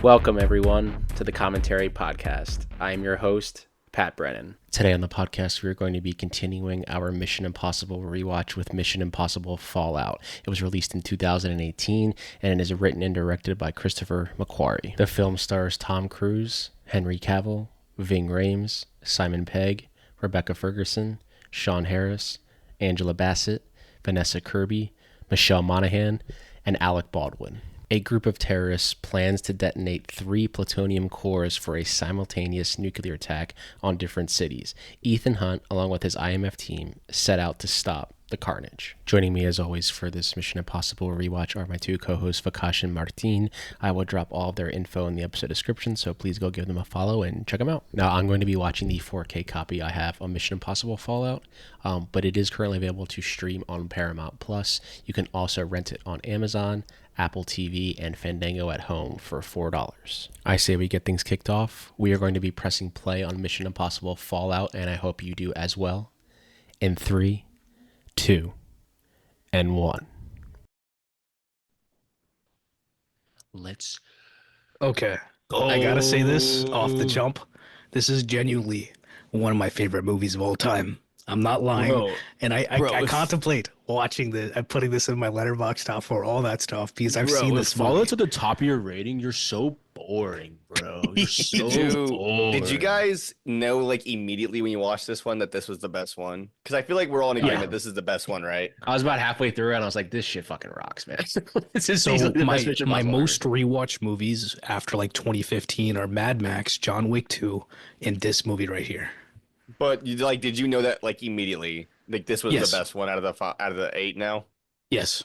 Welcome, everyone, to the Commentary Podcast. I am your host, Pat Brennan. Today on the podcast, we are going to be continuing our Mission Impossible rewatch with Mission Impossible Fallout. It was released in 2018, and it is written and directed by Christopher McQuarrie. The film stars Tom Cruise, Henry Cavill, Ving Rhames, Simon Pegg, Rebecca Ferguson, Sean Harris, Angela Bassett, Vanessa Kirby, Michelle Monaghan, and Alec Baldwin. A group of terrorists plans to detonate 3 plutonium cores for a simultaneous nuclear attack on different cities. Ethan Hunt, along with his IMF team, set out to stop the carnage. Joining me, as always, for this Mission Impossible rewatch are my 2 co-hosts, Vikash and Martin. I will drop all of their info in the episode description, so please go give them a follow and check them out. Now, I'm going to be watching the 4K copy I have on Mission Impossible Fallout, but it is currently available to stream on Paramount+. You can also rent it on Amazon, Apple TV, and Fandango at home for $4. I say we get things kicked off. We are going to be pressing play on Mission Impossible Fallout, and I hope you do as well. In 3, 2, and 1. Let's Okay. go. I gotta say this off the jump. This is genuinely one of my favorite movies of all time. I'm not lying. Bro, and I contemplate watching this and putting this in my letterbox top for all that stuff because I've seen this movie. Fallout's at the top of your rating. You're so boring, bro. You're so boring. Did you guys know like immediately when you watched this one that this was the best one? Because I feel like we're all in agreement this is the best one, right? I was about halfway through and I was like, this shit fucking rocks, man. This is So easily the best Mission my Impossible most rewatched movies after like 2015 are Mad Max, John Wick 2, and this movie right here. But you like, did you know that like immediately? Like this was Yes. the best one out of the 8 now. Yes.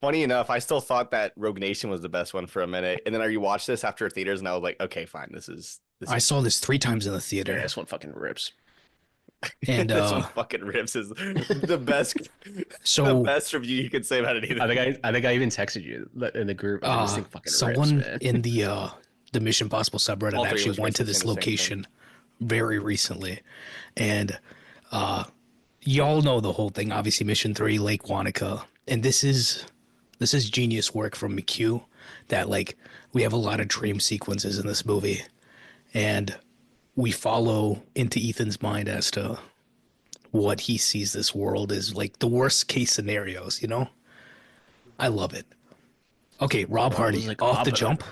Funny enough, I still thought that Rogue Nation was the best one for a minute, and then I rewatched this after theaters, and I was like, okay, fine, this is. I saw this 3 times in the theater. Yeah, this one fucking rips. And this one fucking rips is the best. So the best review you could say about it either. I think I even texted you in the group. This thing fucking someone rips, man. in the Mission Impossible subreddit All 3 of actually us went to basically this saying the same location very recently, and y'all know the whole thing. Obviously, Mission 3, Lake Wanaka, and this is genius work from McHugh. That like we have a lot of dream sequences in this movie, and we follow into Ethan's mind as to what he sees this world as like the worst case scenarios. You know, I love it. Okay, Rob Hardy like off the opera. jump.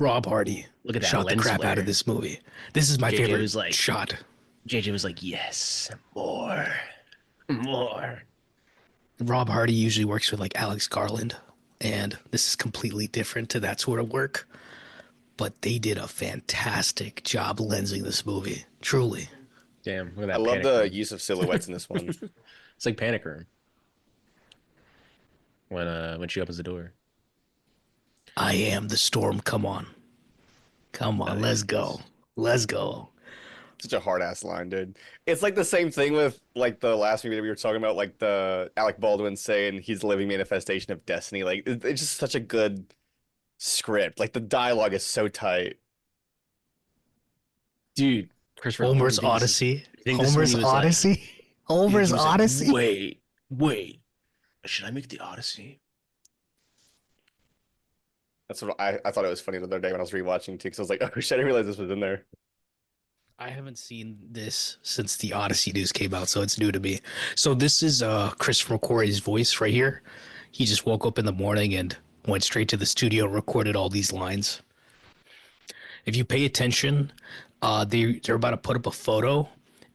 Rob Hardy Look at that shot the lens crap out flare. of this movie. This is my JJ favorite was like- shot. JJ was like, yes, more. Rob Hardy usually works with like Alex Garland, and this is completely different to that sort of work. But they did a fantastic job lensing this movie. Truly. Damn, look at that. I love Panic the Room. use of silhouettes in this one. It's like Panic Room. When she opens the door. I am the storm. Come on. Come on. Let's go. Let's go. Such a hard ass line, dude. It's like the same thing with like the last movie that we were talking about, like the Alec Baldwin saying he's the living manifestation of destiny. Like it's just such a good script. Like the dialogue is so tight. Dude, Christopher Homer's Nolan thinks- Odyssey. think this Homer's movie was like- Odyssey. Homer's he was like, Odyssey. Wait. Should I make the Odyssey? That's what I thought it was funny the other day when I was rewatching too, because I was like, oh shit, I didn't realize this was in there. I haven't seen this since the Odyssey news came out, so it's new to me. So this is Christopher McQuarrie's voice right here. He just woke up in the morning and went straight to the studio and recorded all these lines. If you pay attention, they're about to put up a photo,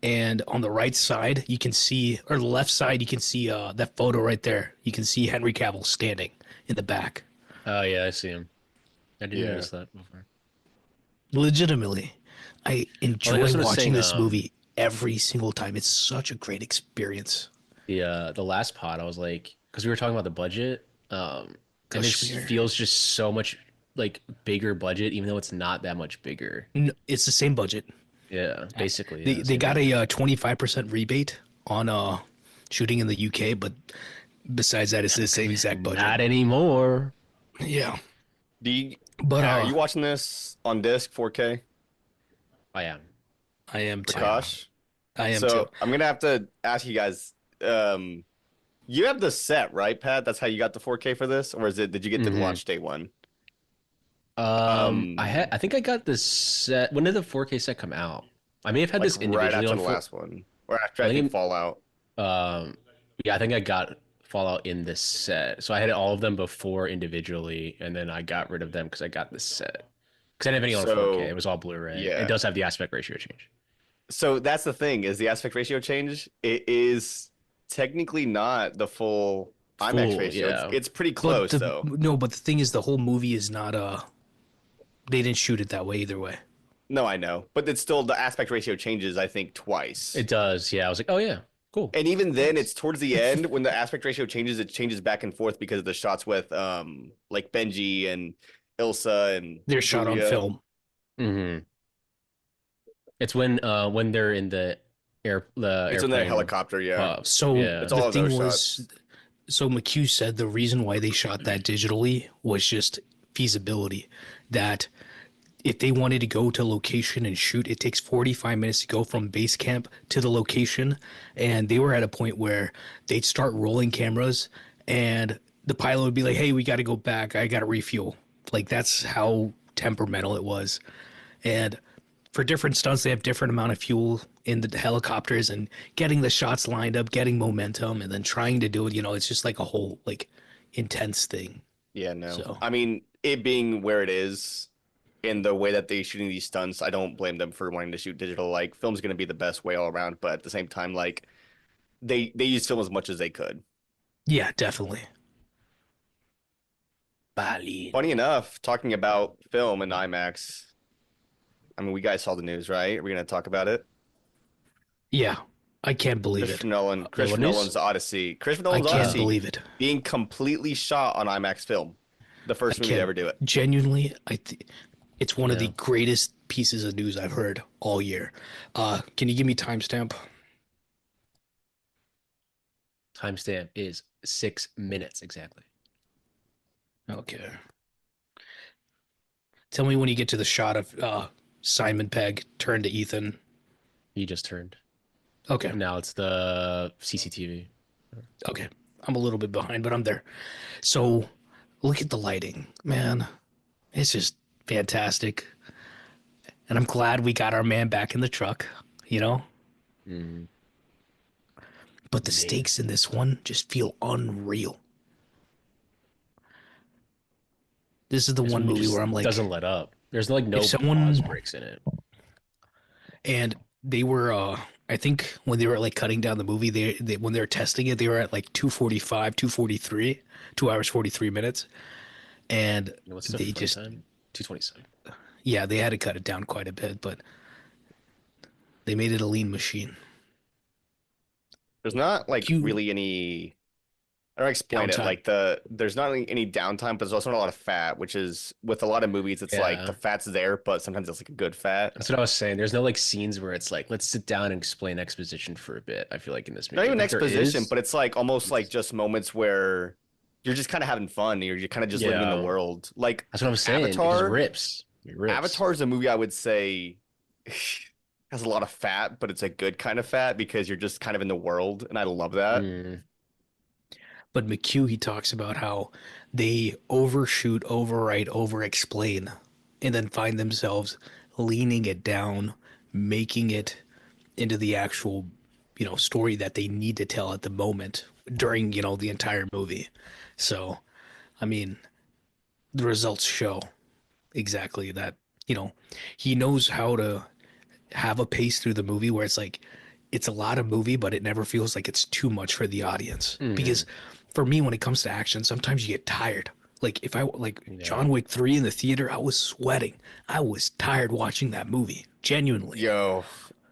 and on the right side you can see, or the left side you can see that photo right there. You can see Henry Cavill standing in the back. Oh yeah, I see him. I didn't Yeah. notice that before. Legitimately, I enjoy that's what I was watching saying, this movie every single time. It's such a great experience. The last pod, I was like, because we were talking about the budget, and this Kushmir. feels just so much like bigger budget, even though it's not that much bigger. It's the same budget. Yeah, basically. They yeah, they same got thing. a 25% rebate on shooting in the UK, but besides that, it's the same exact budget. Not anymore. Yeah, Do you but are you watching this on disc 4K? I am. I am too. Gosh. I am So too. I'm gonna have to ask you guys, you have the set, right, Pat? That's how you got the 4K for this? Or did you get the Mhm. launch day one? I think I got this set. When did the 4K set come out? I may have had like this right individually after on the four. last one, or after I I think think Fallout. um yeah, I think I got Fallout in this set. So I had all of them before individually, and then I got rid of them because I got this set. Because I didn't have any on 4K. It So was all Blu-ray. It yeah, does have the aspect ratio change. so that's the thing is the aspect ratio change. It is technically not the full IMAX Full, ratio. It's yeah. it's pretty But close the though. no, but the thing is, the whole movie is not they didn't shoot it that way either way. No, I know, but it's still the aspect ratio changes. I think twice. It does. Yeah. I was like, oh yeah, cool. And even then, Nice. it's towards the end when the aspect ratio changes. It changes back and forth because of the shots with like Benji and Ilsa and They're shot on Julia. film. Hmm. It's when they're in the It's in the airplane helicopter, yeah. hub. So It's Yeah. all the of those thing shots. was, so McHugh said the reason why they shot that digitally was just feasibility. That if they wanted to go to location and shoot, it takes 45 minutes to go from base camp to the location. And they were at a point where they'd start rolling cameras and the pilot would be like, hey, we got to go back. I got to refuel. Like, that's how temperamental it was. And for different stunts, they have different amount of fuel in the helicopters and getting the shots lined up, getting momentum, and then trying to do it. It's just like a whole like intense thing. Yeah, no. So I mean, it being where it is in the way that they shooting these stunts, I don't blame them for wanting to shoot digital. Like, film's gonna be the best way all around, but at the same time, like they use film as much as they could. yeah, definitely. Balin. Funny enough, talking about film and IMAX, I mean, we guys saw the news, right? Are we gonna talk about it? Yeah, I can't believe it. Christopher Nolan, Wait, what Christopher news? Nolan's Odyssey, Christopher I Nolan's can't Odyssey believe it. being completely shot on IMAX film, the I first movie to can't ever do it. genuinely. It's one of the Yeah. greatest pieces of news I've heard all year. Can you give me timestamp? Timestamp is 6 minutes exactly. Okay. Tell me when you get to the shot of Simon Pegg turn to Ethan. He just turned. Okay. Now it's the CCTV. Okay. I'm a little bit behind, but I'm there. So look at the lighting, man. It's just fantastic. And I'm glad we got our man back in the truck, you know? Mm. But the stakes in this one just feel unreal. This is the This one movie movie just where I'm like, doesn't let up. There's like no if pause someone, breaks in it. and they were, I think when they were like cutting down the movie, when they were testing it, they were at like 2:45, 2:43, 2 hours 43 minutes, and What's the they just, runtime? 227. yeah, they had to cut it down quite a bit, but they made it a lean machine. There's not like You really any. I don't explain it. downtime. Like there's not any downtime, but there's also not a lot of fat, which is with a lot of movies, it's like the Yeah. fat's there, but sometimes it's like a good fat. That's what I was saying. There's no like scenes where it's like, let's sit down and explain exposition for a bit. I feel like in this Not movie. I even think there exposition, is. but it's like almost like just moments where you're just kind of having fun. You're kind of just living in the Yeah. world. Like That's what I'm saying. It just Avatar. rips. It rips. Avatar is a movie I would say has a lot of fat, but it's a good kind of fat because you're just kind of in the world, and I love that. Mm. But McHugh, he talks about how they overshoot, overwrite, over-explain, and then find themselves leaning it down, making it into the actual, story that they need to tell at the moment during, the entire movie. So, I mean, the results show exactly that, he knows how to have a pace through the movie where it's like it's a lot of movie, but it never feels like it's too much for the audience. Because for me, when it comes to action, sometimes you get tired. Like if I like Yeah. John Wick 3 in the theater, I was sweating. I was tired watching that movie. Genuinely. Yo,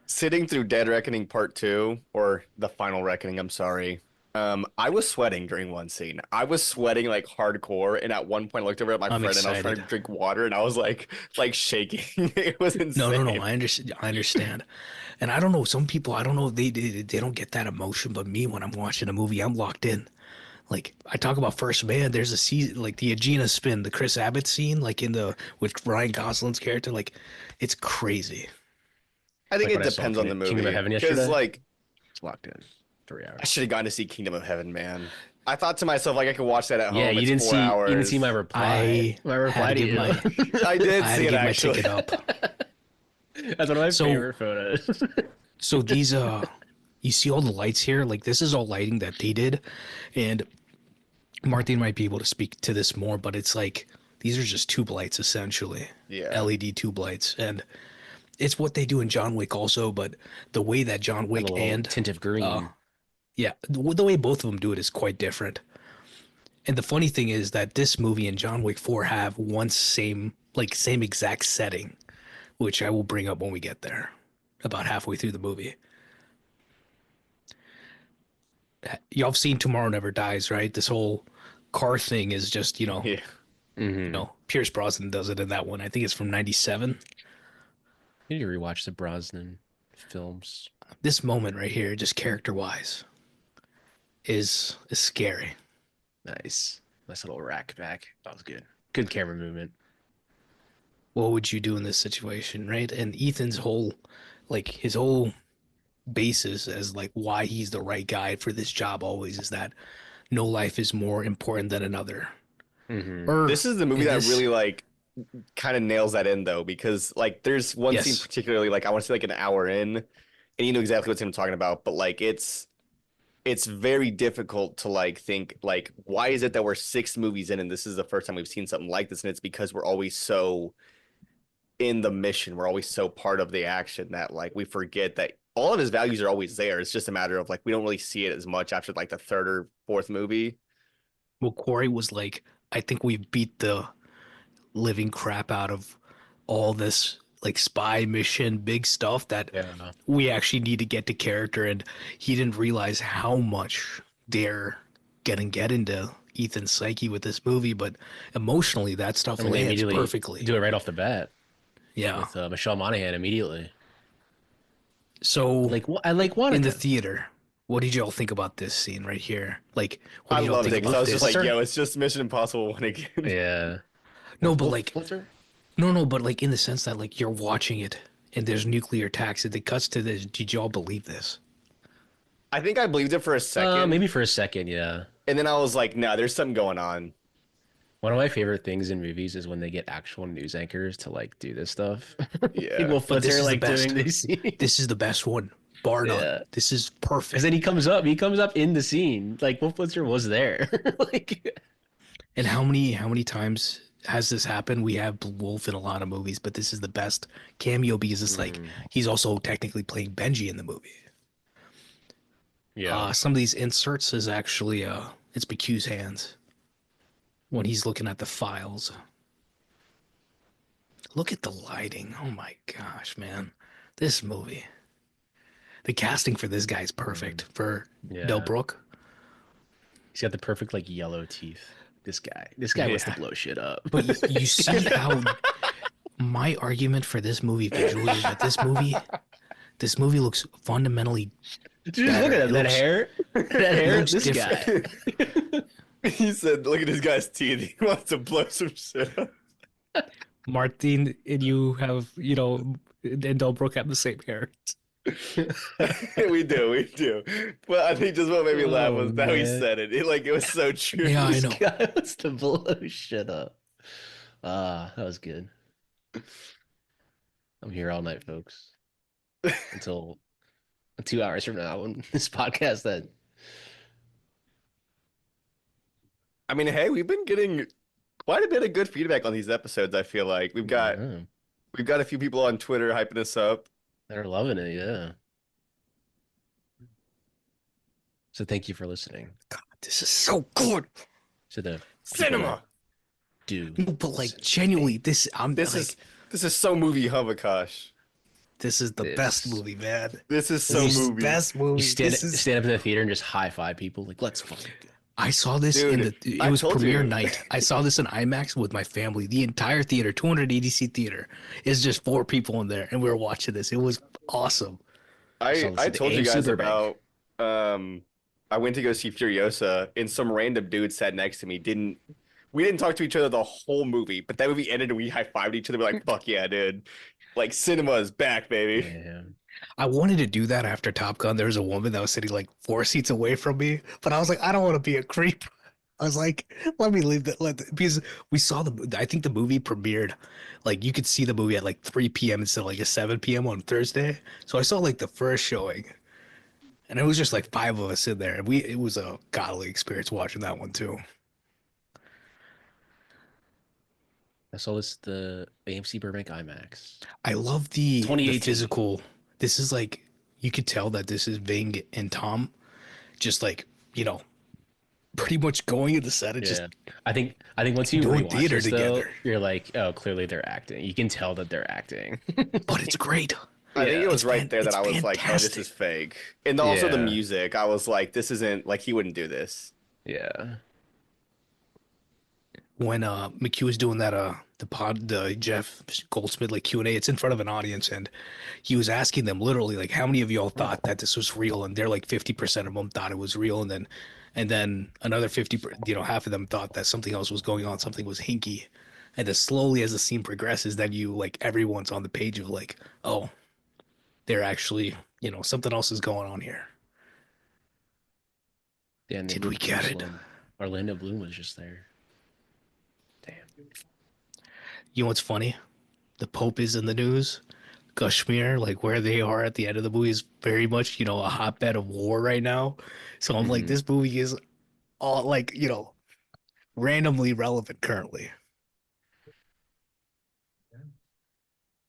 sitting through Dead Reckoning Part 2 or The Final Reckoning, I'm sorry. I was sweating during one scene. I was sweating like hardcore, and at one point I looked over at my I'm friend and I was trying to excited. drink water and I was like shaking. It was No, no, no. insane. I understand. I understand. And I don't know. Some people, I don't know. They don't get that emotion. But me, when I'm watching a movie, I'm locked in. Like I talk about First Man, there's a season like the Aegina spin, the Chris Abbott scene, like in the with Ryan Gosling's character, like it's crazy. I think Like it when I saw depends on the Kingdom of movie Heaven because yesterday, like it's locked in 3 I hours. should have gone to see Kingdom of Heaven, man. I thought to myself like I could watch that at Yeah, home. you It's didn't 4 see hours. you didn't see my reply. My reply to you. I did I had see to it give my actually. ticket up. That's one of my So- favorite photos. So these you see all the lights here? Like this is all lighting that they did, and Martin might be able to speak to this more, but it's like these are just tube lights essentially. Yeah. LED tube lights, and it's what they do in John Wick also. But the way that John A Wick little and tint of green. yeah, the way both of them do it is quite different. And the funny thing is that this movie and John Wick 4 have one same exact setting, which I will bring up when we get there, about halfway through the movie. Y'all have seen Tomorrow Never Dies, right? This whole car thing is just, Yeah. Pierce Brosnan does it in that one. I think it's from 97. You need to rewatch the Brosnan films. This moment right here, just character-wise, is scary. Nice little rack back. That was good. Good camera movement. What would you do in this situation, right? And Ethan's whole, his whole basis as like why he's the right guy for this job always is that no life is more important than another. Or This is the movie in that this- really like kind of nails that in though, because like there's one Yes. scene particularly like I want to say like an hour in, and you know exactly what I'm talking about, but like it's very difficult to like think like why is it that we're 6 movies in and this is the first time we've seen something like this, and it's because we're always so in the mission, we're always so part of the action that like we forget that all of his values are always there. It's just a matter of like we don't really see it as much after like the 3rd or 4th movie. Well, Corey was like, I think we beat the living crap out of all this like spy mission big stuff that we actually need to get to character, and he didn't realize how much they're get into Ethan's psyche with this movie, but emotionally that stuff I mean, they lands immediately perfectly. do it right off the bat Yeah. with Michelle Monaghan immediately. So I like Wanted in the theater, what did y'all think about this scene right here? Like, what I did y'all loved it think because I about was this? just like, yo, it's just Mission Impossible 1 again. Yeah. No, but like, What's her? no, but like in the sense that like you're watching it and there's nuclear attacks and it cuts to this. Did y'all believe this? I think I believed it for a second, Maybe for a second, yeah. and then I was like, no, there's something going on. One of my favorite things in movies is when they get actual news anchors to like do this stuff. Yeah. People But this are is the like best. doing these scenes. This is the best one, bar none. Yeah. This is Because perfect. then he comes up in the scene. Like Wolf Blitzer was there. Like And how many times has this happened? We have Wolf in a lot of movies, but this is the best cameo because it's like he's also technically playing Benji in the movie. yeah. Some of these inserts is actually it's BQ's hands when he's looking at the files. Look at the lighting. Oh my gosh, man. This movie. The casting for this guy is perfect for Yeah. Del Brook. He's got the perfect like yellow teeth. This guy wants to blow shit up. But you see how my argument for this movie visually is that this movie looks fundamentally Dude, look at him. That hair. That hair. looks This different. guy. He said, look at this guy's teeth. He wants to blow some shit up. Martin and you have, and Del Brook have the same hair. we do. But I think just what made me laugh was how he man. said it. It was so true. Yeah, I This know. guy wants to blow shit up. That was good. I'm here all night, folks. Until 2 hours from now when this podcast ends. I mean, hey, we've been getting quite a bit of good feedback on these episodes. I feel like we've got a few people on Twitter hyping us up. They're loving it, yeah. So thank you for listening God, this is so good. to the Cinema. Dude. No, but like genuinely, this is so movie Vikash. this is the This- best movie, man. This is so This is the movie. best You movie. stand This is- up in the theater and just high five people like let's fucking go. I saw this Dude, it I was told premiere you. night. I saw this in IMAX with my family. The entire theater, 280 seat theater, is just 4 people in there, and we were watching this. It was awesome. saw this I at the told you AIM guys Superbank. about I went to go see Furiosa and some random dude sat next to me. We didn't talk to each other the whole movie, but that movie ended and we high-fived each other. We're like, fuck yeah, dude. Like cinema is back, baby. Yeah. I wanted to do that after Top Gun. There was a woman that was sitting like 4 seats away from me, but I was like, I don't want to be a creep. I was like, let me leave that. Because we saw I think the movie premiered, like you could see the movie at like 3 p.m. instead of like a 7 p.m. on Thursday. So I saw like the first showing, and it was just like five of us in there, and it was a godly experience watching that one too. I saw this the AMC Burbank IMAX. I love the 2018. physical. This is like you could tell that this is Ving and Tom, just like pretty much going in the set and just Yeah. I think once you doing rewatch theater this though, together. you're like, oh, clearly they're acting. You can tell that they're acting. But it's great. I think it Yeah. was right there that It's I was like, oh, this is fantastic. fake. And also the Yeah. music, I was like, this isn't like he wouldn't do this. Yeah. When McHugh was doing that the Jeff Goldsmith like Q&A, it's in front of an audience, and he was asking them literally like, how many of y'all thought that this was real? And they're like 50% of them thought it was real, and then another 50, half of them thought that something else was going on, something was hinky. And then slowly as the scene progresses, then you like everyone's on the page of like, oh, they're actually, something else is going on here. Yeah, and they Did we moved get it? Jerusalem. Orlando Bloom was just there. Damn. You know what's funny? The Pope is in the news. Kashmir, like where they are at the end of the movie, is very much, a hotbed of war right now. So I'm like, Hmm. this movie is all like, randomly relevant currently.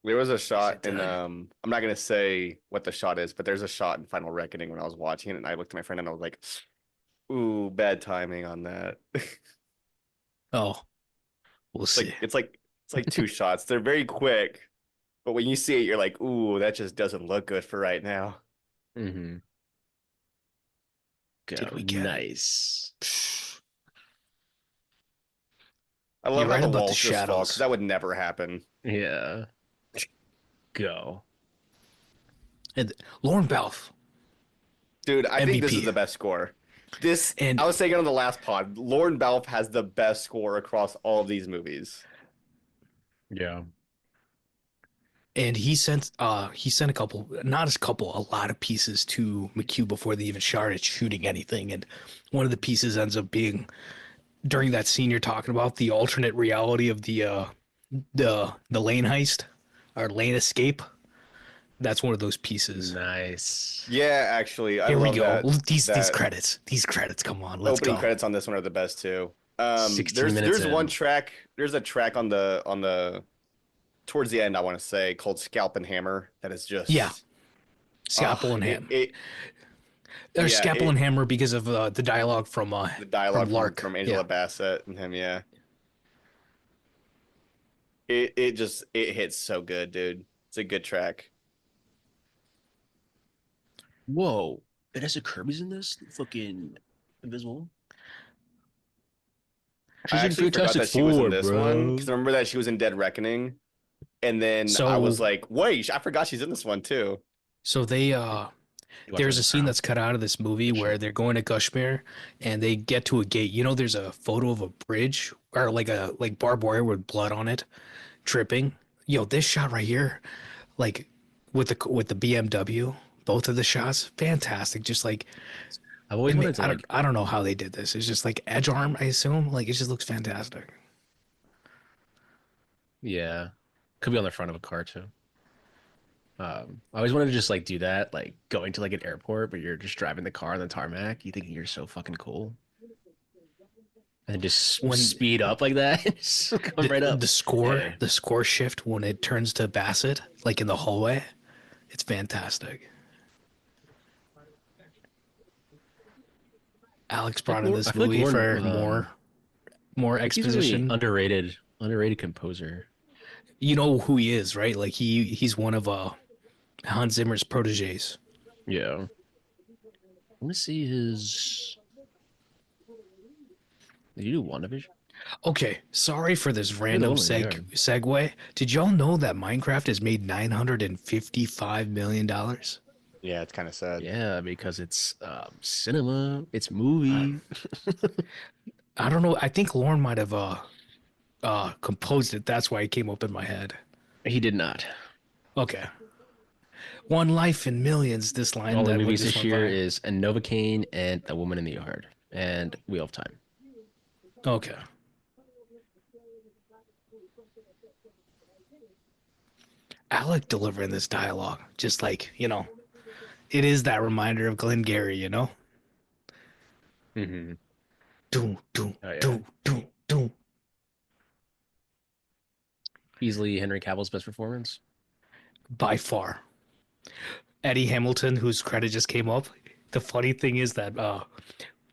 There was a Is it shot in done? I'm not gonna say what the shot is, but there's a shot in Final Reckoning when I was watching it and I looked at my friend and I was like, ooh, bad timing on that. Oh, we'll see. It's like two shots. They're very quick, but when you see it, you're like, ooh, that just doesn't look good for right now. Hmm. Did Go. we get it? Nice. Psh, I love you're how right the about the walls just fall because shadows. that would never happen. Yeah. Go. And Lauren Balfe, Dude, I think this is MVP. the best score. And I was saying it on the last pod, Lauren Balfe has the best score across all of these movies. Yeah. and he sent a couple, not a couple, a lot of pieces to McHugh before they even started shooting anything. And one of the pieces ends up being during that scene you're talking about, the alternate reality of the lane heist or lane escape. That's one of those pieces. Nice. Yeah, actually, I Here we love go. that These that credits. These credits. Come on, let's opening go. credits on this one are the best too. 16 There's minutes there's one in. track, there's a track on the towards the end, I want to say, called Scalp and Hammer that is Yeah, just Scalpel and it Ham. it Or yeah, Scalpel and it Hammer because of the dialogue the from dialogue from Lark. from Yeah. Angela Bassett and him, yeah. It hits so good, dude. It's a good track. Whoa. Vanessa Kirby's in this? Fucking invisible. I She's in actually forgot Fantastic that she was in Four, this one because bro. I remember that she was in Dead Reckoning, and then I was So like, wait, I forgot she's in this one too. so You watch her in there's The a scene Crown? that's cut out of this movie For where sure. they're going to Kashmir and they get to a gate. There's a photo of a bridge or like barbed wire with blood on it, dripping. This shot right here, like with the BMW, both of the shots, fantastic. Just like I've always wanted to like, I don't know how they did this. It's just like edge arm, I assume. Like it just looks fantastic. yeah, could be on the front of a car too. I always wanted to just like do that, like going to like an airport, but you're just driving the car on the tarmac. You think you're so fucking cool, and then just When speed up like that, just come the right up. the score Hey, the score shift when it turns to Bassett, like in the hallway, it's fantastic. Alex brought in I this feel like movie Lauren, for more I think he's a really exposition. underrated composer. You know who he is, right? Like he's one of Hans Zimmer's proteges. Yeah, let me see his. Did you do WandaVision? Okay, sorry for this You're the random woman, yeah. segue. Did y'all know that Minecraft has made $955 million? Yeah, it's kind of sad. Yeah, because it's cinema, it's I, movie. I don't know. I think Lauren might have composed it. That's why it came up in my head. He did not. Okay. One life in millions. This The line only that movies just this went year by. is A Novocaine and A Woman in the Yard and Wheel of Time. Okay. Alec delivering this dialogue, just like, it is that reminder of Glengarry, Mm-hmm. Doom, doom, Oh yeah, doom, doom, doom. easily Henry Cavill's best performance. By far. Eddie Hamilton, whose credit just came up. The funny thing is that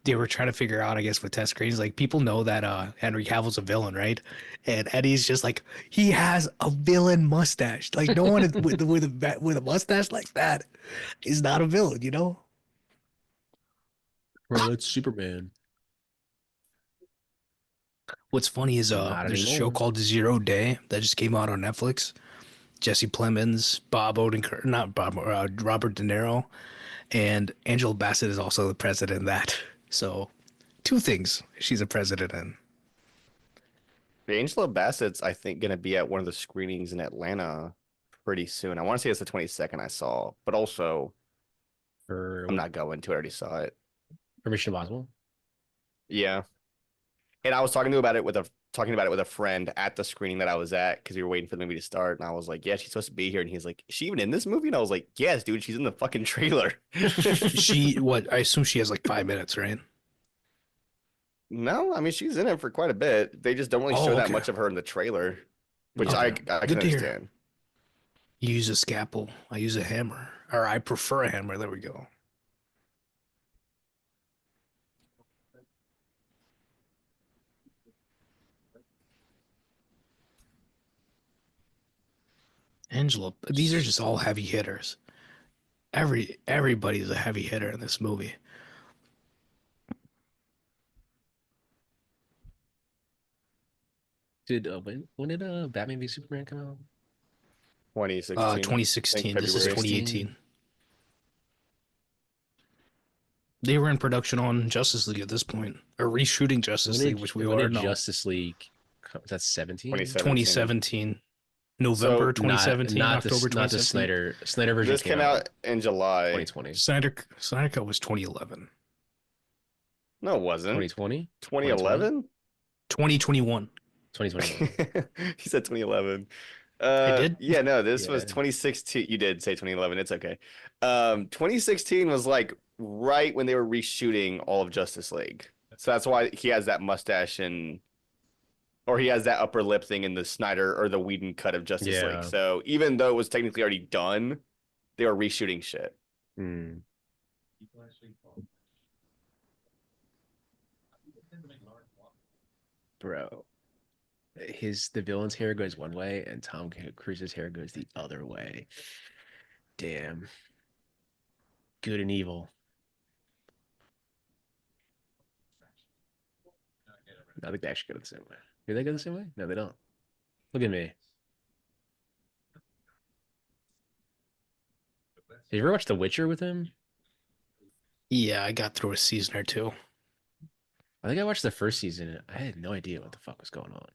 they were trying to figure out, I guess, with test screens, like people know that Henry Cavill's a villain, right? And Eddie's just like, he has a villain mustache. Like no one with a mustache like that is not a villain, Bro, that's Superman. What's funny is Not there's a show anymore. called Zero Day that just came out on Netflix. Jesse Plemons, Bob Odenkirk, not Bob, Robert De Niro, and Angela Bassett is also the president in that. So, two things she's a president in. Angela Bassett's, I think, gonna be at one of the screenings in Atlanta pretty soon. I want to say it's the 22nd I saw, but also For I'm not going to. I already saw it. for Mission Impossible. Yeah, and I was talking about it with a friend at the screening that I was at because we were waiting for the movie to start, and I was like, "Yeah, she's supposed to be here," and he's like, "Is she even in this movie?" And I was like, "Yes, dude, she's in the fucking trailer." I assume she has like 5 minutes, right? No, I mean she's in it for quite a bit. They just don't really show Oh, that okay. much of her in the trailer, which I Okay. can Good to hear. understand. You use a scalpel. I use a hammer. Or I prefer a hammer. There we go. Angela, these are just all heavy hitters. Everybody's a heavy hitter in this movie. Did when did Batman v Superman come out? 2016, I think 2016. This is February. 16. 2018. They were in production on Justice League at this point, or reshooting Justice League, which we When are did now. Justice League come? That's 17. 2017. 2017, November So 2017, October Not the 2017. Snyder version this came out out in July. 2020. Snyder Cut was 2011, No, it wasn't. 2020? 2011? 2021. 2021. He said 2011. I did. Yeah, no, this was Yeah. 2016. You did say 2011. It's okay. 2016 was like right when they were reshooting all of Justice League. So that's why he has that mustache or he has that upper lip thing in the Snyder or the Whedon cut of Justice Yeah. League. So even though it was technically already done, they were reshooting shit. Hmm. Bro, the villain's hair goes one way and Tom Cruise's hair goes the other way. Damn. Good and evil. I think they actually go the same way. Do they go the same way? No, they don't. Look at me. Have you ever watched The Witcher with him? Yeah, I got through a season or two. I think I watched the first season. I had no idea what the fuck was going on.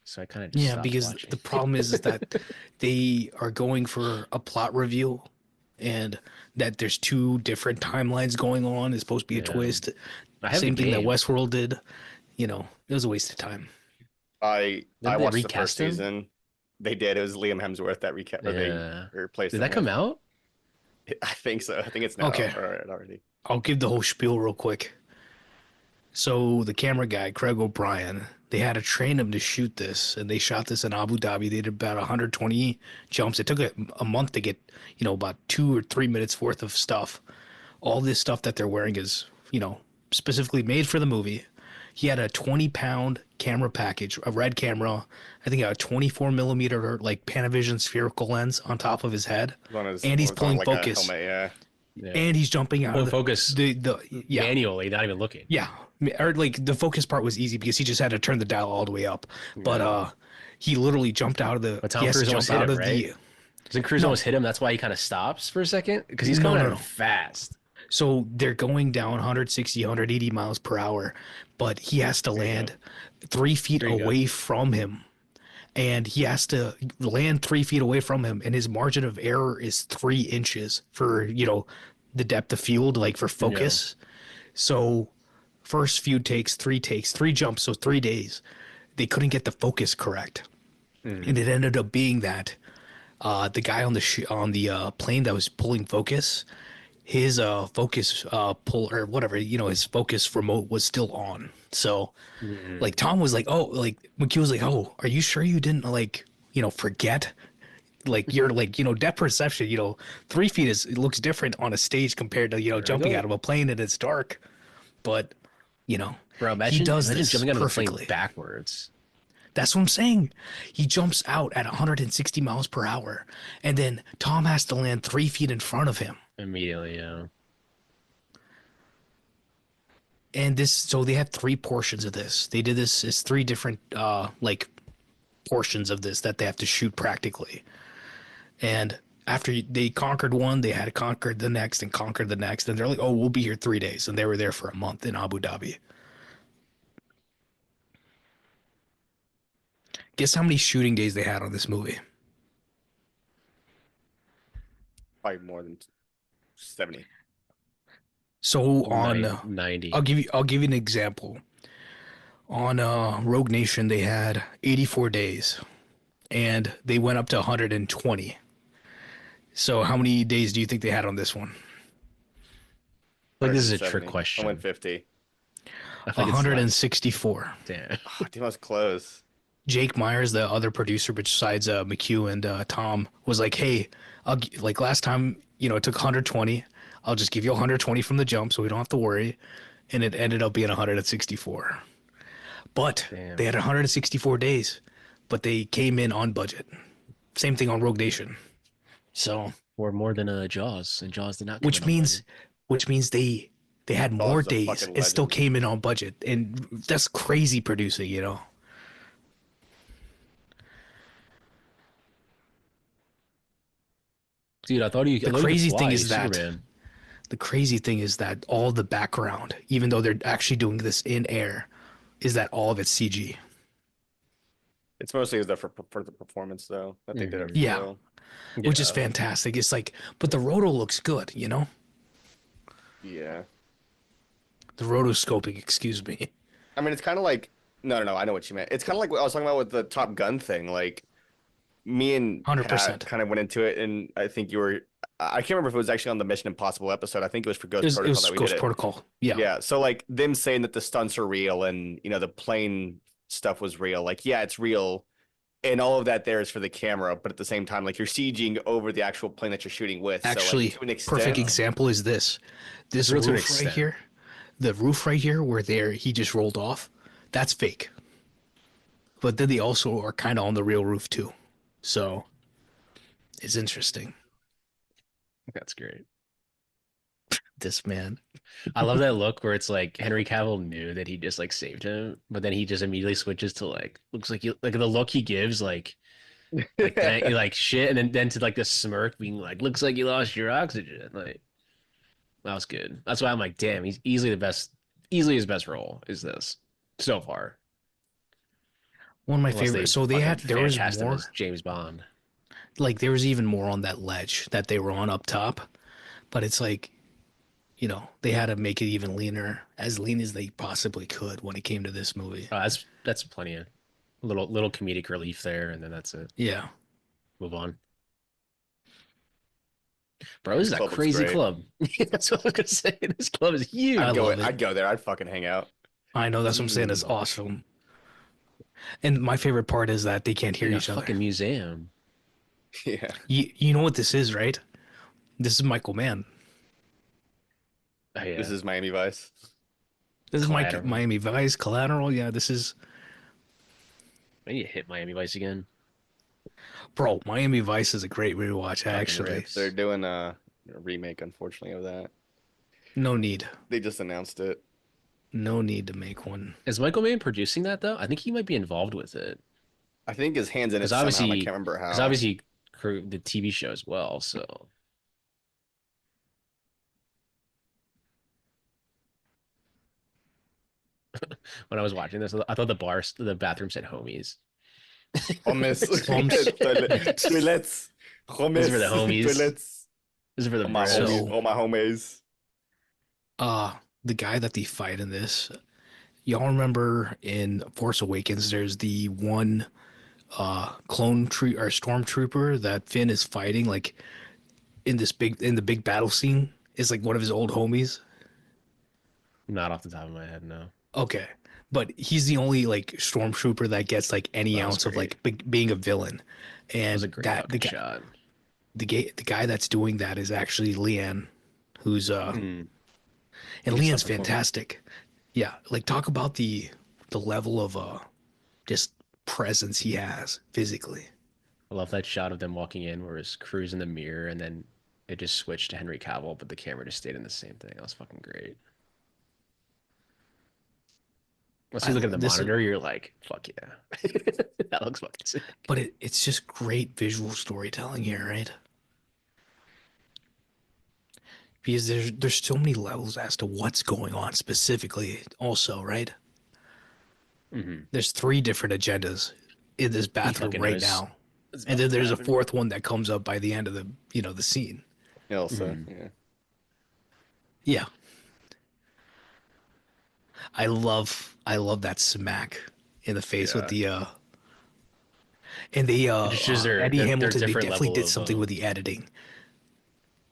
So I kind of just Yeah, stopped because watching. the problem is that they are going for a plot reveal, and that there's two different timelines going on. It's supposed to be a Yeah. twist. I have the Same thing that game. Westworld did. It was a waste of time. I Didn't they watched the recast first him? season. They did. It was Liam Hemsworth that recast or they Yeah. replaced Did him that come with. out? I think so. I think it's now Okay. already. I'll give the whole spiel real quick. So the camera guy, Craig O'Brien, they had to train him to shoot this, and they shot this in Abu Dhabi. They did about 120 jumps. It took a month to get, about 2 or 3 minutes worth of stuff. All this stuff that they're wearing is, specifically made for the movie. He had a 20-pound camera package, a red camera. I think a 24 millimeter like Panavision spherical lens on top of his head, and he's On pulling like a focus, helmet, yeah. Yeah. and he's jumping out Pulling of focus yeah. manually, not even looking. Yeah, or like the focus part was easy because he just had to turn the dial all the way up. But Yeah. he literally jumped out of the. But He Tom has to Cruise almost jump hit out him, of right? the. Doesn't Cruise No. almost hit him? That's why he kind of stops for a second because he's No, coming no, at him no. fast. So they're going down 160, 180 miles per hour, but he has to land 3 feet There you go. away from him. and he has to land 3 feet away from him, and his margin of error is 3 inches for the depth of field, like for Yeah. focus. So first few takes, 3 jumps, so 3 days. They couldn't get the focus correct, Mm. and it ended up being that the guy on the plane that was pulling focus, his focus pull or whatever, his focus remote was still on. So Mhm. like Tom was like, oh, like McHugh was like, oh, are you sure you didn't like forget? Like you're like depth perception. 3 feet is it looks different on a stage compared to There we jumping go. out of a plane and it's dark. But you know Bro, he does imagine this jumping out of the plane perfectly. backwards That's what I'm saying. He jumps out at 160 miles per hour, and then Tom has to land 3 feet in front of him. immediately. Yeah. And this, so they had three portions of this. They did this as three different like portions of this that they have to shoot practically. And after they conquered one, they had conquered the next and conquered the next. And they're like, oh, we'll be here 3 days. And they were there for a month in Abu Dhabi. Guess how many shooting days they had on this movie? Probably more than 70. So on, 90. I'll give you an example. On Rogue Nation, they had 84 days, and they went up to 120. So how many days do you think they had on this one? Like this is a trick 170. I went question. 50. I feel like it's less. 164. Damn. Oh, damn, I was close. Jake Myers, the other producer besides McHugh and Tom, was like, "Hey, like last time, it took 120. I'll just give you 120 from the jump, so we don't have to worry." And it ended up being 164. But they Damn. had 164 days, but they came in on budget. Same thing on Rogue Nation. So, Or more than Jaws, and Jaws did not come in which on means, budget. they had Jaws more is a days fucking and still legend. came in on budget, and that's crazy producing. Dude, The I thought he could crazy thing fly. is He's that Superman. the crazy thing is that all the background, even though they're actually doing this in air, is that all of it's CG. It's mostly for the performance though that they did it Hmm. for Yeah, real. which is Yeah. fantastic. It's like, but the roto looks good. Yeah. The rotoscoping, excuse me. I mean, it's kind of like no. I know what you meant. It's kind of like what I was talking about with the Top Gun thing. Like me and Pat 100%. kind of went into it, and I think you were. I can't remember if it was actually on the Mission Impossible episode. I think it was for It Ghost was, it Protocol was that we did Ghost it. Protocol. Yeah. Yeah. So like them saying that the stunts are real and the plane stuff was real. Like yeah, it's real. And all of that there is for the camera, but at the same time, like you're CGing over the actual plane that you're shooting with. So like Actually, to an perfect extent, example is this. It's This real to an roof right extent. here, the roof right here where he just rolled off, that's fake. But then they also are kind of on the real roof too. So it's interesting. That's great. This man. I love that look where it's like Henry Cavill knew that he just like saved him, but then he just immediately switches to like looks like the look he gives like shit, and then to like the smirk being like looks like you lost your oxygen. Like that was good. That's why I'm like, damn, he's easily the best, easily his best role is this so far. One of my Unless favorites. they So fucking there fan was cast him more, as James Bond. like there was even more on that ledge that they were on up top, but it's like, they had to make it even leaner, as lean as they possibly could when it came to this movie. That's plenty of little comedic relief there, and then that's it. Yeah. Move on. Bro, this this is a club looks crazy great. club. That's what I was gonna say. This club is I huge. love it. I'd go there. I'd fucking hang out. I know, that's what I'm saying. It's Mm. awesome. And my favorite part is that they can't hear Like a each other. fucking museum. Yeah. You know what this is, right? This is Michael Mann. Oh This yeah. is Miami Vice. This is Collateral. Miami Vice, Collateral. Yeah, this is, I need to hit Miami Vice again. bro. Miami Vice is a great rewatch, Fucking actually. They're rips. doing a remake, unfortunately, of that. No need. They just announced it. No need to make one. Is Michael Mann producing that though? I think he might be involved with it. I think his hands in Because it somehow. I obviously, can't remember because how. obviously, crew the TV show as well. So when I was watching this, I thought the bathroom said homies. Hummus. Hummus. Toilets. This is for the Hummus. homies. Toilets. This is for the All my bros. homies. So All my homies. the guy that they fight in this, y'all remember in Force Awakens, there's the one clone tree or stormtrooper that Finn is fighting like in the big battle scene is like one of his old homies. Not off the top of my head, no. Okay. But he's the only like stormtrooper that gets like any That was ounce of great. like being a villain. That was And a great that fucking shot. the guy that's doing that is actually Leanne, who's Mm. and Good stuff Leanne's performing. fantastic. Yeah, like talk about the level of just presence he has physically. I love that shot of them walking in where his crew's in the mirror and then it just switched to Henry Cavill, but the camera just stayed in the same thing. That was fucking great. Once you look at the This monitor, you're like, fuck yeah. That looks fucking sick. but it's just great visual storytelling here, right? Because there's so many levels as to what's going on specifically also, right? Hmm. There's three different agendas in this He bathroom fucking right knows now. it's And about then to there's a happen. fourth one that comes up by the end of the scene. Elsa. Mhm. Yeah. Yeah. I love that smack in the face with Yeah. the and the It just shows Eddie their Hamilton, they different definitely level did of something with the editing.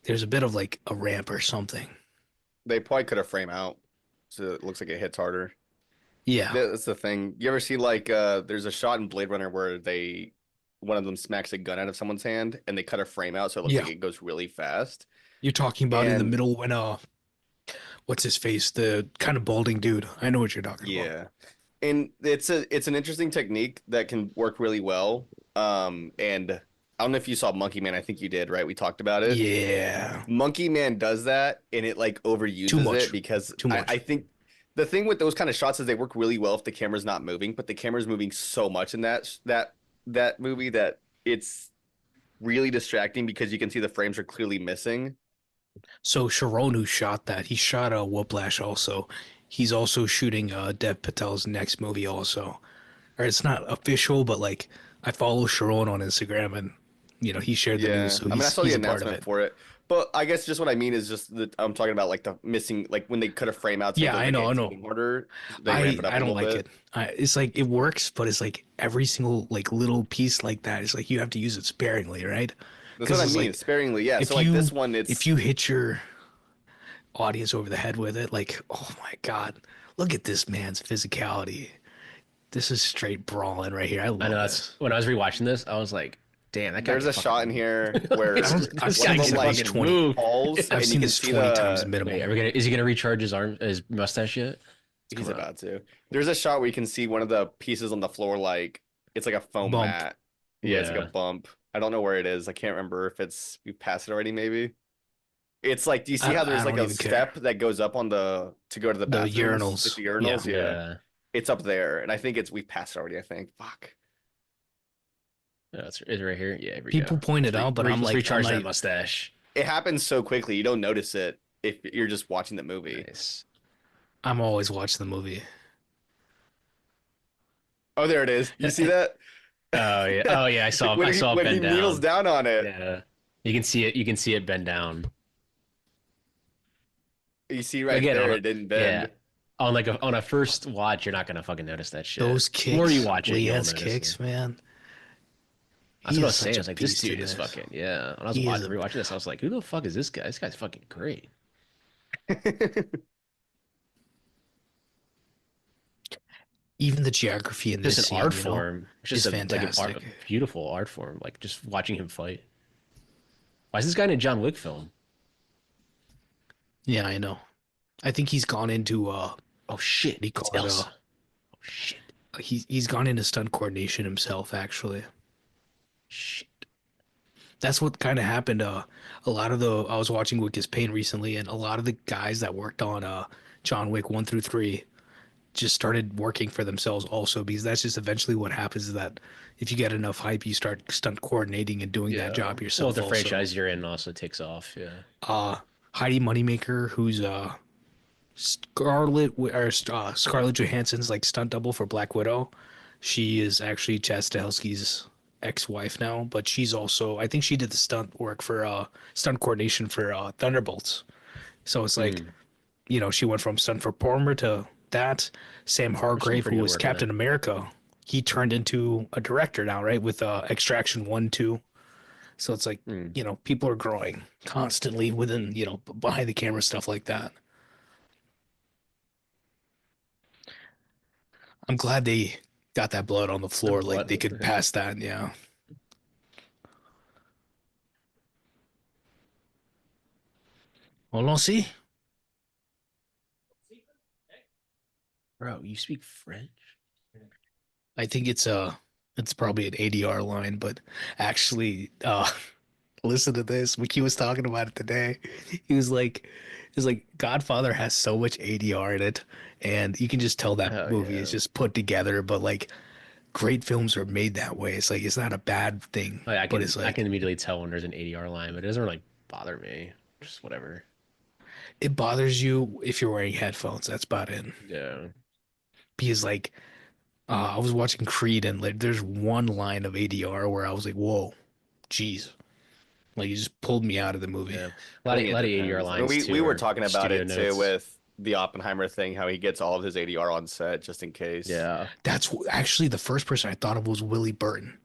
There's a bit of like a ramp or something. They probably could have frame out, so it looks like it hits harder. Yeah. That's the thing. You ever see like there's a shot in Blade Runner where one of them smacks a gun out of someone's hand and they cut a frame out so it looks Yeah. like it goes really fast. You're talking about in the And middle when what's his face? The kind of balding dude. I know what you're talking about. yeah. And it's an interesting technique that can work really well. And I don't know if you saw Monkey Man. I think you did, right? We talked about it. Yeah. Monkey Man does that and it like Too overuses it much. because Too I much. think the thing with those kind of shots is they work really well if the camera's not moving, but the camera's moving so much in that movie that it's really distracting because you can see the frames are clearly missing. So Sharon, who shot that, he shot a Whiplash also. He's also shooting Dev Patel's next movie also. Or it's not official, but like I follow Sharon on Instagram and he shared the news, Yeah. so I mean, I saw the he's a part of announcement it. for it, but I guess just what I mean is just that I'm talking about like the missing, like when they cut a frame out so it Yeah, goes like I it's know. hitting harder, they ramp it up I a don't little like bit. it. It's like it works, but it's like every single like little piece like that is like you have to use it sparingly, right? That's what Because I it's mean, like sparingly. Yeah. So if like you this one, if it's you hit your audience over the head with it, like oh my god, look at this man's physicality. This is straight brawling right here. I I know love that's this. when I was rewatching this, I was like, damn, that guy there's can a shot in fucking here I where don't. I've this one guy of seen them this can at least like fucking 20. move. falls I've and you seen can this see 20 times the minimum. Wait, is he gonna recharge his mustache yet? It's he's coming up. about to. There's a shot where you can see one of the pieces on the floor like it's like a foam Bump. mat. Yeah, it's like a Yeah. bump. I don't know where it is. I can't remember if it's we passed it already maybe. It's like, do you see how I there's like don't a even care. step that goes up on the to go to the The bathrooms, like urinals. the Yeah. urinals? Yeah, Yeah. it's up there, and I think it's we passed it already. I think. Fuck. Yeah, it's right here. Yeah, here we People go. point it out, but Let's I'm recharge not. that mustache. It happens so quickly, you don't notice it if you're just watching the movie. Nice. I'm always watching the movie. Oh, there it is. You see that? Oh yeah. Oh yeah. I saw it When he bend kneels down. down on it, Yeah. You can see it. You can see it bend down. you see right Again, there it didn't yeah. bend. On a first watch, you're not gonna fucking notice that shit. Those The more you kicks, watch it, you'll Leanne's notice kicks, it. man. That's He what I is was saying. such I a was like, this beast dude in is this. fucking yeah. When I was He is rewatching this, I was like, who the fuck is this guy? This guy's fucking great. even the geography in Just this an scene, art form. It's just is a fantastic. beautiful art form. Like just watching him fight. Why is this guy in a John Wick film? Yeah, I know. I think he's gone into Oh shit, what do you it's call it? Elsa. Oh shit, He's gone into stunt coordination himself. Actually, shit. that's what kind of happened. A lot of the I was watching Wick is Pain recently, and a lot of the guys that worked on John Wick 1 through 3 just started working for themselves also because that's just eventually what happens is that if you get enough hype, you start stunt coordinating and doing that Yeah. job Well, yourself the also. franchise you're in also takes off. Yeah. Heidi Moneymaker, who's Scarlett Johansson's like stunt double for Black Widow. She is actually Chad Stahelski's ex-wife now, but she's also, I think she did the stunt coordination for Thunderbolts. So it's like, Mm. she went from stunt performer to that. Sam There's some Hargrave, pretty who good was work in Captain it. America, he turned into a director now, right? With Extraction 1, 2. So it's like, Mm. people are growing constantly within, behind the camera stuff like that. I'm glad they got that blood on the The floor. Like blood. they What could the heck? pass that. Yeah. Well, I'll see. Bro, you speak French? I think it's probably an ADR line, but actually, listen to this. Wiki was talking about it today. He was like, Godfather has so much ADR in it, and you can just tell that Oh movie is yeah. just put together. But like, great films are made that way. It's like it's not a bad thing, Like, I but can it's I can like immediately tell when there's an ADR line, but it doesn't really bother me. Just whatever. it bothers you if you're wearing headphones. That's about it. Yeah. Because like, I was watching Creed, and like, there's one line of ADR where I was like, whoa, jeez. Like, it just pulled me out of the movie. Yeah. I think A it lot of ADR depends. I mean, lines we too were are talking about studio it too notes. with the Oppenheimer thing, how he gets all of his ADR on set just in case. Yeah. Actually the first person I thought of was Willie Burton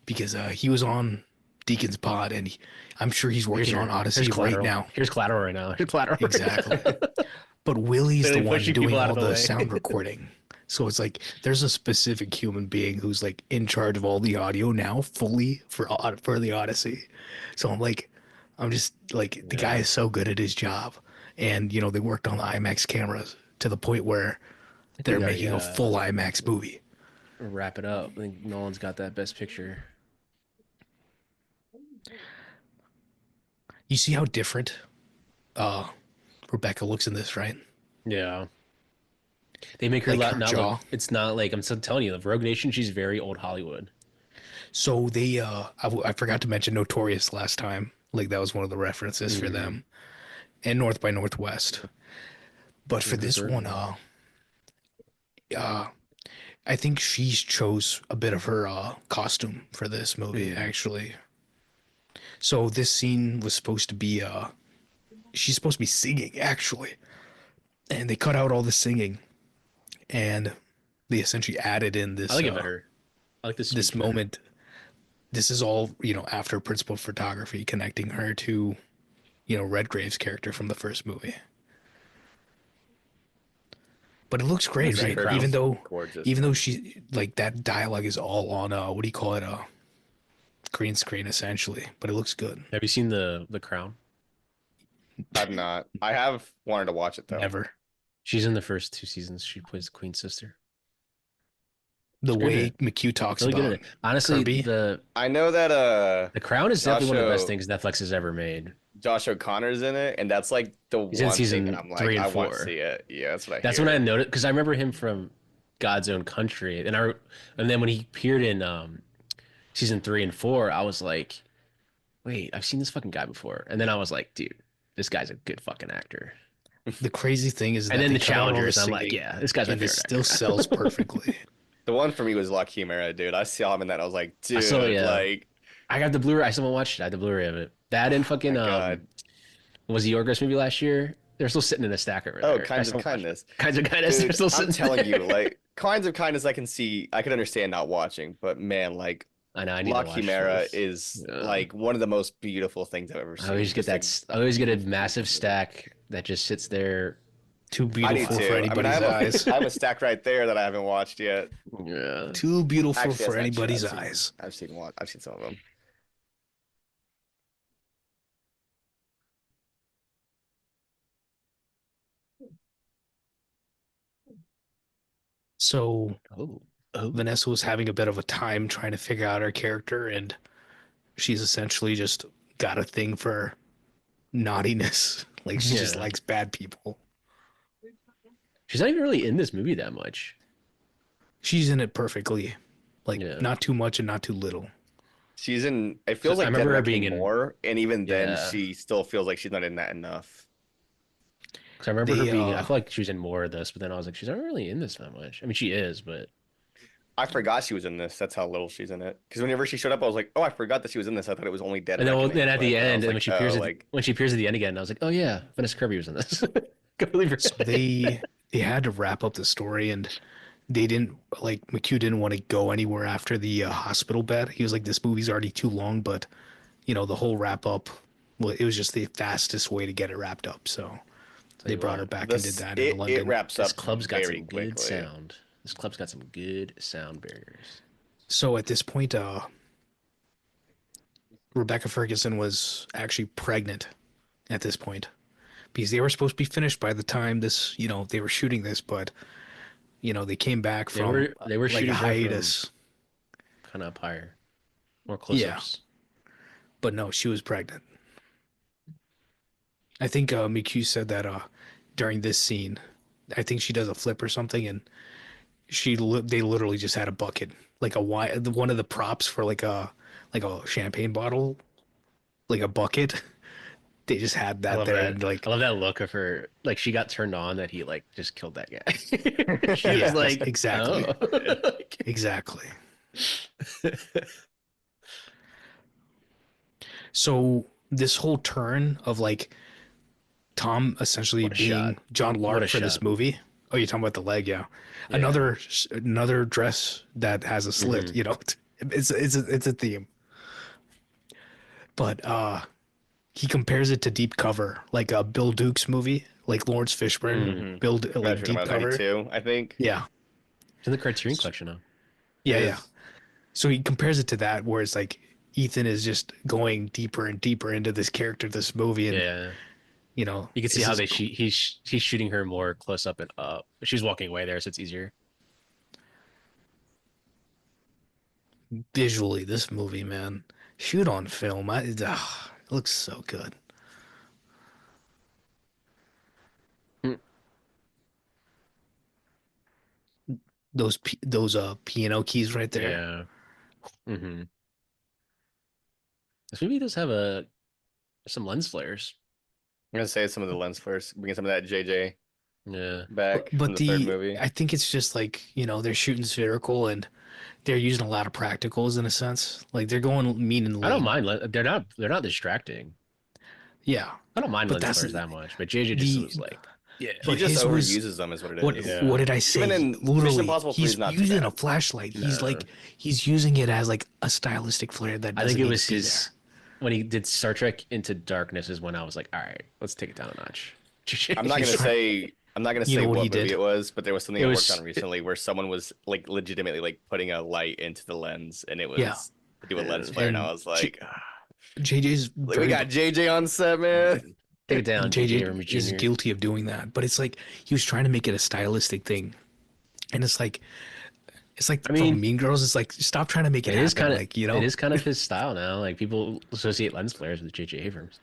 because he was on Deacon's Pod, and I'm sure he's Here's working on here's Odyssey right collateral. now. Here's collateral right now. Here's collateral right Exactly. now. But Willie's the Literally one pushing people doing out all of the the way. sound recording. So it's like there's a specific human being who's like in charge of all the audio now, fully for the Odyssey. So I'm just like the guy Yeah. is so good at his job, and they worked on the IMAX cameras to the point where I think we they're already making a gotta full IMAX movie. wrap it up. I think Nolan's got that best picture. You see how different uh Rebecca looks in this, right? Yeah. They make her Like her not look. jaw. It's not like I'm still telling you, the Rogue Nation. She's very old Hollywood. So I forgot to mention Notorious last time. Like that was one of the references for Mm-hmm. them, and North by Northwest. But for this one, Ripper. uh, I think she chose a bit of her costume for this movie, Mm. actually. So this scene was supposed to be she's supposed to be singing, actually, and they cut out all the singing, and they essentially added in I like it better. I like this this speech better. moment. This is all after principal photography connecting her to Redgrave's character from the first movie. But it looks Have you great, seen The right? Her Crown? being gorgeous. Even though she like that dialogue is all on what do you call it, green screen essentially, but it looks good. Have you seen the Crown? I've not. I have wanted to watch it though. Never. She's in the first two seasons. She plays the Queen's sister. The She's good in way it. McHugh talks Really good at about it. Honestly, Kirby, I know that the Crown is definitely Josh one of the best O things Netflix has ever made. Josh O'Connor's in it, and that's like the He's in one thing that season I'm like, three and I want to four. see it. Yeah, that's what I That's when I hear. noticed because I remember him from God's Own Country, and then when he appeared in season three and four, I was like, wait, I've seen this fucking guy before. And then I was like, dude, this guy's a good fucking actor. the crazy thing is And that then they the cut out all the Challengers, I'm like, singing, yeah, this guy's my and it favorite still sells actor. perfectly. The one for me was La Chimera, dude. I saw him in that. I was like, I saw, dude, yeah, like, I got the Blu-ray. I still haven't watched it. I had the Blu-ray of it. That and oh fucking my God. was the Yorgos movie last year? They're still sitting in a stack over Oh, there. I Kinds of still watch Kindness. Kinds of Kindness. They're Dude, still I'm sitting telling you, there. like, Kinds of Kindness, I can see, I can understand not watching, but man, like, I know. I need La to watch Chimera those. is Yeah. like one of the most beautiful things I've ever I always seen. get Just a that. I always get a beautiful massive movie. stack that just sits there. Too I do beautiful for too. I mean, anybody's eyes. I have a stack right there that I haven't watched yet. Yeah. Too beautiful Actually, for that's not true. anybody's eyes. I've seen some of them. So Oh. Oh. Vanessa was having a bit of a time trying to figure out her character, and she's essentially just got a thing for naughtiness. Like she just Yeah. likes bad people. She's not even really in this movie that much. She's in it perfectly. Like Yeah. not too much and not too little. She's in, it So feels I like Dead remember her being Reckoning in. more, and even then, Yeah. she still feels like she's not in that enough. Because I remember her They being. I feel like she was in more of this, but then I was like, she's not really in this that much. I mean, she is, but I forgot she was in this. That's how little she's in it. Because whenever she showed up, I was like, oh, I forgot that she was in this. I thought it was only Dead And then, Reckoning. then at the But then I end, was and like, oh, like when she appears at the end again, I was like, oh yeah, Vanessa Kirby was in this. Completely So forgot. they had to wrap up the story, and they didn't like McHugh didn't want to go anywhere after the hospital bed. He was like, this movie's already too long, but the whole wrap up, well, it was just the fastest way to get it wrapped up. So Tell they you brought her what, back and did this that in it London. wraps this up club's got very some good quickly. sound. This club's got some good sound barriers. So at this point, Rebecca Ferguson was actually pregnant at this point because they were supposed to be finished by the time this, they were shooting this, but they came back They from were they were like a shooting her from hiatus. kind of up higher, more Yeah, close-ups. but no, she was pregnant. I think McHugh said that during this scene, I think she does a flip or something, and they literally just had a bucket, like one of the props for like a champagne bottle, like a bucket. They just had I that love there, that. and like, I love that look of her. Like she got turned on that he like just killed that guy. She was yeah, like, exactly, oh. exactly. So this whole turn of like Tom essentially What a shot! being John What Lark a for this shot! movie. Oh, you're talking about the leg, yeah. Yeah. Another dress that has a slit. Hmm. It's a theme. But he compares it to Deep Cover, like a Bill Duke's movie, like Lawrence Fishburne Mm. Mm-hmm. build like Measured Deep about Cover. 92, I think. Yeah, It's in the Criterion Collection now. It yeah, yeah. is. So he compares it to that, where it's like Ethan is just going deeper and deeper into this character, this movie, and Yeah. You can see it's how just he's shooting her more close up and up. She's walking away there, so it's easier. visually this movie, man. Shoot on film, it looks so good. Mm. Those piano keys right there. Yeah. Hmm. This movie does have some lens flares. I'm gonna say some of the lens flares, bringing some of that JJ Yeah. But, back from but the third the movie. I think it's just like, they're shooting spherical and they're using a lot of practicals in a sense. Like they're going mean and I don't lean. mind. They're not distracting. Yeah. I don't mind But lens that's flares that much, but JJ just the was like, yeah, He but just his was overuses them, is what it what is. what yeah, did I say? Even in Mission Literally, Impossible 3 is he's not too using a bad. flashlight. no. He's using it as like a stylistic flare that I think doesn't it need to was be there. his when he did Star Trek Into Darkness is when I was like, all right, let's take it down a notch. I'm not He's gonna trying. say I'm not gonna You say know what he what movie did? it was, but there was something It I worked on was, recently where someone was like legitimately like putting a light into the lens, and it Yeah, was to do a lens uh, flare, and I and was like, JJ's like we very got JJ on set, man. take it down, J.J. JJ Abrams is Jr. guilty of doing that. But it's like he was trying to make it a stylistic thing, and it's like I from mean, Mean Girls. It's like stop trying to make it happen. Like it is kind of his style now. Like people associate lens flares with J.J. Abrams,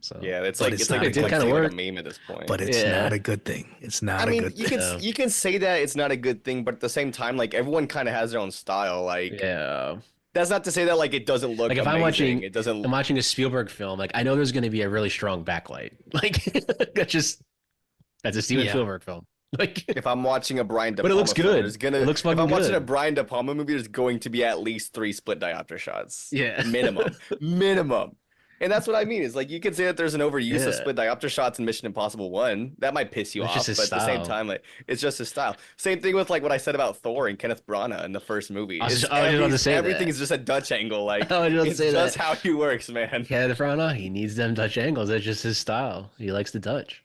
so Yeah, but it's it's like not a it did good kind of becoming thing. like a work. meme at this point. But it's not Yeah, a good thing. It's I not a mean, good thing. you can say that it's not a good thing, but at the same time, like everyone kind of has their own style. Like yeah. that's not to say that like it doesn't look Like if amazing. It I'm doesn't. watching a Spielberg film, like I know there's going to be a really strong backlight. Like that's a Steven Yeah. Spielberg film. Like, If I'm watching a Brian De but it looks Palma film, good. there's It gonna looks if fucking I'm watching a good. Brian De Palma movie, there's going to be at least 3 split diopter shots, Yeah. minimum. And that's what I mean. Is like you could say that there's an overuse of Yeah. split diopter shots in Mission Impossible 1. That might piss you It's just off, his but at the same style. time, like it's just his style. Same thing with like what I said about Thor and Kenneth Branagh in the first movie. I was just about to say Everything that. is just a Dutch angle. Like I was just about to it's say just that. how he works, man. Yeah, the front on, he needs them Dutch angles. That's just his style. He likes the Dutch.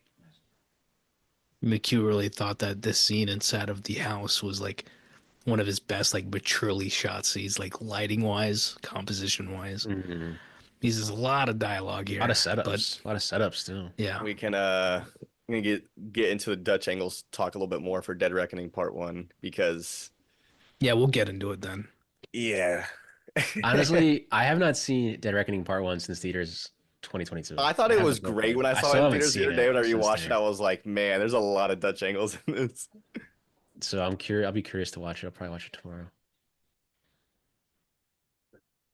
McHugh really thought that this scene inside of the house was like one of his best, like maturely shots. He's like lighting wise, composition wise. Mm-hmm. There's a lot of dialogue A lot of here, but setups. A lot of setups too. yeah, We can I'm gonna get into the Dutch angles talk a little bit more for Dead Reckoning Part 1 because yeah, we'll get into it then. yeah. Honestly, I have not seen Dead Reckoning Part One since theaters 2022. I thought I it haven't was looked great at when I saw it still in haven't theaters the seen other day. When I since rewatched it, there. I was like, man, there's a lot of Dutch angles in this. So I'm curious. I'll be curious to watch it. I'll probably watch it tomorrow.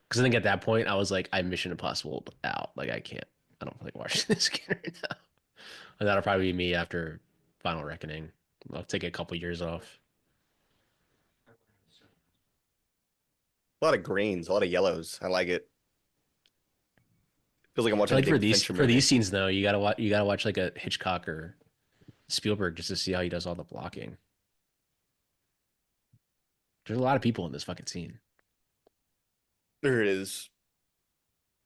Because I think at that point I was like, I'm Mission Impossible out. Like I can't. I don't like watching this again right now. And that'll probably be me after Final Reckoning. I'll take a couple years off. A lot of greens, a lot of yellows. I like it. Feels like I'm I feel watching a like David Fincher for these movie. scenes though, you gotta watch like a Hitchcock or Spielberg just to see how he does all the blocking. There's a lot of people in this fucking scene. There it is.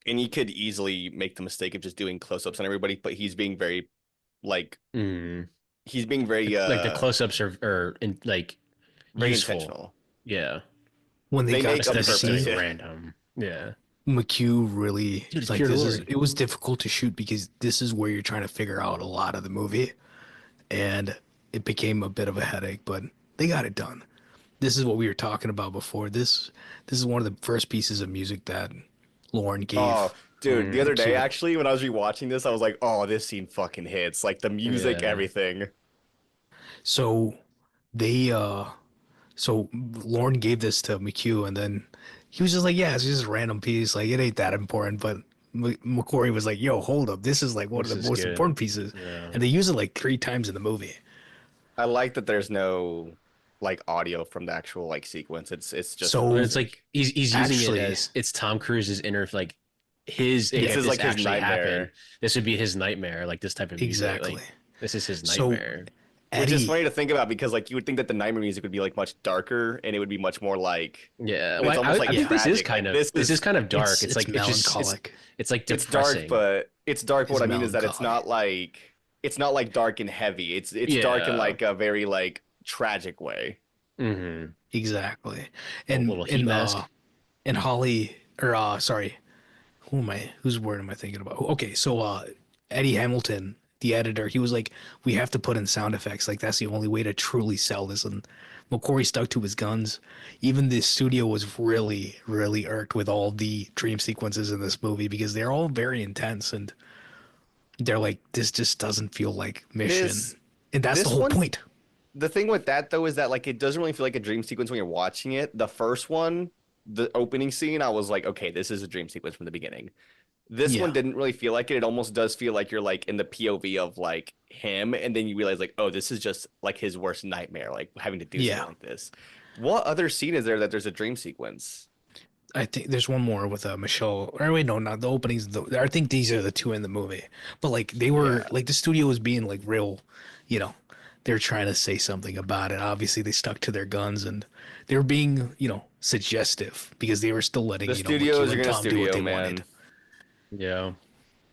And you could easily make the mistake of just doing close-ups on everybody, but like Mm. he's being very Like the close-ups are like very useful. intentional. Yeah, When they They got make to a instead the of just purpose, doing scene, yeah. random. Yeah, McHugh really dude, it's like pure this is glory. it was difficult to shoot because this is where you're trying to figure out a lot of the movie, and it became a bit of a headache, but they got it done. This is what we were talking about before. This is one of the first pieces of music that Lauren Oh, gave dude, the other day McHugh. actually, when I was rewatching this, I was like, "Oh, this scene fucking hits!" Like the music, Yeah, everything. So they so Lauren gave this to McHugh, and then he was just like, yeah, it's just a random piece, like it ain't that important, but McCory was like, yo, hold up, this is like one of this the is most good. important pieces, Yeah. and they use it like 3 times in the movie. I like that there's no like audio from the actual like sequence. It's just the But So it's like music. he's using it actually, as it's Tom Cruise's inner like his This if yeah, is this like his actually happened, nightmare. this would be his nightmare. Like this type of music, exactly. like this is his So nightmare. Which is Eddie, funny to think about because like you would think that the nightmare music would be like much darker and it would be much more like Yeah, it's well, almost like I think yeah, this is tragic. kind Like of this is kind of dark. It's it's like melancholic, it's like it's dark, depressing. but it's dark. But it's what I mean is that melancholy. it's not like dark and heavy. It's dark in Yeah. like a very like tragic way. Mm-hmm. Exactly. A And little heat mask. and Holly or sorry, whose word am I thinking about? Okay, so Eddie Hamilton, the editor, he was like, we have to put in sound effects. Like that's the only way to truly sell this. And McQuarrie stuck to his guns. Even the studio was really, really irked with all the dream sequences in this movie because they're all very intense and they're like, this just doesn't feel like mission. This And that's the this whole one point. The thing with that though is that like it doesn't really feel like a dream sequence when you're watching it. The first one, the opening scene, I was like, okay, this is a dream sequence from the beginning. This one Yeah. didn't really feel like it. It almost does feel like you're like in the POV of like him, and then you realize like, oh, this is just like his worst nightmare, like having to do something Yeah. like this. What other scene is there that there's a dream sequence? I think there's one more with Michelle. Or wait, no, not the openings. I think these are the two in the movie. But like they were Yeah. like the studio was being like real, you know, they're trying to say something about it. Obviously, they stuck to their guns and they were being, suggestive because they were still letting The McHugh studios are and gonna Tom do what studio, they wanted. man. Yeah.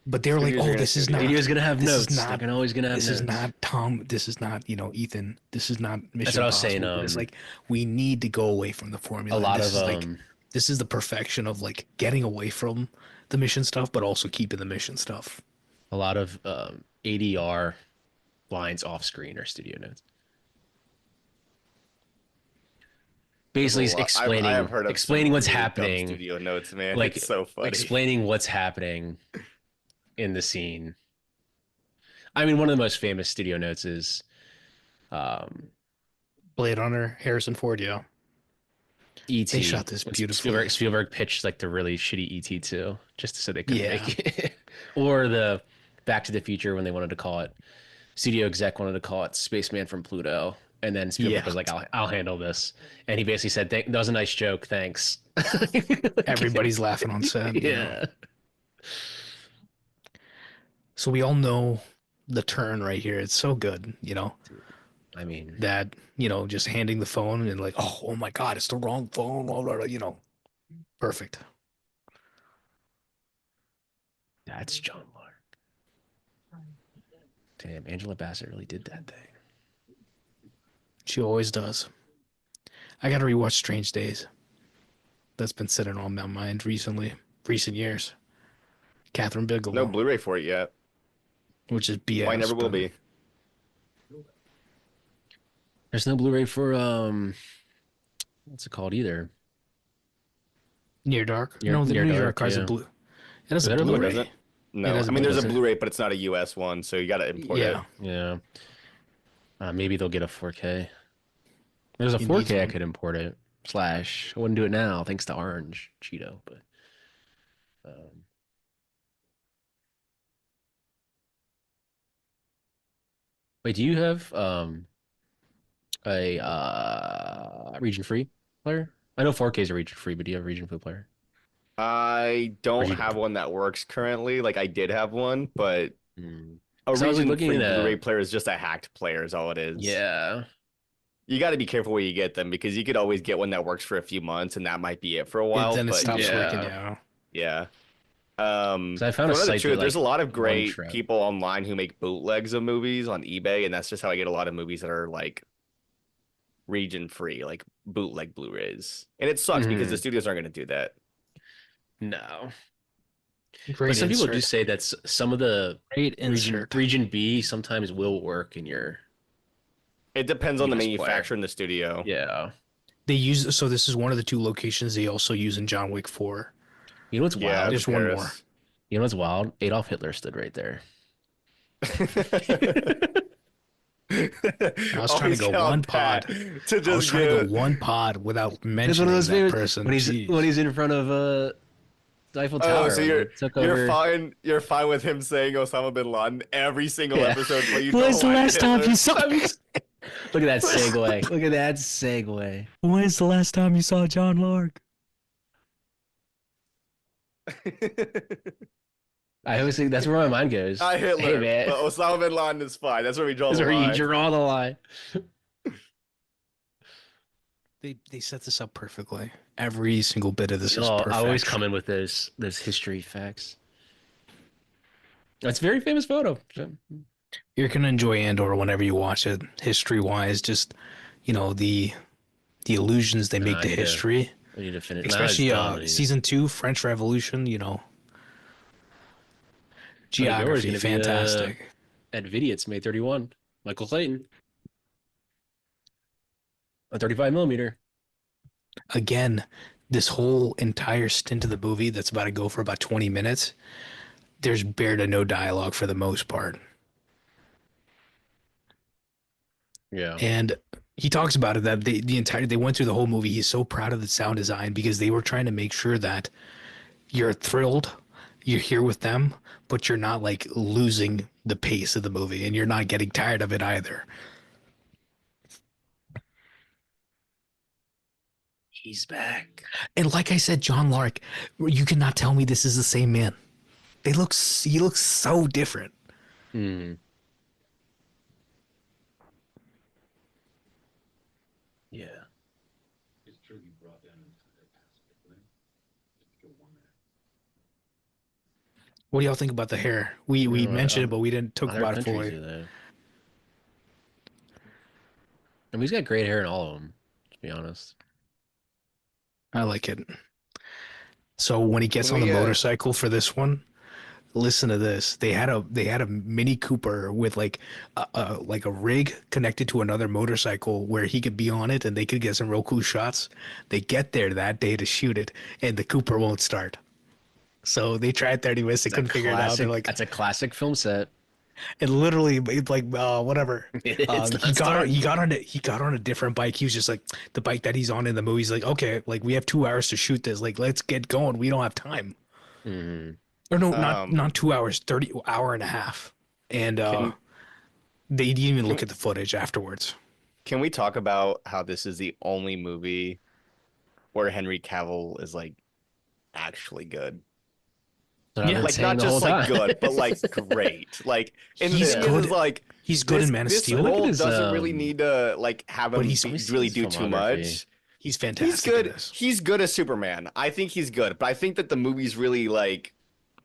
But they were like, Studios are "Oh, gonna studio. Studio's gonna have notes. They're gonna always gonna have this is notes. not Tom. This is not, Ethan. This is not That's Mission what I was saying. Impossible." But it's like we need to go away from the A formula, and lot of this is the perfection of like getting away from the mission stuff, but also keeping the mission stuff. ADR lines off screen are studio notes. There's a Basically lot. I have heard of some explaining what's really dumb happening, studio notes, man. It's like so funny. explaining what's happening in the scene. I mean, one of the most famous studio notes is um, Blade Runner, Harrison Ford, yeah, they E.T. shot this When beautifully. Spielberg pitched like the really shitty E.T. too, just so they couldn't Yeah, make it, or the Back to the Future when they wanted to call it studio exec wanted to call it Spaceman from Pluto, and then Spielberg yeah. was like, "I'll handle this," and he basically said, "That was a nice joke, thanks." Everybody's laughing on set. Yeah, So we all know the turn right here. It's so good, I mean, that just handing the phone and like, oh my God, it's the wrong phone. Blah, blah, blah. Perfect. that's John Mark. Damn, Angela Bassett really did that thing. She always does. I got to rewatch Strange Days. That's been sitting on my mind recent years. Catherine No Bigelow, Blu-ray for it yet. which is Why BS, never will but be. There's no Blu-ray for what's it called either? Near Dark. No, the Near Near Dark Dark, has a yeah. blue. It has Is a that a Oh, it Blu-ray? Blu-ray. doesn't? It No. has I a mean, there's a Blu-ray. Blu-ray, but it's not a US one, so you gotta import it. Yeah, Yeah. Maybe they'll get a 4K. There's a he needs 4K I one. could import it. Slash, I wouldn't do it now thanks to Orange Cheeto, but um, wait, do you have a region free player? I know 4K is a region free, but do you have a region free player? I don't Region. have one that works currently. Like I did have one, but a So I was like region looking free at Blu-ray player is just a hacked player, is all it is. yeah. You got to be careful where you get them because you could always get one that works for a few months and that might be it for a while. Then it But stops working. Yeah. Yeah. yeah. So I found To a another site that truth, there's like a lot of one great trap. people online who make bootlegs of movies on eBay, and that's just how I get a lot of movies that are like region free, like bootleg Blu-rays. And it sucks because the studios aren't going to do that. No. Great But some people do insert. say that some of the Great insert. region B sometimes will work in your It depends on the US player. manufacturer and the studio. Yeah. They use so this is one of the 2 locations they also use in John Wick 4. You know what's Yeah, wild? the There's one more. Paris. You know what's wild? Adolf Hitler stood right there. I was trying to go one pod. To just I was trying to go one pod without mentioning that famous person. when he's in front of the Eiffel Tower. Oh, so when they took over. you're fine with him saying Osama bin Laden every single episode, but you When's the don't like last time Hitler? you saw me? Look at that segue. Look at that segue. When's the last time you saw John Lark? I always think that's where my mind goes. Hitler, Hey man, but Osama bin Laden is fine. That's where we draw that's the where line. you draw the line. They set this up perfectly. Every single bit of this is perfect. I always come in with those history facts. That's a very famous photo. You're gonna enjoy Andor whenever you watch it. History wise, just the allusions they make to history. I need to finish, especially season 2, French Revolution. Geography, fantastic. At Vidiot's May 31, Michael Clayton, a 35 millimeter. Again, this whole entire stint of the movie that's about to go for about 20 minutes, there's bare to no dialogue for the most part. Yeah. And he talks about it that they went through the whole movie. He's so proud of the sound design because they were trying to make sure that you're thrilled, you're here with them, but you're not like losing the pace of the movie and you're not getting tired of it either. He's back. And like I said, John Lark, you cannot tell me this is the same man. He looks so different. Yeah. What do y'all think about the hair? We mentioned it, but we didn't talk about it fully. I mean, he's got great hair in all of them, to be honest. I like it. So when he gets on the motorcycle for this one, listen to this. They had a Mini Cooper with like a rig connected to another motorcycle where he could be on it and they could get some real cool shots. They get there that day to shoot it and the Cooper won't start. So they tried 30 minutes. They couldn't figure it out. They're like, that's a classic film set. And literally, like whatever. He It's got on a different bike. He was just like the bike that he's on in the movie. He's like, okay, like we have 2 hours to shoot this. Like let's get going. We don't have time. Or no, not 2 hours, 30 hour and a half. And they didn't even look at the footage afterwards. Can we talk about how this is the only movie where Henry Cavill is like actually good? Yeah, like not just like good, but like great. Like and he's good. Is, like he's good in Man of Steel. This role doesn't really need to like have him really do too much. He's fantastic. He's good. He's good as Superman. I think he's good, but I think that the movies really like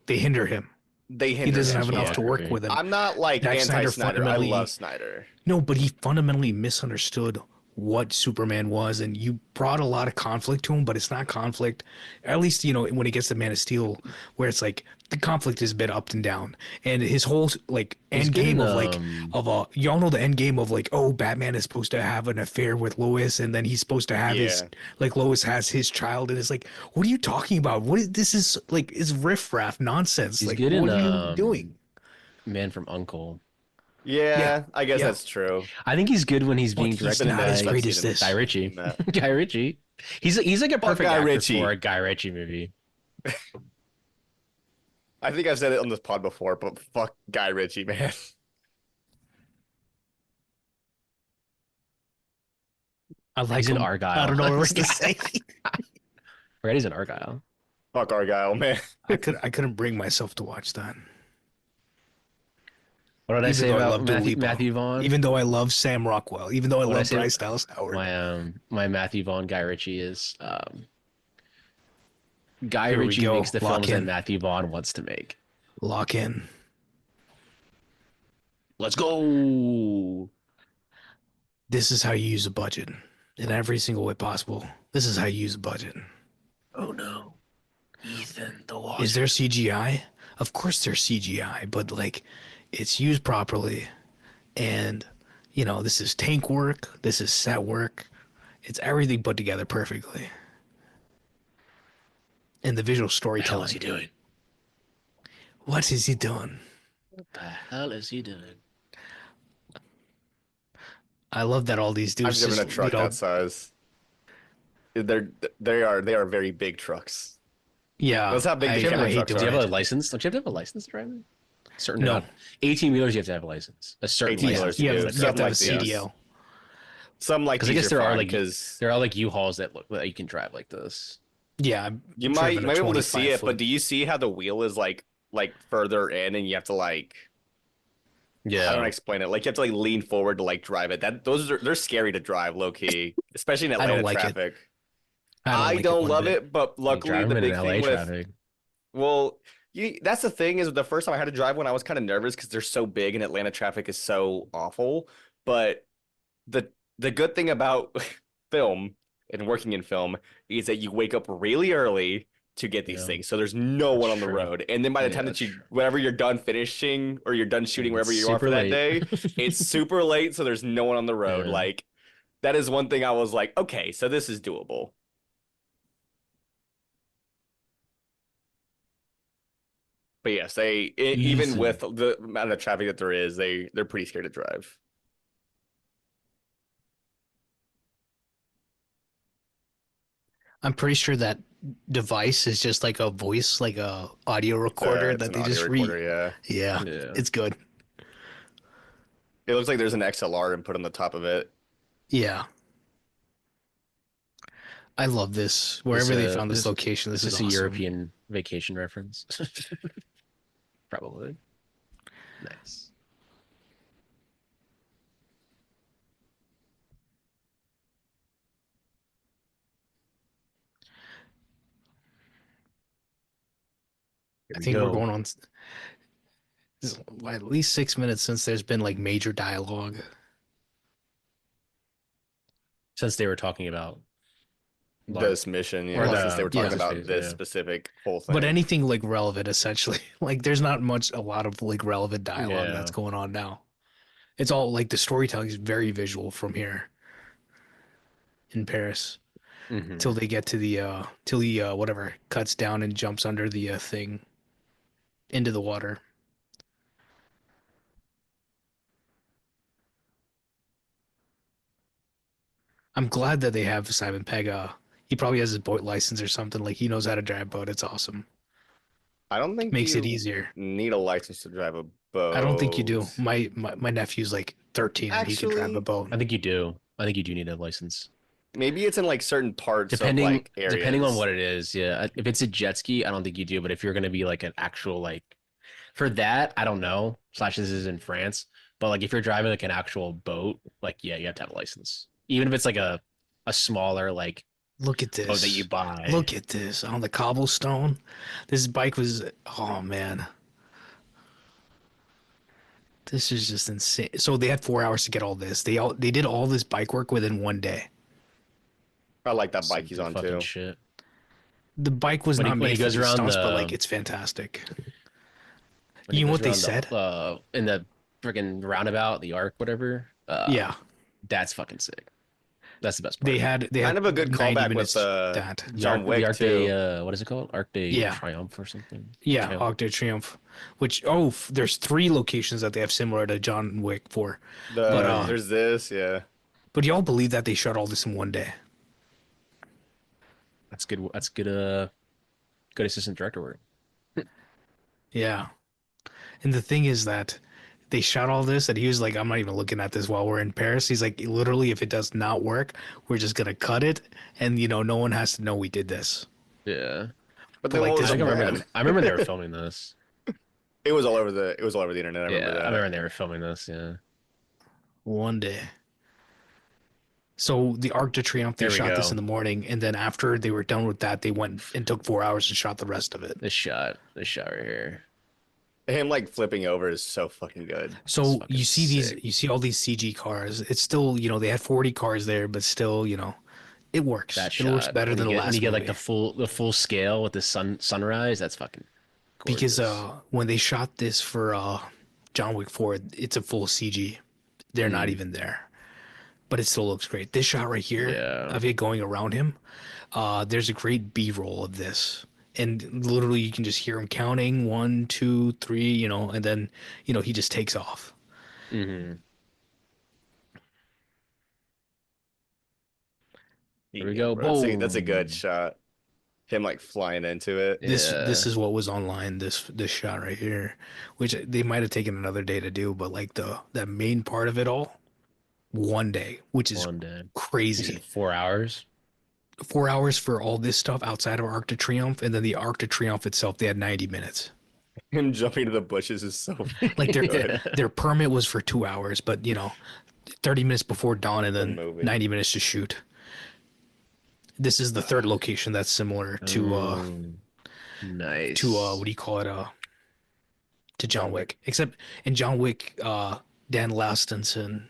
they hinder him. He doesn't have enough to work with him. I'm not like anti-Snyder. I love Snyder. No, but he fundamentally misunderstood what Superman was, and you brought a lot of conflict to him, but it's not conflict. At least, when it gets to Man of Steel, where it's like the conflict is a bit up and down. And his whole like end game of like y'all know the end game of like, oh, Batman is supposed to have an affair with Lois, and then he's supposed to have his like Lois has his child, and it's like, what are you talking about? This is like is riffraff nonsense. He's like good what in, are you doing? Man from U.N.C.L.E. Yeah, I guess that's true. I think he's good when he's being directed by as great as this. Guy Ritchie. Guy Ritchie. He's like a perfect actor for a Guy Ritchie movie. I think I've said it on this pod before, but fuck Guy Ritchie, man. I like He's in him. I Argyle. don't know what to say. Right, he's in Argyle. Fuck Argyle, man. I couldn't bring myself to watch that. What did I Even say though I about love Dua Matthew Lipa. Matthew Vaughn? Even though I love Sam Rockwell. Even though I What did I love say? Bryce Dallas Howard. My Matthew Vaughn Guy Ritchie is Guy Here we Ritchie makes go. the Lock films that in. Matthew Vaughn wants to make. Lock in. Let's go. This is how you use a budget in every single way possible. This is how you use a budget. Oh no, Ethan the Is Washer. there CGI? Of course there's CGI, but like it's used properly. And this is tank work, this is set work. It's everything put together perfectly. And the visual What the hell is storytelling. he doing? What is he doing? What the hell is he doing? I love that all these I've dudes driven a just truck that size. They're they are very big trucks. Yeah, That's how big the camera trucks Do you have are. a license? Don't you have to have a license to drive it? Certain No. amount. 18 wheelers, you have to have a license. A certain 18 license. wheelers, you have, do. you have Something to have a like this. CDL. Some like Because I these guess there are fine, like because there are like U-Hauls that look that you can drive like this. Yeah, you might be able to see it, but do you see how the wheel is like further in, and you have to like Yeah. I don't explain it. Like you have to like lean forward to like drive it. They're scary to drive low key, especially in I Atlanta don't like it. traffic. I don't one love bit. it, but You luckily drive the them in big LA thing with traffic. well, that's the thing is the first time I had to drive one, I was kind of nervous because they're so big and Atlanta traffic is so awful. But the the good thing about film and working in film is that you wake up really early to get these Yeah. things. So there's no one That's on the true. road. And then by the Yeah, time that that's you true. whenever you're done finishing or you're done shooting wherever It's you are for super that late. day, it's super late, so there's no one on the road. Yeah. Like that is one thing I was like, okay, so this is doable. But yes, even with the amount of traffic that there is, they're pretty scared to drive. I'm pretty sure that device is just like a voice, like a audio recorder It's that an they audio just recorder, yeah. Yeah, Yeah. it's good. It looks like there's an XLR input on the top of it. Yeah, I love this. Wherever they found this this location, this is a awesome. European vacation reference. Probably. Nice. Here I we think we're go. going on at least 6 minutes since there's been like major dialogue. Since they were talking about This mission, Or the- since they were talking yeah. about this Yeah. specific whole thing. But anything like relevant, essentially. Like there's not a lot of like relevant dialogue Yeah. that's going on now. It's all like the storytelling is very visual from here in Paris Mhm. till they get to the till he whatever cuts down and jumps under the thing into the water. I'm glad that they have Simon Pegg. He probably has his boat license or something. Like he knows how to drive a boat. It's awesome. I don't think Makes you it easier. need a license to drive a boat. I don't think you do. My nephew's like 13 and he can drive a Actually, boat. I think you do. I think you do need a license. Maybe it's in like certain parts Depending of like areas. depending on what it is, yeah. If it's a jet ski, I don't think you do. But if you're gonna be like an actual like for that, I don't know. Slash, this is in France, but like if you're driving like an actual boat, like yeah, you have to have a license. Even if it's like a smaller like Look at boat this. that you buy. Look at this on the cobblestone. This bike was, oh man. This is just insane. So they had 4 hours to get all this. They did all this bike work within one day. I like that Some bike he's good on fucking too. shit. The bike was When he- not when he made for goes these around stunts, but the- like it's fantastic. When he You know goes what they around said? In the freaking roundabout, the arc, whatever. Yeah, That's fucking sick. That's the best part. they had Kind of a good 90 callback minutes with that. John Wick the Arc too. de, what is it called? Arc de Yeah. Triomphe or something. Yeah, Triumph. Arc de Triomphe, which there's 3 locations that they have similar to John Wick for. There's this, yeah. But y'all believe that they shot all this in one day? That's good. That's good. Good assistant director work. Yeah. And the thing is that they shot all this, and he was like, I'm not even looking at this while we're in Paris. He's like, literally, if it does not work, we're just gonna cut it, and no one has to know we did this. Yeah. But But then like what I was this, the think I remember plan? them. I remember they were filming this. It was all over the internet. I remember Yeah, I that. remember they were filming this. Yeah. one day. So the Arc de Triomphe, they There we shot this in go. the morning, and then after they were done with that, they went and took 4 hours and shot the rest of it. This shot right here. Him like flipping over is so fucking good. It's So fucking sick. you see all these CG cars. It's still, they had 40 cars there, but still, it works. That It works shot better than the when you last get like movie. the full scale with the sunrise. That's fucking Because gorgeous. when they shot this for John Wick 4, it's a full CG. They're not even there, but it still looks great. This shot right here Yeah. of it going around him, there's a great B-roll of this. And literally you can just hear him counting 1, 2, 3, and then, he just takes off. hmm Here we Yeah, go. bro. That's a good Boom. shot. Him like flying into it. This Yeah. is what was online, this shot right here, which they might have taken another day to do, but like that main part of it all, one day, which is One day. You said crazy. 4 hours. 4 hours for all this stuff outside of Arc de Triomphe, and then the Arc de Triomphe itself, they had 90 minutes. Him jumping into the bushes is so Like fucking good their permit was for 2 hours, but 30 minutes before dawn and for the then movie. 90 minutes to shoot. This is the third location that's similar Nice. to what do you call it? To John John Wick. Except in John Wick, Dan Lastenson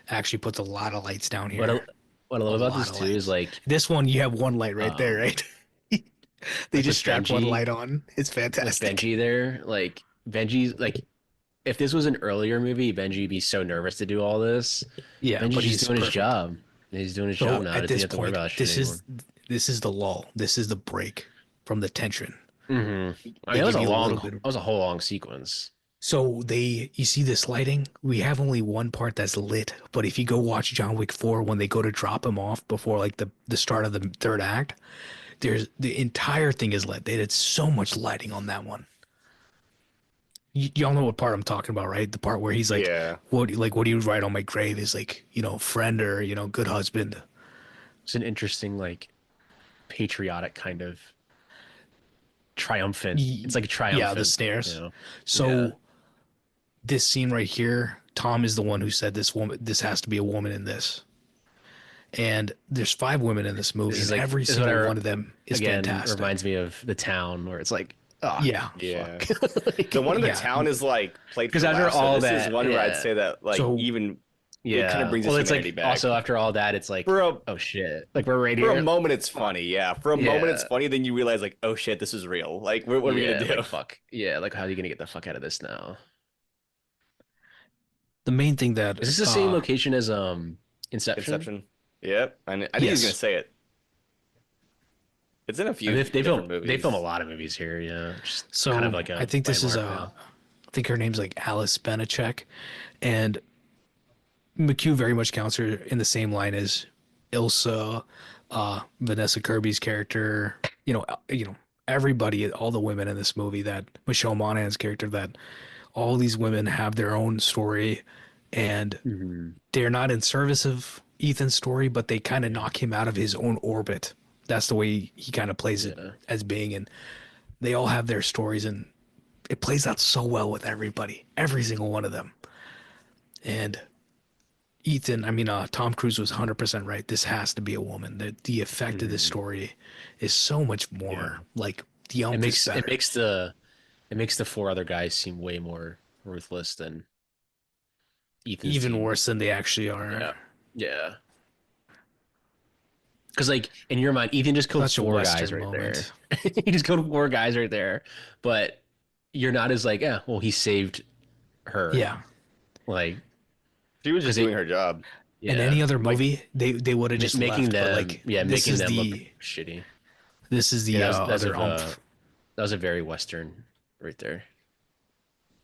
actually puts a lot of lights down here. What I A love about lot this of too is lights. like This one, you have one light right there, right? They like just with strapped one Benji light on. It's with fantastic. Benji there. Like Benji's like if this was an earlier movie, Benji'd be so nervous to do all this. Yeah, Benji's but just he's doing his perfect. job. He's doing his job So now. at Doesn't this have to worry point, about that shit anymore. this is the lull. This is the break from the tension. I mean, They give you a little bit that of. was a whole long sequence. So you see this lighting? We have only one part that's lit, but if you go watch John Wick 4 when they go to drop him off before like the start of the third act, the entire thing is lit. They did so much lighting on that one. Y'all know what part I'm talking about, right? The part where he's like, Yeah. what do you write on my grave is like, friend or, good husband. It's an interesting, like, patriotic kind of triumphant. It's like a Yeah, the triumphant, you snares. know. So Yeah. this scene right here, Tom is the one who said this has to be a woman in this. And there's 5 women in this movie, This is and like every this is what single one of them is again fantastic. reminds me of The Town, where it's like, oh Yeah. Yeah. fuck. The one in the Yeah. town is like played for 'Cause after laughs, so all this that, is one where I'd yeah. say that like So- even it kind Yeah. of brings Well, his it's humanity like back. also after all that, it's like, For a oh shit, like we're right for a here. moment it's funny, yeah. For a moment it's Yeah. funny, then you realize like, oh shit, this is real. Like what are we Yeah, gonna do? like fuck. Yeah, like how are you gonna get the fuck out of this now? The main thing that Is this the same location as Inception? Inception. Yep. I knew he was Yes. gonna say it. It's in a few They different film movies. they film a lot of movies here. Yeah, just So kind of like a I think this is landmark now. I think her name's like Alice Benachek, and McHugh very much counts her in the same line as Ilsa, Vanessa Kirby's character. Everybody, all the women in this movie, that Michelle Monaghan's character, that all these women have their own story, and they're not in service of Ethan's story, but they kind of knock him out of his own orbit. That's the way he kind of plays it Yeah. as being, and they all have their stories, and it plays out so well with everybody, every single one of them. And Tom Cruise was 100% right. This has to be a woman. The effect of this story is so much more like the It makes better. it makes the 4 other guys seem way more ruthless than Ethan's Even team. worse than they actually are. Yeah, yeah. Because like in your mind, Ethan just killed Such a 4 guys Western right moment. there. He just killed 4 guys right there, but you're not as like, yeah, well, he saved her. Yeah. Like, She was just 'Cause he- doing her job. yeah. In any other movie, they would have just making left, them, but like yeah, this making is them the look shitty. this is the Yeah, other oomph. that was a very Western right there.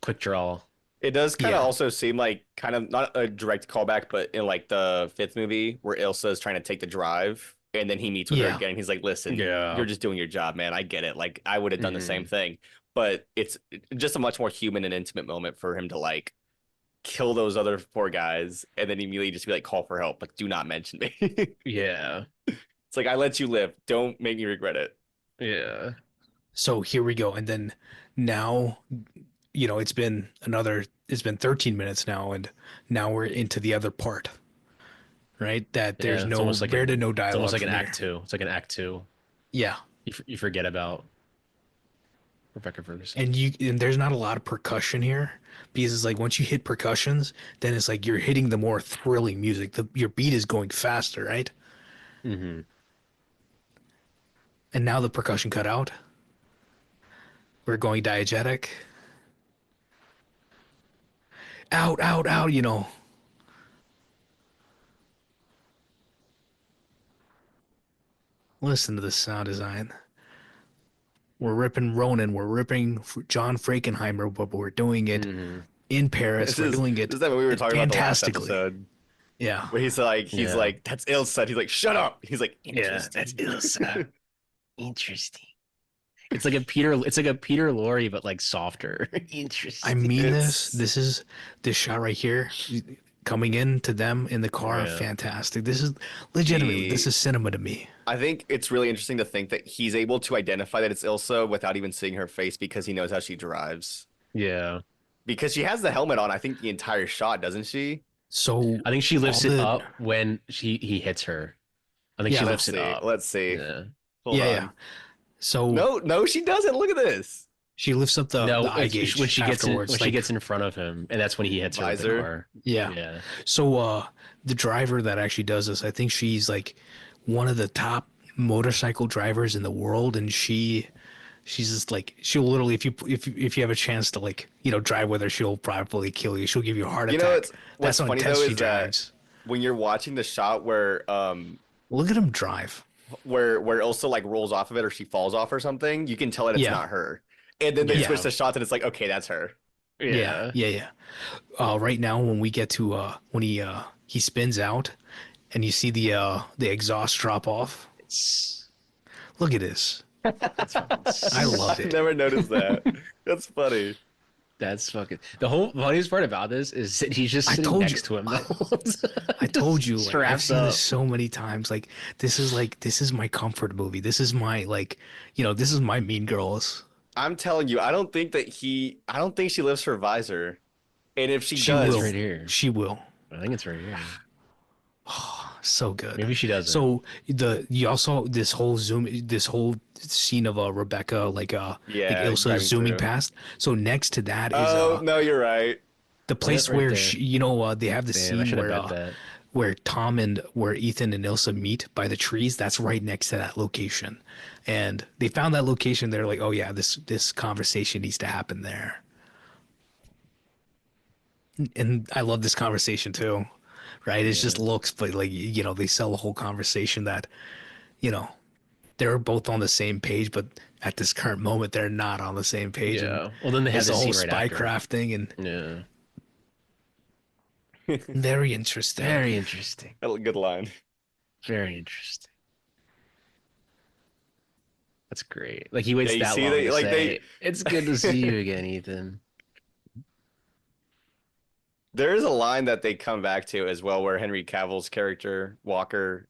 Quick draw. It does kind of Yeah. also seem like kind of not a direct callback, but in like the 5th movie where Ilsa is trying to take the drive and then he meets with her Yeah. again. And he's like, listen, Yeah. you're just doing your job, man. I get it. Like I would have done the same thing, but it's just a much more human and intimate moment for him to like kill those other four guys, and then immediately just be like, call for help. Like, do not mention me. Yeah. It's like, I let you live. Don't make me regret it. Yeah. So here we go. And then now, it's been 13 minutes now, and now we're into the other part, right? That there's Yeah. It's almost like rare to no it's almost dialogue like an from act here. two. It's like an act two. Yeah. You forget about Rebecca Ferguson. And there's not a lot of percussion here because it's like once you hit percussions, then it's like you're hitting the more thrilling music. Your beat is going faster, right? Mm-hmm. And now the percussion cut out. We're going diegetic. Out, out, out, Listen to the sound design. We're ripping Ronan, we're ripping John Frankenheimer, but we're doing it Mm-hmm. in Paris. We're doing This it is that what we were talking about the last fantastically. episode. Yeah. Where he's Yeah. like, that's ill said. He's like, shut up. He's like, Yeah. interesting. That's Ilsa. Interesting. It's like a Peter Lorre, but like softer. I Interesting. mean this. It's This is this shot right here coming in to them in the car. Yeah. Fantastic. This is legitimately, this he. is cinema to me. I think it's really interesting to think that he's able to identify that it's Ilsa without even seeing her face because he knows how she drives. Yeah. Because she has the helmet on, I think the entire shot, doesn't she? So I think she all lifts it the up when he hits her. I think yeah, she Let's lifts it see. up. Let's see. Yeah. Hold yeah, yeah. on. So No, she doesn't. Look at this. she lifts up the No, eye it's when gauge she gets in afterwards. when she Like gets in front of him, and that's when he hits her with the Visor. car. yeah. Yeah. So the driver that actually does this, I think she's like one of the top motorcycle drivers in the world, and she's just like she'll literally if you have a chance to like drive with her, she'll probably kill you. She'll give you a heart You know, attack. it's That's what's how funny intense though she is that drives. when you're watching the shot Look at him drive. where Ilsa like rolls off of it or she falls off or something, you can tell that it's Yeah, not her. And then they yeah, switch the shots and it's like, okay, that's her. yeah, Yeah. yeah, yeah. Right now, when we get to when he spins out, and you see the exhaust drop off. It's Look at this. that's fucking I love I've it. never noticed that. That's funny. that's fucking the whole funniest part about this is that he's just I sitting told you. next to him though. I told Just you, like I've straps seen this up. so many times. This is my comfort movie. This is my this is my Mean Girls. I'm telling you, I don't think she lifts her visor. And if she She I think it's will. right does, here. She will. I think it's right here. So good. Maybe she doesn't. So you also this whole scene of Rebecca like yeah, Ilsa driving zooming through. past. So next to that is Oh, no, you're right. the Yeah, place right where there. they have the Damn, I scene should have bet that. where Tom and where Ethan and Ilsa meet by the trees. That's right next to that location, and they found that location. They're like, oh yeah, this conversation needs to happen there. And I love this conversation too, right? It's Yeah. just looks, but like they sell a whole conversation that you know they're both on the same page, but at this current moment they're not on the same page, and Yeah. Well, then they have it's the this whole scene right after. spycraft thing, and Yeah. very interesting. Very interesting. Good line. Very interesting. That's great. Like he Yeah, waits you that see long they to like say, they "It's good to see you again, Ethan." there is a line that they come back to as well where Henry Cavill's character, Walker,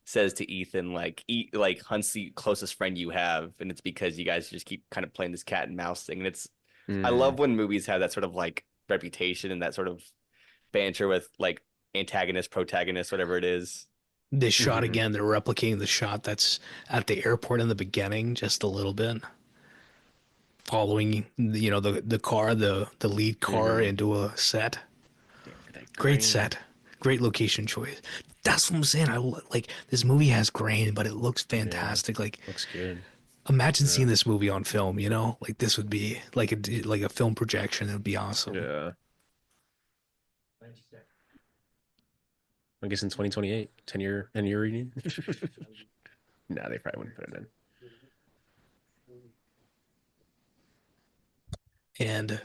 says to Ethan, like, eat like Hunt's the closest friend you have, and it's because you guys just keep kind of playing this cat and mouse thing. And I Mm, love when movies have that sort of like reputation and that sort of banter with like antagonist, protagonist, whatever it is. This shot mhm. again, they're replicating the shot that's at the airport in the beginning, just a little bit, following the car, the lead car Mhm. into a set. Damn, look at that Great grain. set, great location choice. That's what I'm saying. Like this movie has grain, but it looks Yeah, fantastic. Like looks good. imagine Yeah, seeing this movie on film. Like this would be like a film projection. It would be awesome. yeah. I guess in 2028, 10-year reunion. Nah, they probably wouldn't put it in. And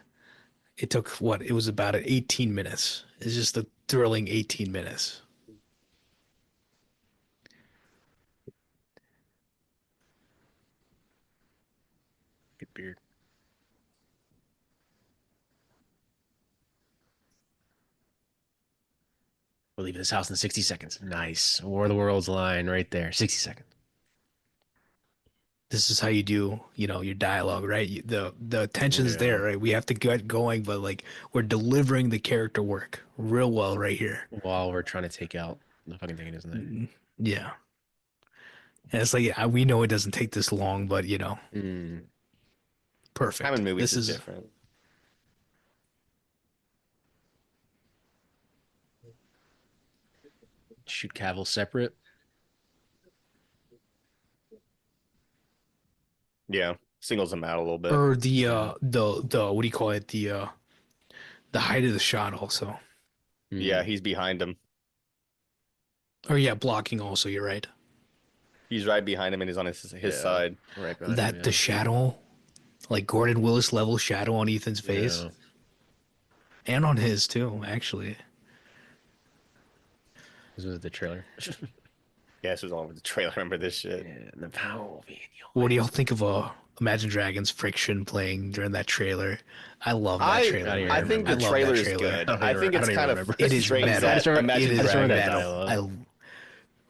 it took what? It was about 18 minutes. It's just a thrilling 18 minutes. Good beard. We're leaving this house in 60 seconds. Nice. War of the Worlds line right there. 60 seconds. This is how you do, your dialogue, right? The tension's Yeah. there, right? We have to get going, but like we're delivering the character work real well right here. While we're trying to take out the fucking thing, isn't it? Yeah. And it's like we know it doesn't take this long, but Mm. Time in perfect. movies This is is different. Shoot Cavill separate. Yeah, singles them out a little bit. or the what do you call it? The height of the shot also. Yeah, Mm. he's behind him. Or yeah, blocking also, you're right. He's right behind him and he's on his Yeah. side. Right behind him, That the yeah. shadow, like Gordon Willis level shadow on Ethan's face Yeah. and on his too, actually. This was the trailer. Yeah, this was all over the trailer. Remember this shit? Yeah, the power of Daniel. What do y'all think of Imagine Dragons friction playing during that trailer? I love that I trailer. even I Man. think remember. the love trailer that is trailer. good. I don't I even- think I it's don't even kind of remember. It is strange metal. that Imagine It is Dragons. metal. dialogue.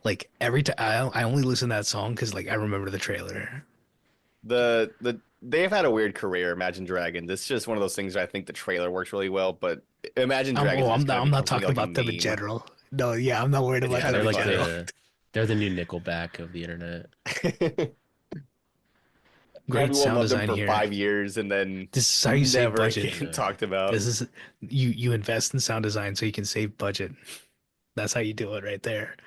Like every time I only listen to that song because like I remember the trailer. They've had a weird career, Imagine Dragons. It's just one of those things that I think the trailer works really well, but Imagine Dragons is kind of I'm not become something talking like a about them in meme. general. No, yeah, I'm not worried It's about Yeah, kind them they're of in like general. they're the new Nickelback of the internet. funny. Great Everyone sound loved them design for here. 5 years and then This is how you save never budget. again talked about. This is you invest in sound design so you can save budget. That's how you do it right there.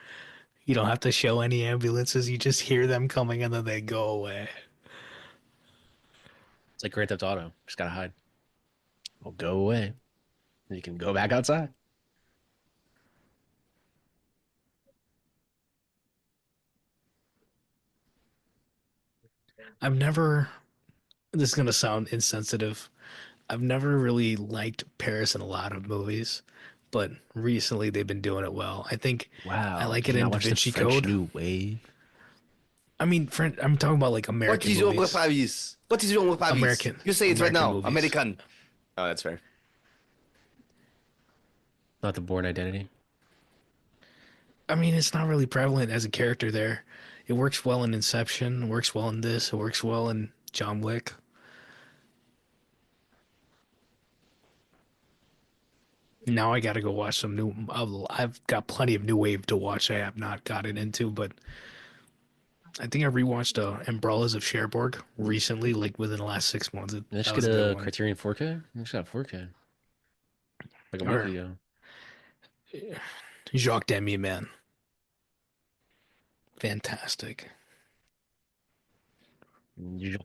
You don't have to show any ambulances. You just hear them coming and then they go away. It's like Grand Theft Auto. Just gotta hide. Well, go away. And you can go back outside. I've never, this is going to sound insensitive. I've never really liked Paris in a lot of movies, but recently they've been doing it well. I think I Wow. like Did it you in not Da watch the Vinci French Code. New Wave? I mean, I'm talking about like What American is wrong with movies. Paris? What is wrong with Paris? American. You say it right American now. movies. American. Oh, that's fair. Not the Born Identity. I mean, it's not really prevalent as a character there. It works well in Inception, it works well in this, it works well in John Wick. Now I gotta go watch some new. I've got plenty of new wave to watch. I have not gotten into, but I think I rewatched Umbrellas of Cherbourg recently, like within the last 6 months. Let's That get was a good a one. Criterion 4K. I just got 4K. Like a month Or ago. Jacques Demy, man, fantastic. The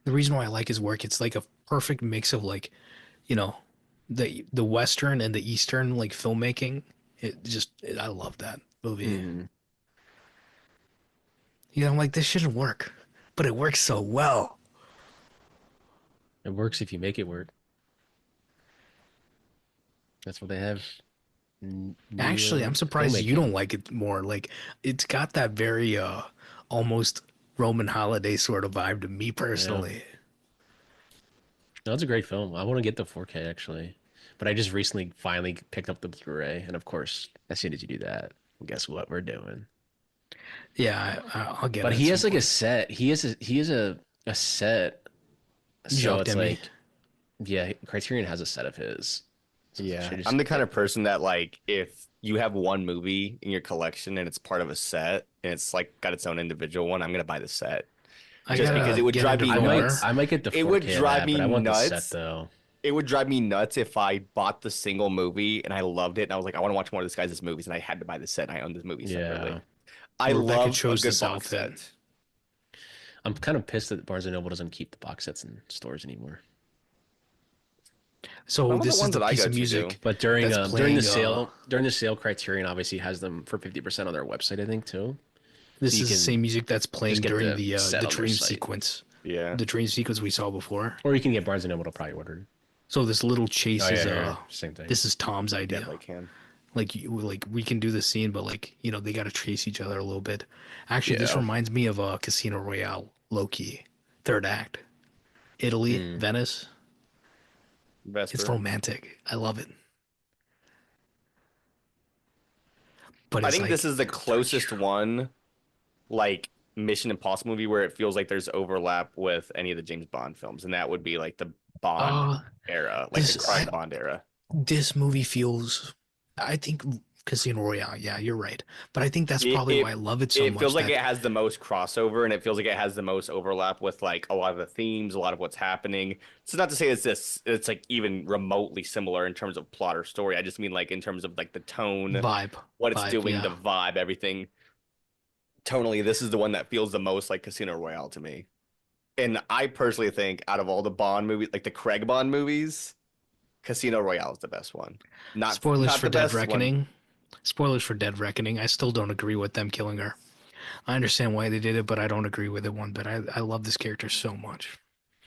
The reason why I like his work, it's like a perfect mix of like, you know, the Western and the Eastern like filmmaking. I love that movie. I'm like, this shouldn't work, but it works so well. It works if you make it work. That's what they have. New, Actually, I'm surprised you filmmaking. don't like it more. Like, it's got that very almost Roman holiday sort of vibe to me personally. No, it's a great film. I want to get the 4K actually, but I just recently finally picked up the Blu-ray, and of course, as soon as you do that, guess what we're doing? Yeah, I'll get But it he at has some like a point. set. He has a set. So Jacques it's Demy. like, yeah, Criterion has a set of his. So Yeah, should just I'm the kind get- of person that like if you have one movie in your collection and it's part of a set and it's like got its own individual one, I'm gonna buy the set I just because gotta it would get drive into me Noir. nuts. I might get the 4K It would of drive that, me but I want the set nuts. though. It would drive me nuts if I bought the single movie and I loved it and I was like, I want to watch more of this guy's movies and I had to buy the set and I own this movie separately. Yeah, I Rebecca love a chose good this box outfit. set. I'm kind of pissed that Barnes and Noble doesn't keep the box sets in stores anymore. So Some of the this is ones the that I piece go of to do. music But that's during playing. the sale, Criterion obviously has them for 50% on their website, I think too. So This you is the same can music that's playing just get during the set the on their dream site, sequence. Yeah. The dream sequence we saw before. or you can get Barnes and Noble to probably order. So this little chase Oh yeah, is yeah, same thing. this is Tom's You idea. definitely can. Like we can do the scene, but like they got to chase each other a little bit. Actually, this Yeah. reminds me of Casino Royale, low key, third act, Italy, Venice. It's Vesper. romantic. I love it. but I it's think like this is the closest one, like Mission Impossible movie, where it feels like there's overlap with any of the James Bond films, and that would be like the Bond uh era, like the this Craig Bond era. this movie feels, I think, Casino Royale. Yeah, you're right, but I think that's It, probably why it I love it so it feels much. like That it has the most crossover, and it feels like it has the most overlap with like a lot of the themes, a lot of what's happening. So not to say it's like even remotely similar in terms of plot or story. I just mean like in terms of like the tone, vibe, what it's vibe, doing, the yeah. vibe, everything. Tonally, this is the one that feels the most like Casino Royale to me. And I personally think out of all the Bond movies, like the Craig Bond movies, Casino Royale is the best one. Spoilers Not for the Dead best one. Reckoning. Spoilers for Dead Reckoning. I still don't agree with them killing her. I understand why they did it, but I don't agree with it one bit. I love this character so much.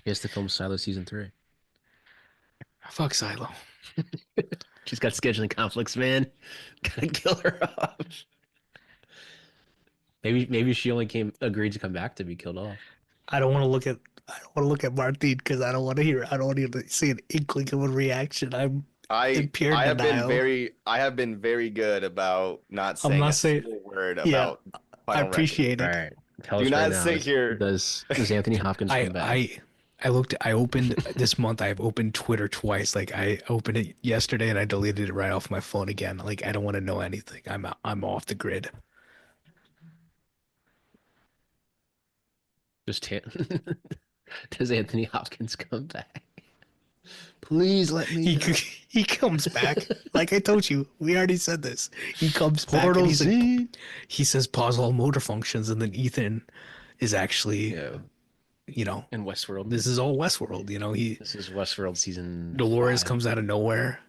He has to film Silo season 3. Fuck Silo. She's got scheduling conflicts, man. Gotta kill her off. Maybe she only agreed to come back to be killed off. I don't want to look at I don't want to look at Martine because I don't want to see an inkling of a reaction. I'm in pure denial. I have been very good about not I'm saying not a saying single word yeah, about I Final Reckoning. appreciate All it. right, tell Do us right not now. sit here. Does Anthony Hopkins I come back? I opened this month. I've opened Twitter twice. Like I opened it yesterday and I deleted it right off my phone again. Like I don't want to know anything. I'm off the grid. Just does Anthony Hopkins come back? Please let me He know. he comes back. Like I told you, we already said this. He comes back and Portal he's like, Z. he says pause all motor functions, and then Ethan is actually, Yeah, you know, in Westworld. this is all Westworld. You know, he This is Westworld season Dolores 5. comes out of nowhere,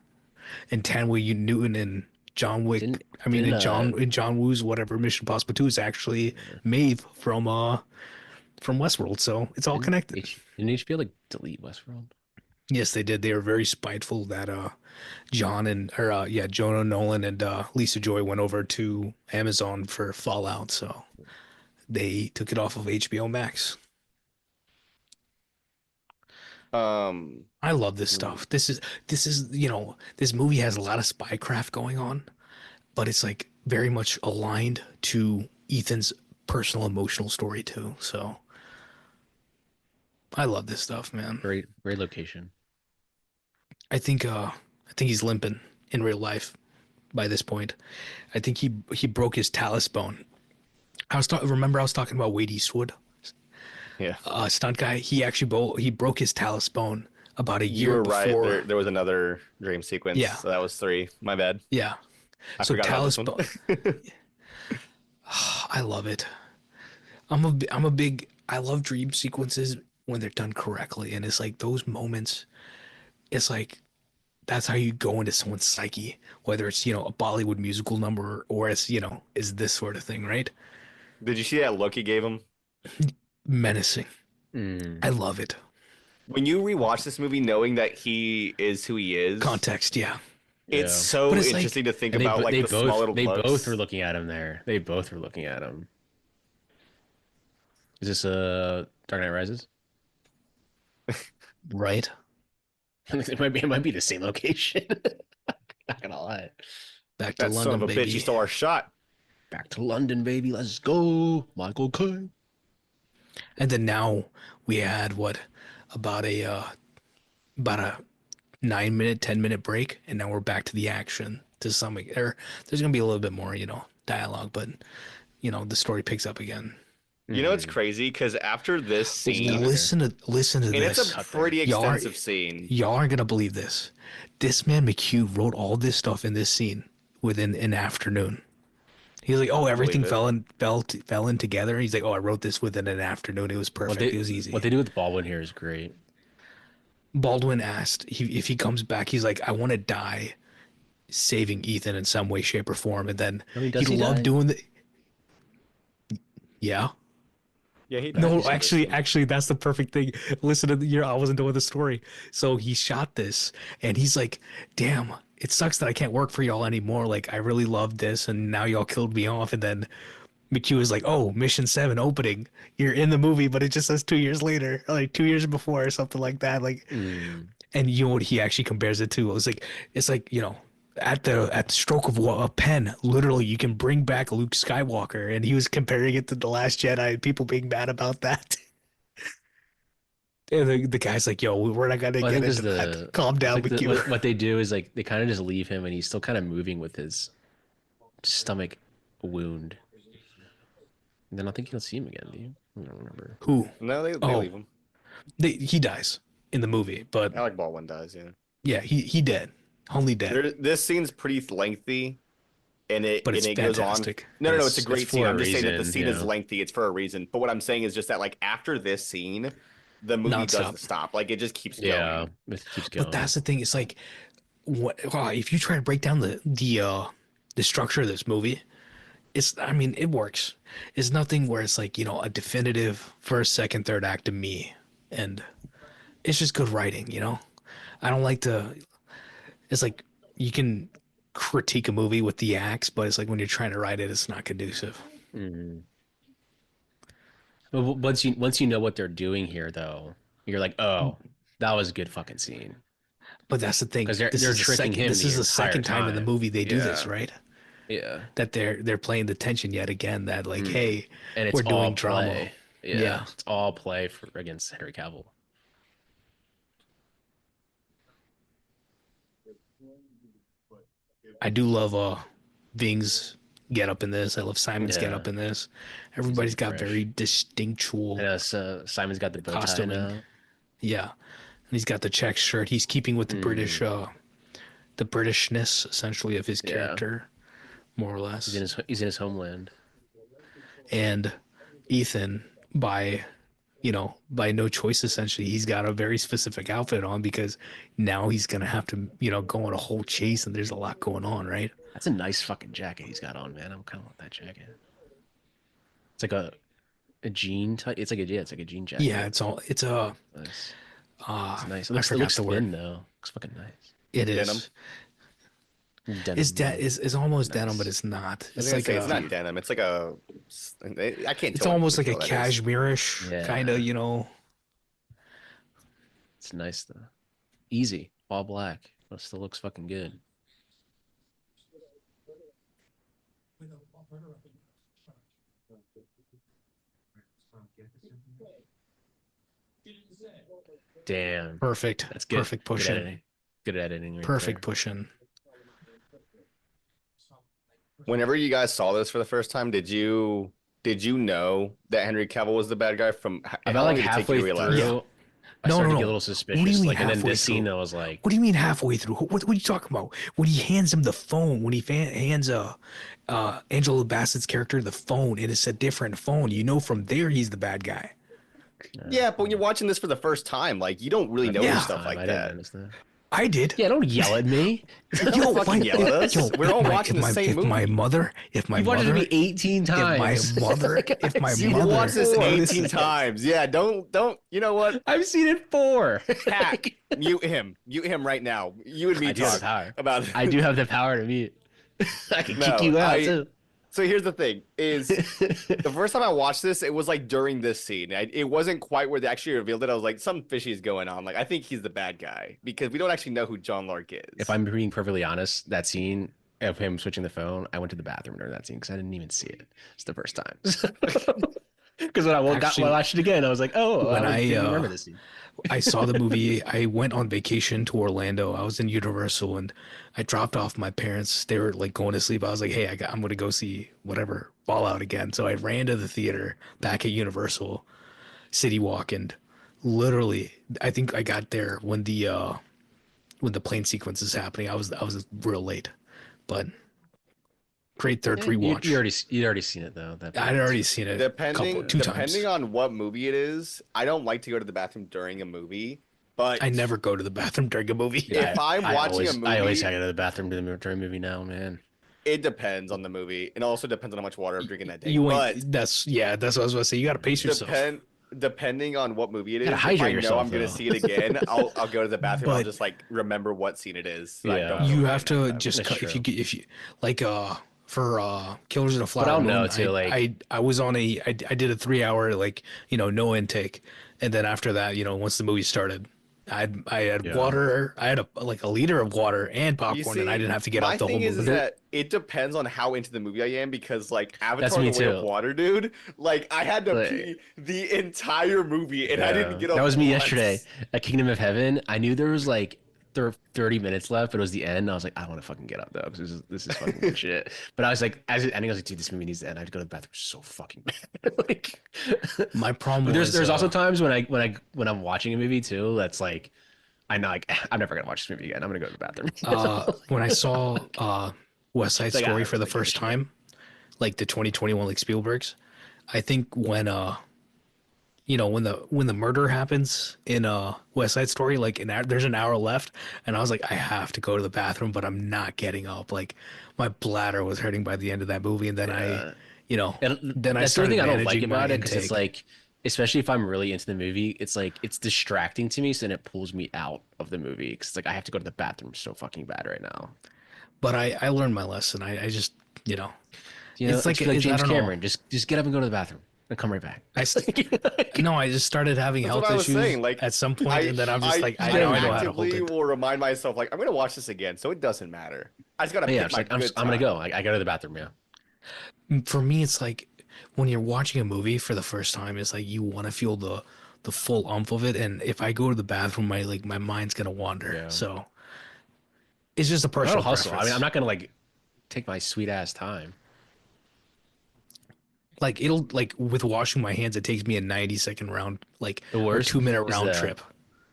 and Tanwy Newton and John Wick. Didn't I mean, didn't in John Woo's whatever Mission Impossible 2 is actually Maeve from Westworld. So it's all connected. didn't HBO like delete Westworld? Yes, they did. They were very spiteful that Jonah Nolan and Lisa Joy went over to Amazon for Fallout, so they took it off of HBO Max. Um, I love this stuff. This is this movie has a lot of spycraft going on, but it's like very much aligned to Ethan's personal emotional story too. So I love this stuff, man. Great location. I think he's limping in real life by this point. I think he broke his talus bone. Remember I was talking about Wade Eastwood, yeah, stunt guy. He broke his talus bone about a you year were right. before. There was another dream sequence. Yeah. So that was 3. My bad. Yeah. I So forgot about talus this bone. one. I love it. I love dream sequences when they're done correctly, and it's like those moments. It's like that's how you go into someone's psyche, whether it's a Bollywood musical number or it's is this sort of thing, right? Did you see that look he gave him? Menacing. Mm. I love it. When you rewatch this movie knowing that he is who he is, Context, yeah. it's Yeah. so But it's like- interesting to think And about like the small little they bugs. both were looking at him there. They both were looking at him. Is this Dark Knight Rises? Right. It might be the same location. Not gonna lie. Back to That son London, of a bitch, baby. he stole our shot. Back to London, baby. Let's go, Michael Caine. And then now we had about a 9-minute, 10-minute break, and now we're back to the action to some there's gonna be a little bit more, dialogue, but the story picks up again. You know it's crazy because after this scene, Listen to and this. it's a pretty extensive scene. Y'all aren't gonna believe this. This man McHugh wrote all this stuff in this scene within an afternoon. He's like, oh, everything Believe it. fell in together. He's like, oh, I wrote this within an afternoon. It was perfect. It was easy. What they do with Baldwin here is great. Baldwin asked if he comes back. He's like, I want to die saving Ethan in some way, shape, or form. And then Really, does he loved die? doing the. Yeah. Yeah, he No, died. actually, that's the perfect thing. Listen to I wasn't doing the story. So he shot this, and he's like, "Damn, it sucks that I can't work for y'all anymore. Like, I really loved this, and now y'all killed me off." And then McHugh is like, "Oh, Mission 7 opening. You're in the movie, but it just says 2 years later, or like 2 years before, or something like that." Like, and you know what he actually compares it to? It's like at the stroke of a pen, literally, you can bring back Luke Skywalker, and he was comparing it to the Last Jedi. People being mad about that. And the guy's like, "Yo, we're not gonna Well, I get think into because that. Calm it's down, like McHugh." what they do is like they kind of just leave him, and he's still kind of moving with his stomach wound. And then I think you'll see him again. Do you? I don't remember. Who? No, they Oh, leave him. he dies in the movie, but Alec Baldwin dies. Yeah. yeah, he dead, only dead. This scene's pretty lengthy, and But it's it goes on. fantastic. No, it's a great scene. for a I'm just saying that the reason, scene is lengthy. It's for a reason. But what I'm saying is just that like after this scene, the movie doesn't Nonstop. stop. Like it just keeps Yeah, going. it keeps going. But that's the thing. It's like, if you try to break down the structure of this movie, I mean, it works. It's nothing where it's like, a definitive first, second, third act of me, and it's just good writing. I don't like to. It's like you can critique a movie with the acts, but it's like when you're trying to write it, it's not conducive. Mm-hmm. But once you know what they're doing here, though, you're like, oh, that was a good fucking scene. But that's the thing. Because they're tricking him. This is the second time in the movie they do Yeah. this, right? Yeah. That they're playing the tension yet again. That like, hey, And it's we're doing all drama. play. Yeah. It's all play against Henry Cavill. I do love Ving's get up in this. I love Simon's get up in this. Everybody's got very distinctual Simon's got the bow tie costuming. now. Yeah, and he's got the check shirt. He's keeping with the British, the Britishness essentially of his character, more or less. He's in his homeland. And Ethan, by no choice, essentially, he's got a very specific outfit on because now he's gonna have to, go on a whole chase, and there's a lot going on, right? That's a nice fucking jacket he's got on, man. I'm kind of want that jacket. It's like a jean type. It's like a jean jacket. Yeah, it's nice. It's nice. It looks the thin word. though. Looks fucking nice. It Denim? is. Denim. It's almost Nice. denim, but it's not. I was gonna say, it's not denim. It's like I can't. It's tell almost what like a the hell that is. cashmere-ish kind of, It's nice though. Easy, all black, but still looks fucking good. Damn, perfect. that's good. Perfect pushing. Good editing. Right Perfect there. pushing. Whenever you guys saw this for the first time, did you know that Henry Cavill was the bad guy from About like halfway through, Yeah. I No, started no, to get no. a little What suspicious. do you mean Like, and then halfway this scene, through? I was like, What do you mean halfway through? What are you talking about? When he hands him the phone, when he hands Angela Bassett's character the phone, and it's a different phone, from there he's the bad guy. Yeah, but when you're watching this for the first time, like you don't really notice Yeah. stuff like I didn't that. understand. I did. Yeah, don't yell at me. Don't fucking yell at us. We're all watching the same movie. If my You watched it mother, to me 18 times. if my You mother, watched this listen, 18 times. Yeah, don't. You know what? I've seen it 4. Pat, mute him right now. You and me I do have the talk power. about. I do have the power to mute. I can No, kick you out too. So here's the thing: is the first time I watched this, it was like during this scene. It wasn't quite where they actually revealed it. I was like, something fishy is going on. Like, I think he's the bad guy because we don't actually know who John Lark is. If I'm being perfectly honest, that scene of him switching the phone, I went to the bathroom during that scene because I didn't even see it. It's the first time. Because when I watched it again, I was like, oh, I didn't remember this scene. I saw the movie. I went on vacation to Orlando. I was in Universal, and I dropped off my parents. They were like going to sleep. I was like, hey, I'm going to go see whatever Fallout again. So I ran to the theater back at Universal City Walk, and literally, I think I got there when the plane sequence is happening. I was real late, but great third rewatch. You already seen it though. I'd already seen it depending two times. depending on what movie it is, I don't like to go to the bathroom during a movie. But I never go to the bathroom during a movie. If I'm watching a movie, I always gotta go to the bathroom during a movie now, man. It depends on the movie. It also depends on how much water I'm drinking that day. That's what I was going to say. You got to pace yourself. Depending on what movie it is, Gotta if hydrate I know yourself, I'm going to though. see it again, I'll go to the bathroom. I'll But- just like remember what scene it is. So I Yeah. don't You know have right to now. just That's cut true. if you like for Killers of the Flower I'll Moon. know, too, like- I was on I did a 3 hour no intake, and then after that, once the movie started, I had Yeah. water. I had a liter of water and You popcorn, and I see, didn't have to get my up the whole thing is movie. that it depends on how into the movie I am because like That's Avatar: me The Way of too. Water, dude, like I had to Like, pee the entire movie and I didn't yeah, get that up was me yesterday once. at Kingdom of Heaven. I knew there was like 30 minutes left, but it was the end. I was like, I don't want to fucking get up though, because this is fucking good shit. But I was like, as it ending, I was like, dude, this movie needs to end. I have to go to the bathroom so fucking bad. Like, My problem but was there's also times when I'm watching a movie too that's like, I know like I'm never gonna watch this movie again. I'm gonna go to the bathroom. when I saw West Side It's like, Story I don't for the really give a first shit. time, like the 2021 like Spielberg's. I think when when the murder happens in West Side Story, like there's an hour left, and I was like, I have to go to the bathroom, but I'm not getting up. Like my bladder was hurting by the end of that movie, and then Yeah. then I That's the only started thing I don't like managing my about it because it's intake. like, especially if I'm really into the movie, it's like it's distracting to me, so then it pulls me out of the movie because it's like I have to go to the bathroom so fucking bad right now. But I learned my lesson. I just you know it's It's like like I James don't know. Cameron, just get up and go to the bathroom and come right back. I no, I just started having That's what health I was saying. issues like at some point, I and then I'm just I like, Just I get I up now and I know go. how to hold actively it. will remind myself like I'm gonna watch this again, so it doesn't matter. I just gotta Yeah, pick it's my like good I'm gonna time. go. I go to the bathroom. Yeah. For me, it's like when you're watching a movie for the first time, it's like you want to feel the full umph of it. And if I go to the bathroom, my mind's gonna wander. Yeah. So it's just a I don't personal hustle. I mean, I'm preference. not gonna like take my sweet ass time. Like it'll like with washing my hands, it takes me a 90-second round, like The or worst 2 minute is round trip.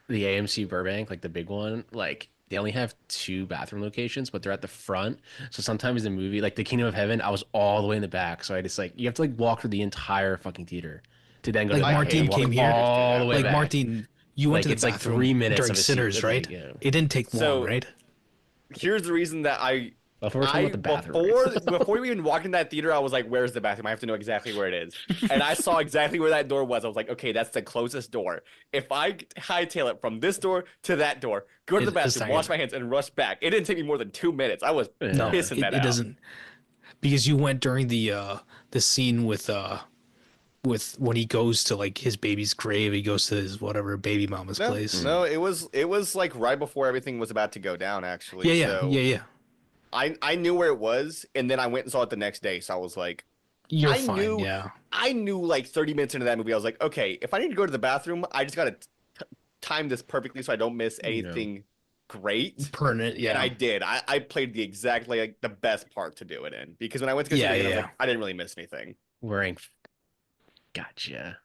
the AMC Burbank, like the big one, like they only have two bathroom locations, but they're at the front. So sometimes the movie, like the Kingdom of Heaven, I was all the way in the back. So I just like you have to like walk through the entire fucking theater to then go to the Like I bathroom and Martine hate walk came when here. theaters do all the that. way Like back. Martine, you went to Like the it's like 3 minutes bathroom of a during seat. Sinners, right? Like, yeah. It didn't take long, So right? here's the reason that Well, if we're talking about I the bathroom right before now. we even walked in that theater, I was like, "Where's the bathroom? I have to know exactly where it is." And I saw exactly where that door was. I was like, "Okay, that's the closest door. If I hightail it from this door to that door, go to the It's bathroom, not wash gonna. my hands, and rush back, it didn't take me more than 2 minutes. I was No, Yeah. pissing it, that it out. doesn't because you went during the scene with when he goes to like his baby's grave, he goes to his whatever baby mama's No, place. Mm. no, it was like right before everything was about to go down, actually. Yeah, yeah, yeah, So yeah. I knew where it was, and then I went and saw it the next day. So I was like, You're I fine. knew Yeah. I knew like 30 minutes into that movie, I was like, okay, if I need to go to the bathroom, I just gotta time this perfectly so I don't miss Yeah. anything great. Permanent. And I Yeah. did. I played the exactly like the best part to do it in because when I went to go see it Yeah, again, yeah, I was yeah. like, I didn't really miss anything. Wearing. Gotcha.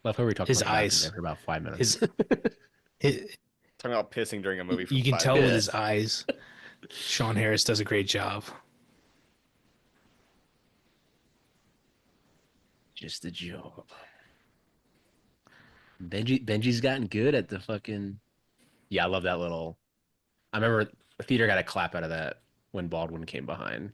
Love how we talked His about the bathroom there eyes. for about 5 minutes. His Talking about pissing during a movie for you can five tell with Yeah. his minutes. eyes. Sean Harris does a great job. Just a joke. Benji's gotten good at the fucking. Yeah, I love that little. I remember the theater got a clap out of that when Baldwin came behind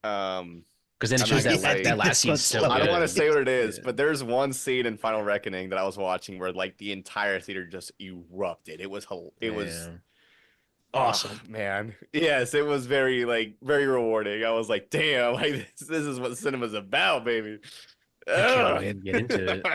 Um, because then it I'm not shows gonna that say last This scene's one's so I don't want to good. say what it is, Yeah. but there's one scene in Final Reckoning that I was watching where like the entire theater just erupted. It was Yeah. oh awesome. man. Yes, it was very like very rewarding. I was like, damn, like this is what cinema's about, baby. I can't Ugh. wait. Get into it.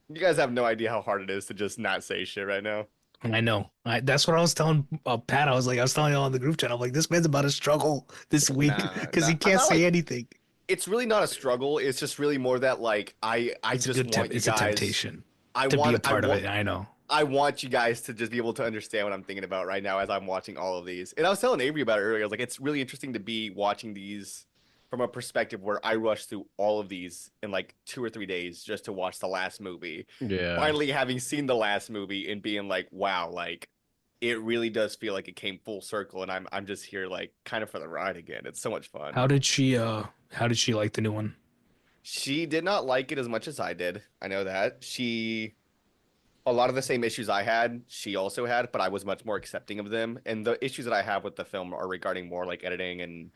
You guys have no idea how hard it is to just not say shit right now. I know. That's what I was telling Pat. I was telling you on the group chat. I'm like, this man's about to struggle this week Nah, because nah. he I'm can't not say like anything. it's really not a struggle. It's just really more that like I just want you It's a guys temptation I to be a want I part of want it. I know. I want you guys to just be able to understand what I'm thinking about right now as I'm watching all of these. And I was telling Avery about it earlier. I was like, it's really interesting to be watching these from a perspective where I rushed through all of these in like 2 or 3 days just to watch the last movie. Yeah. Finally having seen the last movie and being like, wow, like it really does feel like it came full circle and I'm just here like kind of for the ride again. It's so much fun. How did she like the new one? She did not like it as much as I did. I know that. She a lot of the same issues I had, she also had, but I was much more accepting of them. And the issues that I have with the film are regarding more like editing and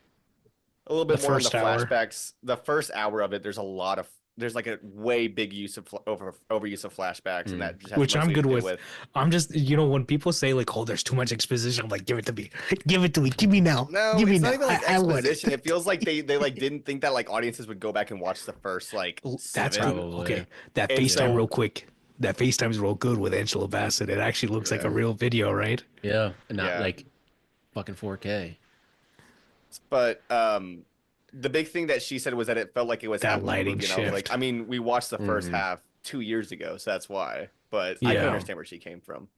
a little The bit more in the first hour. flashbacks. The first hour of it, there's a lot of there's like a way big use of overuse of flashbacks, and that just has which I'm mostly to good do with. with. I'm just, when people say like, "Oh, there's too much exposition," I'm like, "Give it to me, give it to me, give me now, No, give me it's not now. even like I want exposition. It it." feels like they like didn't think that like audiences would go back and watch the first like That's good. seven, Probably. Okay, that and FaceTime real so quick. That FaceTime is real good with Angela Bassett. It actually looks like a yeah, real video, right? Yeah, and not yeah. like fucking 4K. But the big thing that she said was that it felt like it was That half of the lighting movie, and I was like, shift. I mean, we watched the first Hmm. half 2 years ago, so that's why. But I can Yeah. understand where she came from.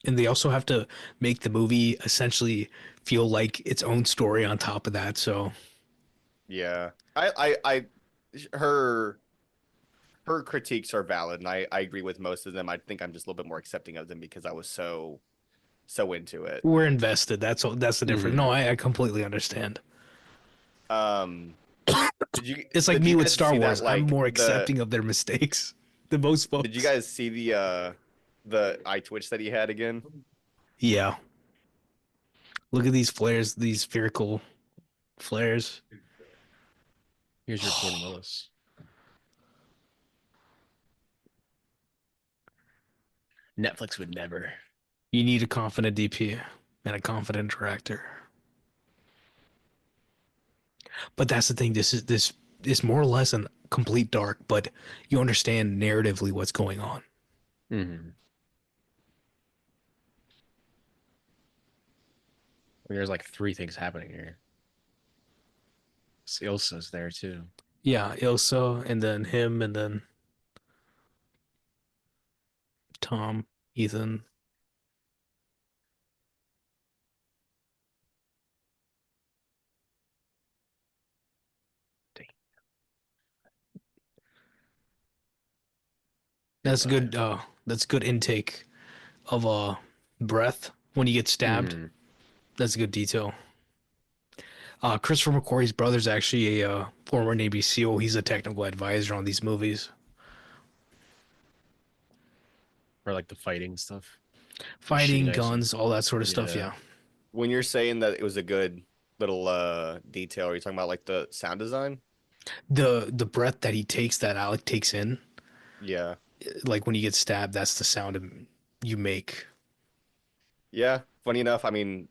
And they also have to make the movie essentially feel like its own story on top of that. So Yeah, her her critiques are valid, and I agree with most of them. I think I'm just a little bit more accepting of them because I was so into it. we're invested. That's all. That's the difference. No, Hmm. I completely understand. Um, It's like did me you with guys Star see Wars. that I'm like more the accepting of their mistakes than most did you folks. guys see the eye twitch that he had again? Yeah. Look at these flares, these spherical flares. Here's your Jordan Willis. Netflix would never. You need a confident DP and a confident director. But that's the thing. This is more or less a complete dark, but you understand narratively what's going on. Hmm. There's like three things happening here. Ilsa's there too. Yeah, Ilsa, and then him, and then Tom, Ethan. Dang, good That's good. vibe. That's good intake of breath when you get stabbed. Hmm. That's a good detail. Christopher McQuarrie's brother's actually a former Navy SEAL. He's a technical advisor on these movies. Or like the fighting stuff. Shooting Fighting, ice. guns, all that sort of stuff. Yeah. Yeah. When you're saying that it was a good little detail, are you talking about like the sound design? The breath that he takes, that Alec takes in, Yeah. like when you get stabbed, that's the sound you make. Yeah. Funny enough, I mean,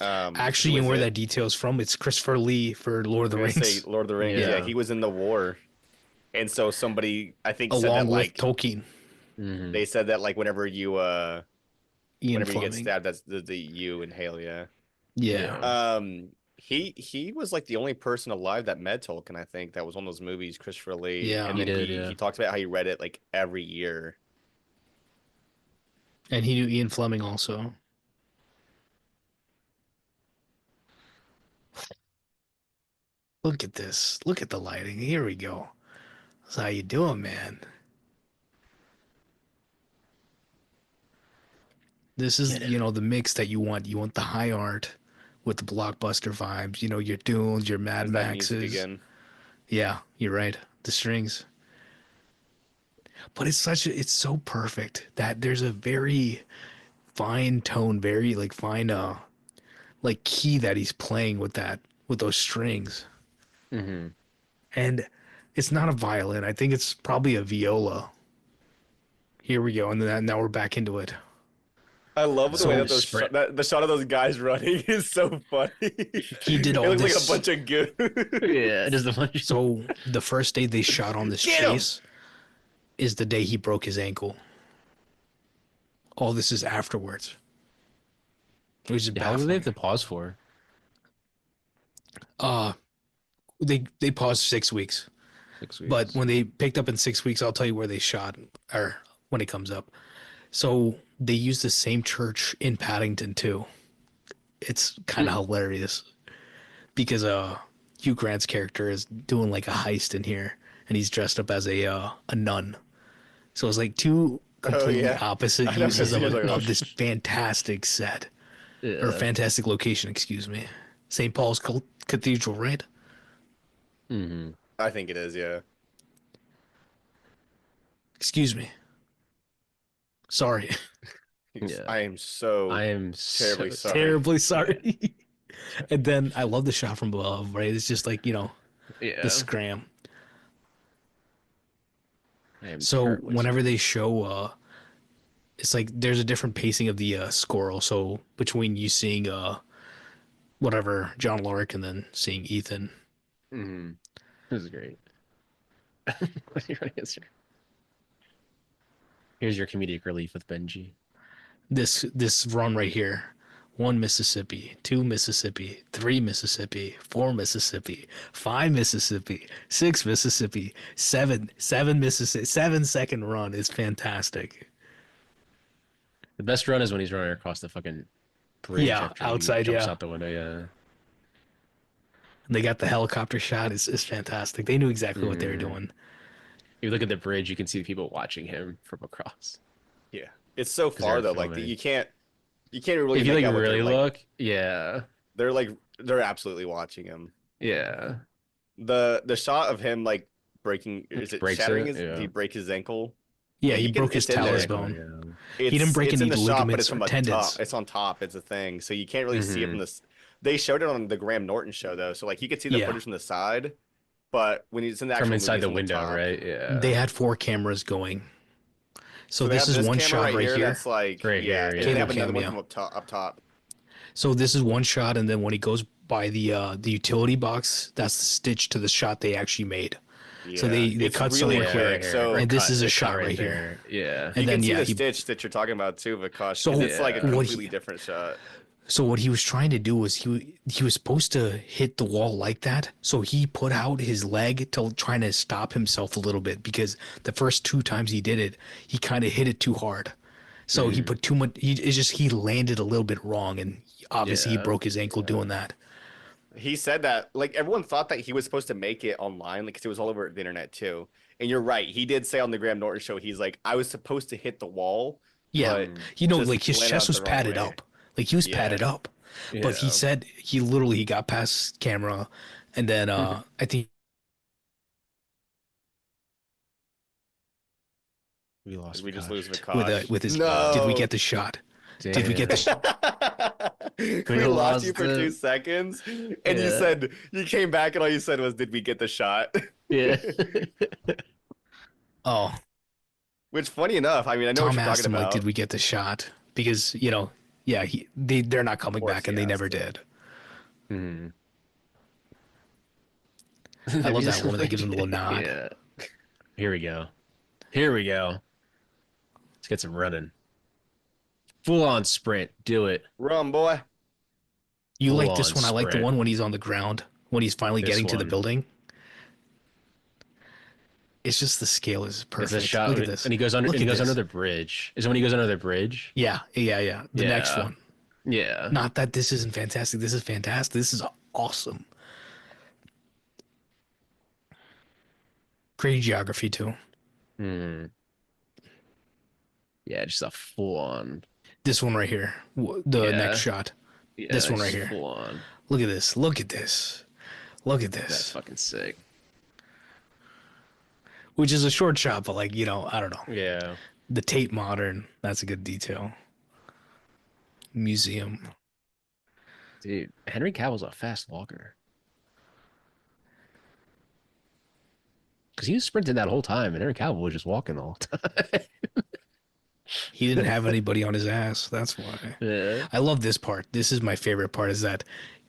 Actually, who you know is where it? that detail's from? It's Christopher Lee for Lord I of was the gonna say Rings, Lord of the Rings. Yeah, Yeah. he was in the war, and so somebody I think said that along with like Tolkien, they Hmm. said that like Ian whenever you get Fleming. stabbed, that's the you inhale. Yeah. Yeah. Yeah. He was like the only person alive that met Tolkien. I think that was one of those movies, Christopher Lee, and Yeah. He then did, he yeah. talks about how he read it like every year. And he knew Ian Fleming also. Look at this. Look at the lighting. Here we go. That's how you doing, man. This is, Get him. the mix that you want. You want the high art with the blockbuster vibes. Your Dunes, your Mad Is that music Maxes. again? Yeah, you're right. The strings. But it's so perfect that there's a very fine tone, very like fine like key that he's playing with those strings. Hmm. And it's not a violin. I think it's probably a viola. Here we go, and then now we're back into it. I love the way So that Sprint. the shot of those guys running is so funny. he did It all looks like a this. bunch of Yeah, goons. just a bunch. So the first day they shot on this Get him! chase is the day he broke his ankle. All this is afterwards, which is Yeah, how long do they have baffling. to pause for? Uh, they paused 6 weeks, 6 weeks. but when they picked up in 6 weeks, I'll tell you where they shot, or when it comes up. So they used the same church in Paddington too. It's kind of Hmm. hilarious because Hugh Grant's character is doing like a heist in here, and he's dressed up as a nun. So it's like two Oh completely yeah, opposite I know. uses He was like, oh, of this fantastic set or Yeah. fantastic location. Excuse me, St. Paul's Cathedral, right? Hmm. I think it is. Yeah. Excuse me. Sorry, Yeah. I am so I am terribly so sorry. sorry. terribly sorry. And then I love the shot from above, right? It's just like the Yeah. scram. I am So terribly whenever sorry. they show, it's like there's a different pacing of the score. So between you seeing whatever John Lork and then seeing Ethan, Mm-hmm. This is great. What's your answer? Here's your comedic relief with Benji. this run right here. 1 Mississippi, 2 Mississippi, 3 Mississippi, 4 Mississippi, 5 Mississippi, 6 Mississippi, seven Mississippi, 7 second run is fantastic. The best run is when he's running across the fucking bridge Yeah, after he outside, jumps yeah. out the window. Yeah. And they got the helicopter shot is fantastic. They knew exactly what they were Mm-hmm. doing. If you look at the bridge, you can see people watching him from across Yeah. It's so because they're far though, like filming. you can't really If you make like out what really they're like. look, yeah, They're absolutely watching him. yeah, The shot of him like breaking, is it breaks shattering it. his, did Yeah. he break his ankle? Yeah, Like he you can, broke his it's in talus there. Ankle, bone. yeah. He didn't break It's any in the shot, but ligaments it's or from a top. tendons. It's on top. It's a thing, so you can't really see it from Mm-hmm. this. They showed it on the Graham Norton show though, so like you could see the Yeah, footage from the side, but when it's in the From actual movie, inside it's the from the window, top. right? Yeah. they had 4 cameras going. So So they this have is this one camera shot right right here here. that's like, Right yeah, here, and they Cable have another cam, one yeah. from up top. So this is one shot, and then when he goes by the utility box, that's the stitch to the shot they actually made. So Yeah, they it's cut really somewhere Yeah, right here, quick. here. Or So and this cut. is a They cut shot right here. there. Yeah. you And can then see yeah, the he stitch that you're talking about too, Vikash, because so it's like a Yeah. what completely he different shot. so what he was trying to do was he was supposed to hit the wall like that. So he put out his leg to trying to stop himself a little bit because the first 2 times he did it, he kind of hit it too hard. So he Mm-hmm. put too much. It's just he landed a little bit wrong, and obviously he Yeah. broke his ankle Yeah. doing that. He said that like everyone thought that he was supposed to make it online, like 'cause it was all over the internet too. And you're right, he did say on the Graham Norton show, he's like, I was supposed to hit the wall, Yeah, but Mm. like just his went chest out was the wrong padded way. up. Like he was Yeah. padded up. But he Yeah. said he got past camera, and then I think We Did lost we just Vikash. lose Vikash? with his did we No. get the shot? Did we get Damn. the We lost you lost for it. 2 seconds, and you Yeah. said you came back, and all you said was, "Did we get the shot?" Yeah. Oh, Which, funny enough, I mean, I know what Tom you're asked talking him like, did about. we get the shot? Because yeah, they're not Of coming course, back, he and they asked never it. did. Hmm. I love that Just one that like- gives him the little nod. Yeah. Here we go. Here we go. Let's get some running. Full on sprint. Do it. Run, boy. You Full like this on one? I like the sprint. one when he's on the ground when he's finally This getting to the one. building. It's just the scale is It's perfect. a shot, Look at this. and he goes under. Look And he at goes this. under the bridge. Is it when he goes under the bridge? Yeah. The next Yeah. one. Yeah. Not that this isn't fantastic. This is fantastic. This is awesome. Great geography too. Hmm. Yeah, just a full on. This one right here. The Yeah. next shot. Yeah, This one right just here. Full on. Look at this. Look at this. Look at That's this. fucking sick. Which is a short shot, but like, I don't know. Yeah. The Tate Modern. That's a good detail. Museum. Dude, Henry Cavill's a fast walker. Because he was sprinting that whole time, and Henry Cavill was just walking the whole time. He didn't have anybody on his ass. That's why. Yeah. I love this part. This is my favorite part is that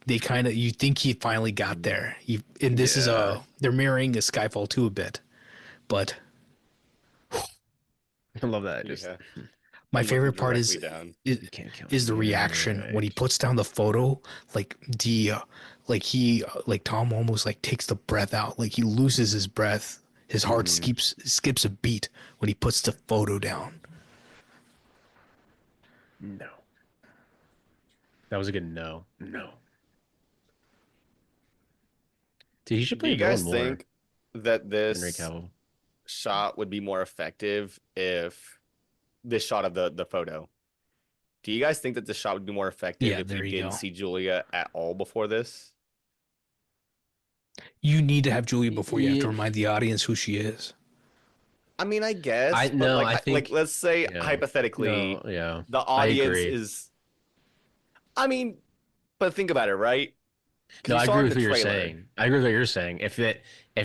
they kind of, you think he finally got there. And this is Yeah. they're mirroring a Skyfall 2 a bit. But I love that. Just Yeah. my Looking favorite part directly down. can't kill is the him. reaction when he Right. puts down the photo, like like Tom almost like takes the breath out, like he loses his breath. His heart skips a beat when he puts the photo down. No. That was a good no. No. Dude, he should Do play you a villain guys more. think that Henry this Cavill. shot would be more effective if this shot of the photo? Do you guys think that the shot would be more effective Yeah, if there we you didn't go. see Julia at all before this? You need to have Julia before you have to Yeah. remind the audience who she is. I mean, I guess, I- but no, like, I like think- let's say yeah. hypothetically, No, yeah. the I audience agree. is. I mean, but think about it, right? 'Cause No, you I saw agree in with the what you're trailer. saying. I agree with what you're saying. If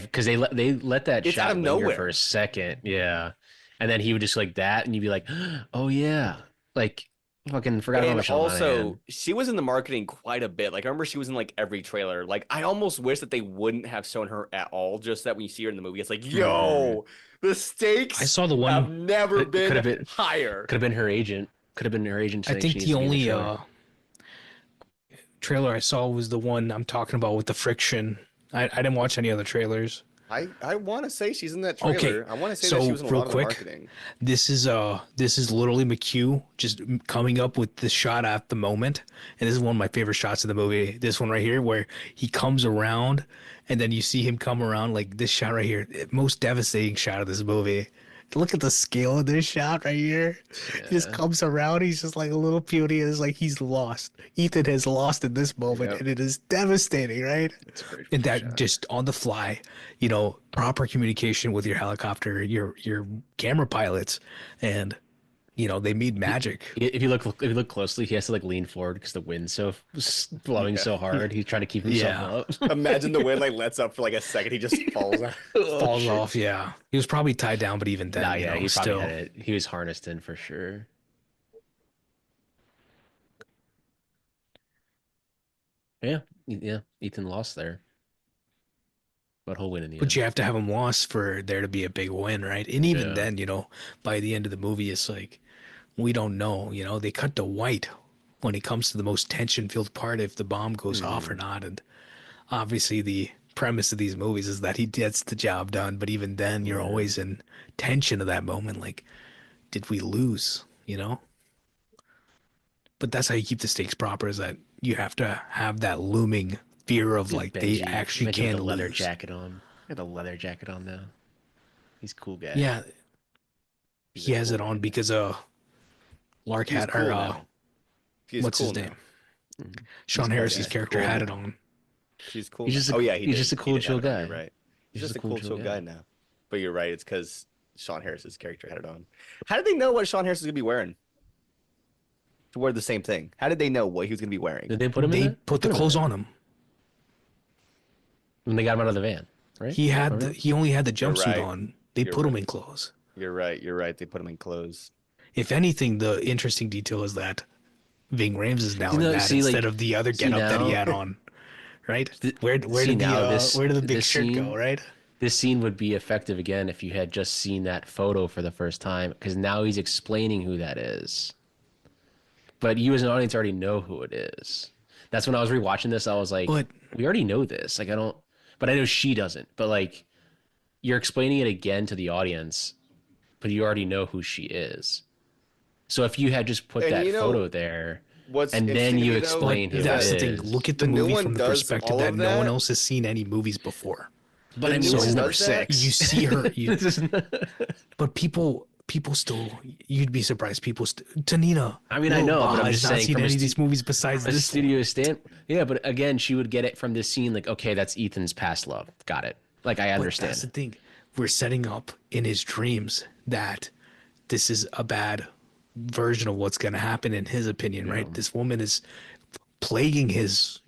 because they let that It's out shot of linger nowhere. for a second, yeah, and then he would just like that, and you'd be like, oh yeah, like fucking forgot about And Michelle also, Monaghan. she was in the marketing quite a bit. Like, I remember she was in like every trailer. Like, I almost wish that they wouldn't have shown her at all, just that when you see her in the movie, it's like, Mm. yo, the I stakes saw the have one. never It could have been been higher. could have been her agent. Could have been her agent I saying she think needs the to be in the only trailer. trailer I saw was the one I'm talking about with the friction. I didn't watch any other trailers. I want to say she's in that Okay, trailer. I want to say that she so was in a real lot of the quick, marketing. this is literally McHugh just coming up with the shot at the moment, and this is one of my favorite shots of the movie. This one right here, where he comes around, and then you see him come around like this shot right here, most devastating shot of this movie. Look at the scale of this shot right here. He just Yeah. comes around. He's just like a little puny. It's like he's lost. Ethan has lost in this moment, Yep. and it is devastating, right? It's a great And fucking that shot. just on the fly, proper communication with your helicopter, your camera pilots, and they made magic. If you look closely, he has to like lean forward because the wind's blowing Yeah. so hard. He's trying to keep himself Yeah, up. Imagine the wind like lets up for like a second. He just falls out. Oh falls shit. off. Yeah, he was probably tied down, but even Nah, then, yeah, he probably had still. it. He was harnessed in for sure. Yeah, yeah. Ethan lost there, but he'll win in the But end. you have to have him lost for there to be a big win, right? And even Yeah. then, by the end of the movie, it's like we don't know. They cut to white when it comes to the most tension-filled part if the bomb goes off or Hmm. not, and obviously the premise of these movies is that he gets the job done, but even then you're Yeah. always in tension of that moment, like did we lose. But that's how you keep the stakes proper, is that you have to have that looming fear of Dude, like they Benji, actually Benji with the can leather lose. jacket on. He got the leather jacket on now. He's a cool guy. Yeah, He's he a has cool it guy on now. because Lark He's had, or cool now. He's what's cool his now. name, Mhm. He's Sean a cool Harris's guy. character Cool had now. it on, He's cool He's now. just a Oh yeah, he's just a He cool did have chill it on. You're guy. right. He's He's just just a a cool cool, chill chill guy. guy now. But you're right. It's because Sean Harris's character had it on. How did they know what Sean Harris was gonna be wearing to wear the same thing? How did they know what he was gonna be wearing? Did they put him in they that? They put the put him in clothes that on him. when they got him out of the van, right? Remember? He only had the You're jumpsuit right. on. They You're put him right. in clothes. You're right. You're right. They put him in clothes. If anything, the interesting detail is that Ving Rhames is now You in know, that see, instead like, of the other see getup that he now, had on, right? Where see did the now this where did the big this shirt go, scene right? this scene would be effective again if you had just seen that photo for the first time, because now he's explaining who that is. But you as an audience already know who it is. That's when I was rewatching this. I was like, But we already know this. Like, I don't, but I know she doesn't. But like, you're explaining it again to the audience, but you already know who she is. So if you had just put And that you know photo there what's and then interesting to you me though but explain who is it that's that the thing. Look is, at the the new movie one from the does perspective all that of no one that. else has seen any movies before. but The I mean, new this one is So number does that. you six. see her, This is not, but people still, you'd be surprised. Tanina, I mean, I Lil know, but I'm Baja has just not saying seen any of these movies besides from a this one. studio stand. Yeah, but again, she would get it from this scene. Like, okay, that's Ethan's past love. Got it. Like, I But that's the understand. thing. We're setting up in his dreams that this is a bad version of what's going to happen in his opinion, Yeah. right? This woman is plaguing his,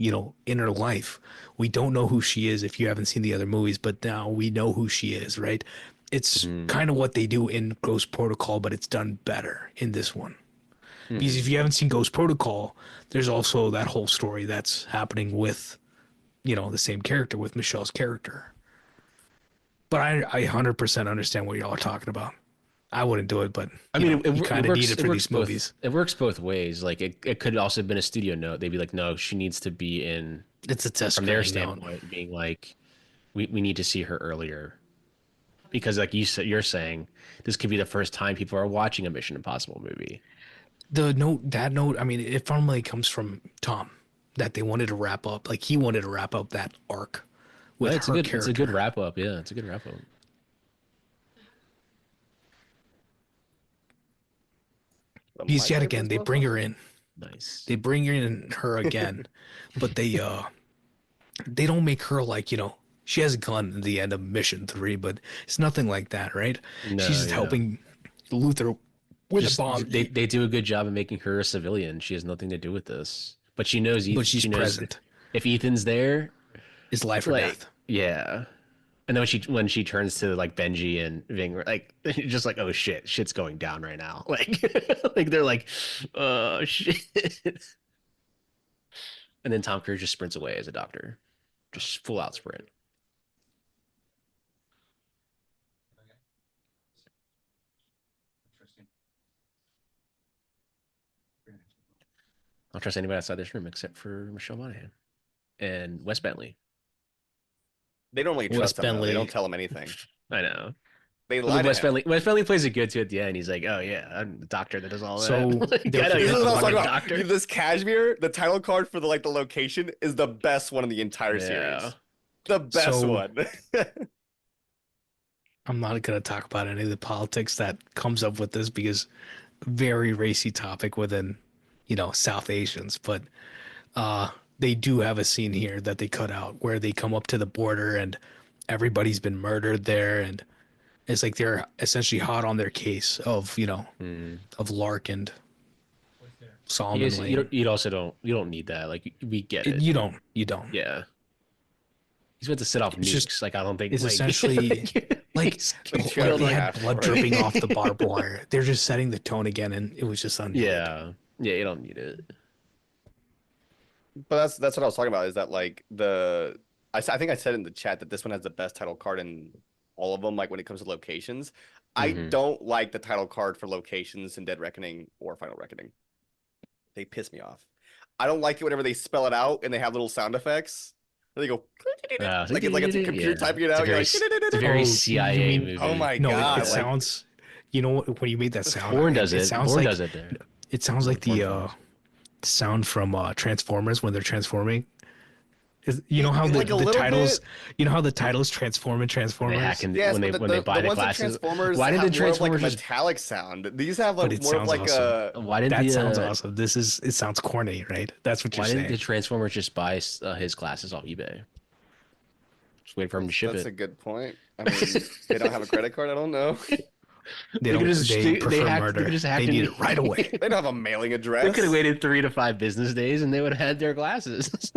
inner life. We don't know who she is if you haven't seen the other movies, but now we know who she is, right? It's Mhm. kind of what they do in Ghost Protocol, but it's done better in this one. Because if Mhm. you haven't seen Ghost Protocol, there's also that whole story that's happening with, the same character, with Michelle's character. But I 100% understand what y'all are talking about. I wouldn't do it, but I mean, you it kind of need works. it It for works these both. movies. It works both ways. Like, it could also have been a studio note. They'd be like, no, she needs to be in. It's a test From their screening note. standpoint, being like, we need to see her earlier because, like you said, you're saying this could be the first time people are watching a Mission Impossible movie. That note, I mean, it formally comes from Tom, that they wanted to wrap up, like he wanted to wrap up that arc with Right, her it's a good character. wrap up. Yeah, it's a good wrap up. Because yet My again, they favorite bring as her in. Nice. They bring in her again, but they don't make her like, she has a gun at the end of Mission 3, but it's nothing like that, right? She's No, just yeah. helping Luther with a Just bomb, they do a good job of making her a civilian. She has nothing to do with this, but but she's She knows present. if Ethan's there, It's life or like, death. yeah. And then when she turns to like Benji and Ving, like just like, oh shit's going down right now. Like like they're like, shit. And then Tom Cruise just sprints away as a doctor, just full out sprint. I don't trust anybody outside this room except for Michelle Monaghan and Wes Bentley. They don't really Wes trust him though. They Bentley. don't tell him anything. I know. They Well, lie to him. Wes Bentley plays it good too at the end. He's like, "Oh yeah, I'm the doctor that does all So, that." Like, there- I know This you're is what I not was the talking fucking about. doctor. This cashmere, the title card for the location is the best one in the entire Yeah. series. The best So- one. I'm not going to talk about any of the politics that comes up with this because very racy topic within, South Asians. But they do have a scene here that they cut out where they come up to the border and everybody's been murdered there, and it's like they're essentially hot on their case of of Lark and Solomon You, guys, Lane. you don't need that. Like we get it. You don't. Yeah. He's meant to sit off It's nukes. just- Like I don't think it's like, essentially like he's- killed they like had half blood for it. dripping off the barbed wire. They're just setting the tone again, and it was just unneeded. yeah, you don't need it. But that's what I was talking about. Is that like I think I said in the chat that this one has the best title card in all of them. Like when it comes to locations, I Mhm. don't like the title card for locations in Dead Reckoning or Final Reckoning. They piss me off. I don't like it whenever they spell it out and they have little sound effects. They go like it's a computer typing it out. You're like, It's a very Oh, CIA you mean- movie. oh my No, god! it like, sounds. You know what? When you made that sound, Bourne does it. sounds Bourne like does it there. it sounds like Bourne the films. sound from Transformers when they're transforming. You know how Like a the little titles, bit. you know how the titles transform in Transformers. They hack in yes, when they but when they buy the ones in glasses. Transformers Why did have the more of like a Transformers just metallic sound? These have But like it more of sounds like awesome. why did That the sounds awesome. It sounds corny, right? That's what you're why saying. didn't the Transformers just buy his glasses off eBay? Just wait for him to ship That's it. a good point. I mean, they don't have a credit card. I don't know. They don't. They prefer murder. They just hacked They need in- it right away. They don't have a mailing They address. could have waited 3 to 5 business days, and they would have had their glasses.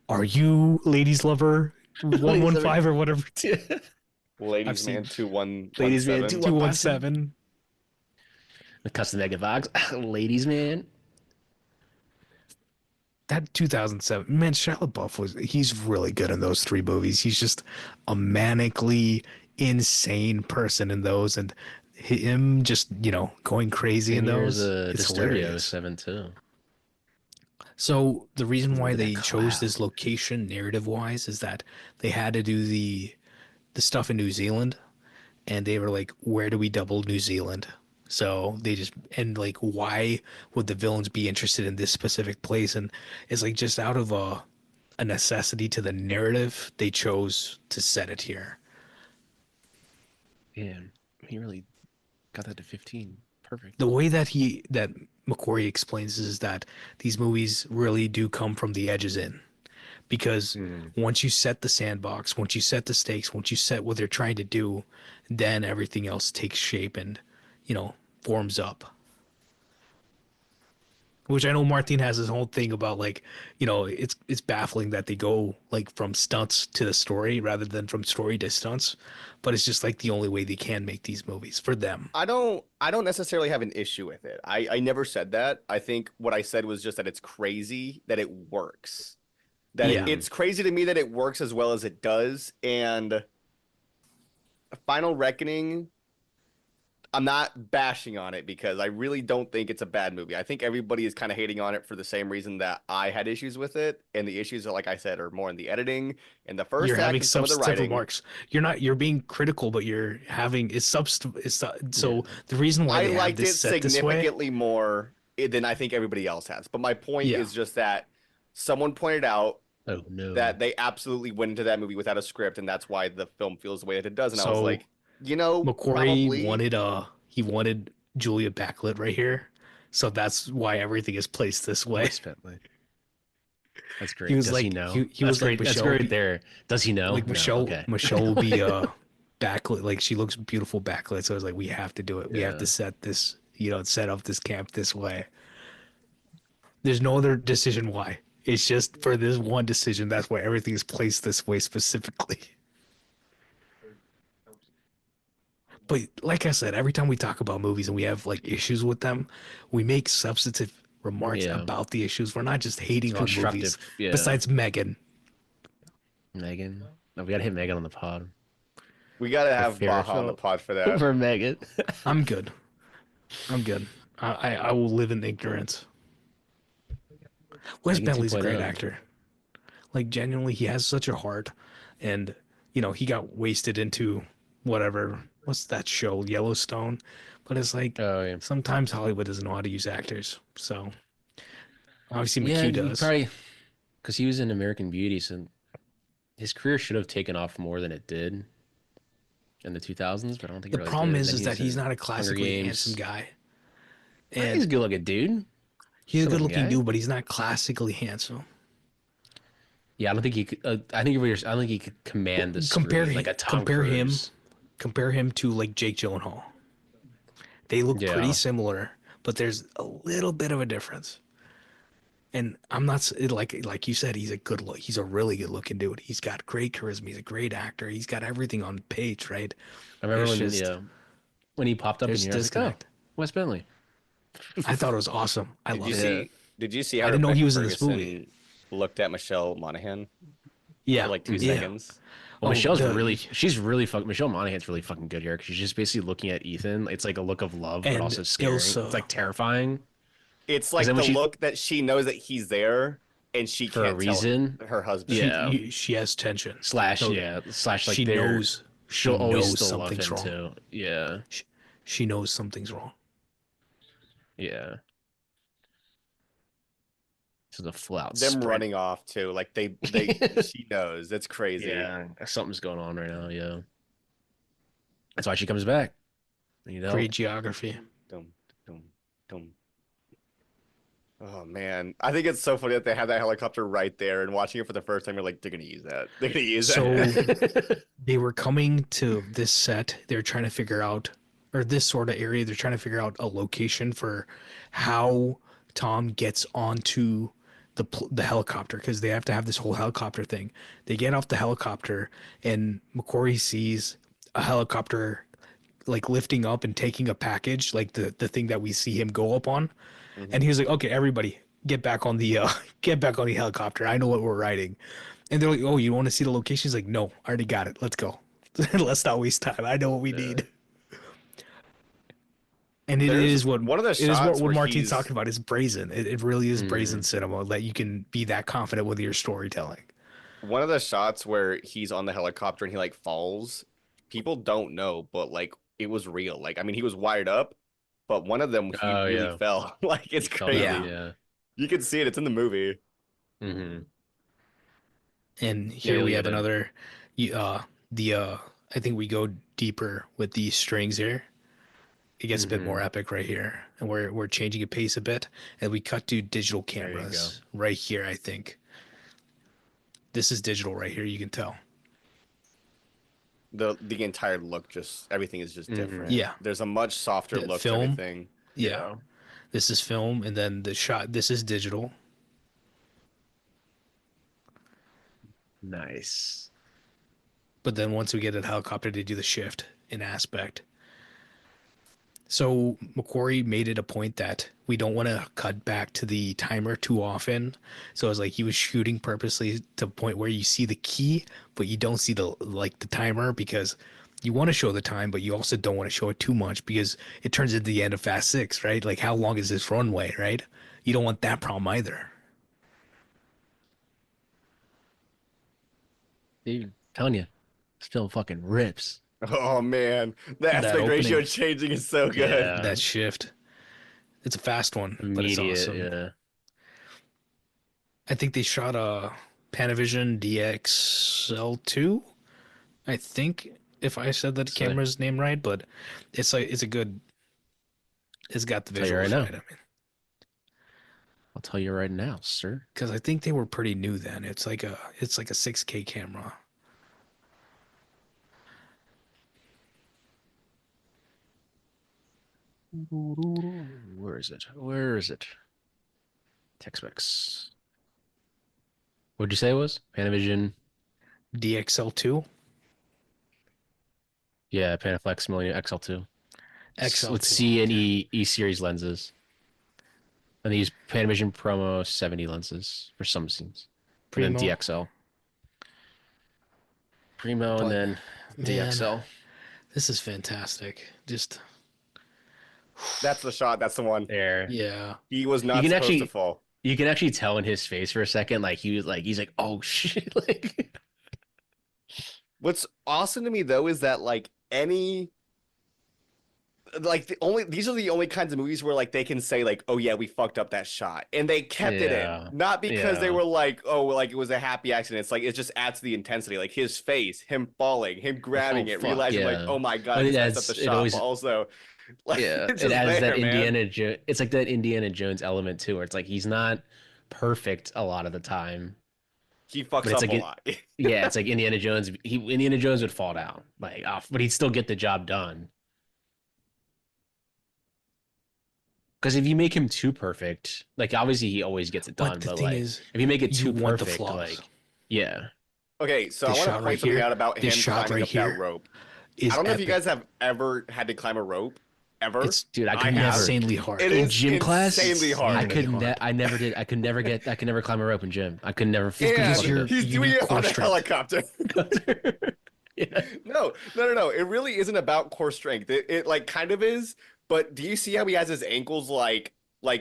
Are you ladies lover 115 or whatever? Ladies I've seen- Man 2117. Ladies Man 217. The custom mega box, ladies man. That 2007 man, Shia LaBeouf he's really good in those three movies. He's just a manically insane person in those, and him just going crazy in those. It's Disturbio hilarious. 7 too. So the reason why Look at they that chose cloud. this location narrative wise is that they had to do the stuff in New Zealand, and they were like, where do we double New Zealand? So they just, and like, why would the villains be interested in this specific place? And it's like just out of a necessity to the narrative, they chose to set it here. Man, he really got that to 15. Perfect. The way that McQuarrie explains is that these movies really do come from the edges in. Because once you set the sandbox, once you set the stakes, once you set what they're trying to do, then everything else takes shape and, forms up. Which I know Martin has his whole thing about, like, it's baffling that they go like from stunts to the story rather than from story to stunts. But it's just like the only way they can make these movies for them. I don't necessarily have an issue with it. I never said that. I think what I said was just that it's crazy that it works. That Yeah. it's crazy to me that it works as well as it does. And Final Reckoning, I'm not bashing on it because I really don't think it's a bad movie. I think everybody is kind of hating on it for the same reason that I had issues with it. And the issues, like I said, are more in the editing and the 1st You're act having and some of the substantive writing. remarks. You're being critical, but you're having so the reason why I they have liked it this set this way. significantly more than I think everybody else has. But my point Yeah. is just that someone pointed out Oh no. that they absolutely went into that movie without a script, and that's why the film feels the way that it does. And I was So, like, McQuarrie probably. wanted Julia backlit right here, so that's why everything is placed this way. Wes Bentley. That's great. He was Does like- he know? he That's was like, great. That's Michelle great be- there. Does he know? Like No, Michelle, okay. Michelle will be backlit. Like she looks beautiful backlit. So I was like, we have to do it. We have Yeah. to set this, set up this camp this way. There's no other decision why. It's just for this one decision. That's why everything is placed this way specifically. But like I said, every time we talk about movies and we have like issues with them, we make substantive remarks Yeah. about the issues. We're not just It's hating on movies. constructive. Yeah. Besides Megan, Megan. No, we gotta hit Megan on the pod. We gotta Her have favorite Baja on the film pod for that. for Megan. I'm good. I'm good. I will live in ignorance. Wes Megan Bentley's a great 2.0. actor. Like genuinely, he has such a heart, and he got wasted into whatever. What's that show, Yellowstone? But it's like Oh yeah. sometimes Hollywood doesn't know how to use actors. So obviously Yeah, McHugh he does. probably because he was in American Beauty, so his career should have taken off more than it did in the 2000s, but I don't think The it really problem did. And is, then is he that was he's in not a Hunger classically handsome Games. guy, He's and a good looking dude. he's a Good looking good-looking guy. dude, but he's not classically handsome. Yeah, I don't think he could. I don't think he could command the Compare screen like him, a Tom Cruise. compare him to like Jake Gyllenhaal. They look pretty Yeah, similar, but there's a little bit of a difference. And I'm not like you said, he's a really good looking dude. He's got great charisma. He's a great actor. He's got everything on page, right? I remember It's when just when he popped up in there's here, I was like, oh, disconnect. Wes Bentley. I thought it was awesome. I Did you loved it. Yeah, see? Did you see how I didn't know he Rebecca was in this movie. Ferguson looked at Michelle Monaghan for Yeah, like two yeah. seconds? well, Oh, she's really fucking. Michelle Monaghan's really fucking good here because she's just basically looking at Ethan. It's like a look of love, but and also scary. It's Ilsa like terrifying. It's Because like then when the she, look that she knows that he's there and she for a can't tell reason, her husband. yeah, she has tension. slash, No, yeah, slash like she they're, knows she'll she always knows still love something's him wrong. too. Yeah, She, she knows something's wrong. yeah. This is a full out Them sprint. running off too, like she knows. That's crazy. Yeah, something's going on right now. Yeah, that's why she comes back. You know, Great geography. Dum, dum, dum. Oh man, I think it's so funny that they have that helicopter right there, and watching it for the first time, you're like, they're gonna use that. They're gonna use So that. they were coming to this set. They're trying to figure out, or this sort of area. They're trying to figure out a location for how Tom gets onto the helicopter because they have to have this whole helicopter thing. They get off the helicopter, and McQuarrie sees a helicopter like lifting up and taking a package, like the thing that we see him go up on. And he was like, "Okay, everybody, get back on the get back on the helicopter. I know what we're riding." And they're like, "Oh, you want to see the location?" He's like, "No, I already got it. Let's go. Let's not waste time. I know what we Yeah. need." And it There's is what one of the it is shots what where Martin's he's talking about. Is brazen. It really is brazen Mhm. cinema that you can be that confident with your storytelling. one of the shots where he's on the helicopter and he like falls. People don't know, but like it was real. Like I mean, he was wired up, but one of them he Oh really yeah, fell. Like he it's fell down. crazy. Yeah. Yeah. You can see it. It's in the movie. Mm-hmm. And Yeah, here we look have at it. another. The I think we go deeper with these strings here. It gets a bit more Mm-hmm. epic right here, and we're changing a pace a bit, and we cut to digital There you go. cameras right here. I think this is digital right here. You can tell. The entire look, just everything is just Mm-hmm. different. Yeah, There's a much softer the look to film. everything. Yeah, Yeah. this is film, and then the shot. This is digital. Nice. But then once we get a helicopter, they do the shift in aspect. So McQuarrie made it a point that we don't want to cut back to the timer too often. So it's like he was shooting purposely to a point where you see the key, but you don't see the timer because you want to show the time, but you also don't want to show it too much because it turns into the end of Fast Six, right? Like how long is this runway, right? You don't want that problem either. Dude, telling you, this film fucking rips. Oh man, the That aspect ratio opening, changing is so good. Yeah. that shift. It's a fast one, but it's Immediate. awesome. Yeah. I think they shot a Panavision DXL2. I think if I said that So camera's name right, but it's a good. It's got the tell you right visuals now. right. I mean, I'll tell you right now, sir. because I think they were pretty new then. It's like a 6K camera. Where is it? Where is it? Tech specs. What'd you say it was? Panavision. DXL2. Yeah, Panaflex Millennium XL2 with XL2. C and Okay. E series lenses, and they use Panavision Promo 70 lenses for some scenes, and then Primo. DXL Primo, and But then man, DXL. this is fantastic. Just That's the shot. That's the one. There, yeah. He was you not can supposed to actually fall. you can actually tell in his face for a second, like he's like, oh shit, like What's awesome to me though is that like any these are the only kinds of movies where like they can say like, oh yeah, we fucked up that shot, and they kept it in, yeah, not because they yeah. were like, oh, like it was a happy accident. It's like it just adds to the intensity, like his face, him falling, him Like, oh grabbing it, fuck, realizing like, yeah. oh my god, I But just messed up the it shot, but always also like yeah, it's it just adds that there, man. It's like that Indiana Jones element too, where it's like he's not perfect a lot of the time, He but fucks it's up a like lot. yeah, it's like Indiana Jones would fall down like off, but he'd still get the job done. Because if you make him too perfect, like obviously he always gets it But done, the but thing like is, if you make it you too want the perfect, flaws. like yeah, Okay, so I This want to shot right point something here, out about this him shot climbing right up that here rope. I is don't know if you epic. guys have ever had to climb a rope, ever. It's dude, I I could have. never insanely It hard. in is gym class. insanely hard. Insanely hard. I never did. I could never climb a rope in gym. I could never It's because And fucking do you're he's you doing need it core on a strength. helicopter. it. Yeah. No. It really isn't about core strength. It like kind of is, but do you see how he has his ankles like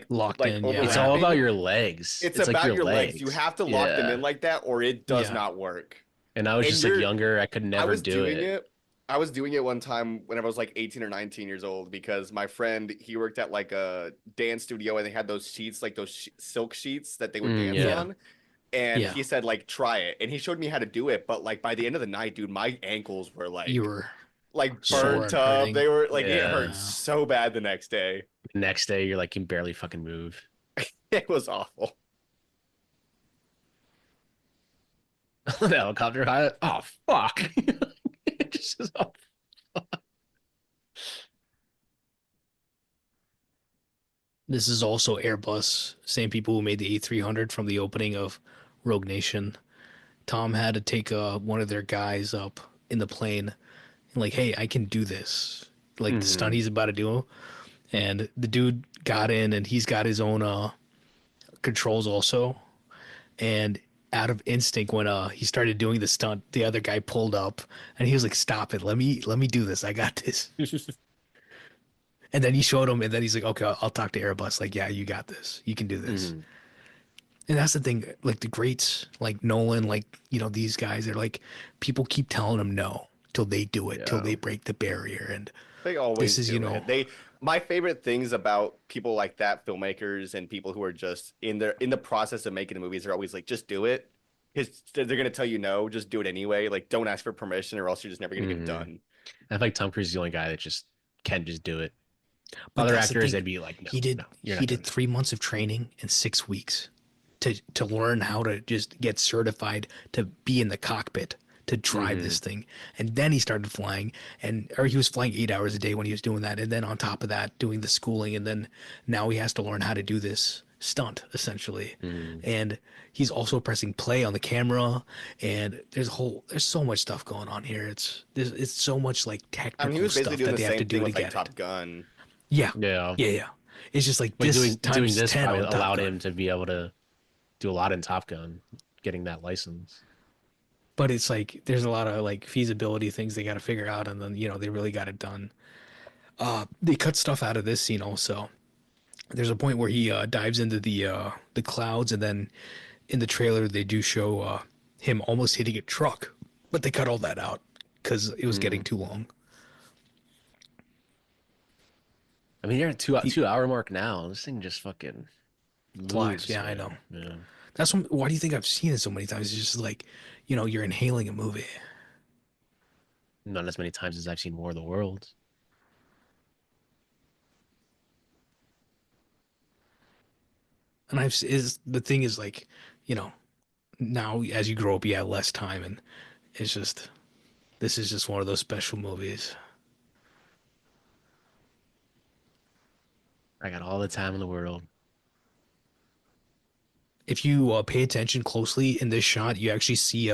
Locked in, It's yeah. all about overlapping? your legs. It's It's like about your your legs. You legs. have to lock them in Yeah. like that, or it does Yeah. not work. And I was And just like you're younger. I could I never was do doing it. it. I was doing it one time whenever I was like 18 or 19 years old because my friend, he worked at like a dance studio and they had those sheets, like those silk sheets that they would dance Yeah. Yeah. on. And Yeah. he said, like, try it. And he showed me how to do it. But like by the end of the night, dude, my ankles were You were like sore burnt and up. hurting. They were like it hurt Yeah. Yeah. so bad the next day. The next day, you're like can barely fucking move. It was awful. The helicopter. Oh fuck. It just is off. This is also Airbus, same people who made the A300 from the opening of Rogue Nation. Tom had to take one of their guys up in the plane and like, hey, I can do this. Like the stunt Mhm. he's about to do. And the dude got in and he's got his own controls also. And out of instinct, when he started doing the stunt, the other guy pulled up and he was like, "Stop it! Let me do this. I got this." And then he showed him, and then he's like, "Okay, I'll talk to Airbus. Like, yeah, you got this. You can do this." Mhm. And that's the thing. Like the greats, like Nolan, like these guys, they're like people keep telling them no till they do it, till Yeah. they break the barrier. And They this always is, do it. They My favorite things about people like that, filmmakers and people who are just in the process of making the movies, are always like, just do it. Because they're gonna tell you no, just do it anyway. Like, don't ask for permission, or else you're just never gonna get it Mhm. done. I feel like Tom Cruise is the only guy that just can just do it. but Other that's the actors, thing. they'd be like, no, He did no, you're he not did doing it. 3 months of training in 6 weeks to learn how to just get certified to be in the cockpit to drive Hmm. this thing. And then he started flying, and or he was flying 8 hours a day when he was doing that. And then on top of that, doing the schooling, and then now he has to learn how to do this stunt essentially. Hmm. And he's also pressing play on the camera, and there's so much stuff going on here. It's so much like I mean, he technical was basically stuff doing that the they have to same thing do to with like get it. Top Gun. Yeah. Yeah. Yeah, yeah. It's just like But this doing times this 10 probably on Top allowed Gun. him to be able to do a lot in Top Gun, getting that license. But it's like there's a lot of like feasibility things they got to figure out, and then they really got it done. They cut stuff out of this scene also. There's a point where he dives into the clouds, and then in the trailer they do show him almost hitting a truck, but they cut all that out because it was getting Mm. too long. I mean, you're at He 2 hour mark now. This thing just fucking flies. moves, Yeah, I know. man. Yeah. Why do you think I've seen it so many times? It's just like, you're inhaling a movie. Not as many times as I've seen War of the Worlds. And is the thing is like, you know, now as you grow up, you have less time, and it's just this is just one of those special movies. I got all the time in the world. If you pay attention closely in this shot, you actually see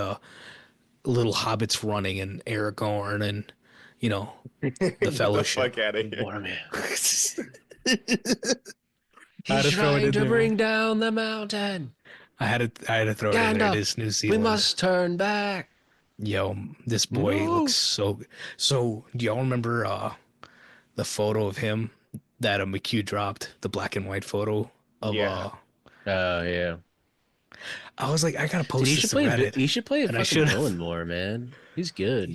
little hobbits running, and Aragorn, and the Fellowship. fuck out of here. What a man. I had He's to throw it trying in to there. bring down the mountain. I had to throw it in there. It is New We Zealand. must turn back. Yo, this boy No. looks so. So, do y'all remember the photo of him that McHugh dropped? The black and white photo of Yeah. Oh yeah. I was like, I gotta Dude, post he this should to play. Reddit, He should play a and I fucking should. villain more, man. He's good.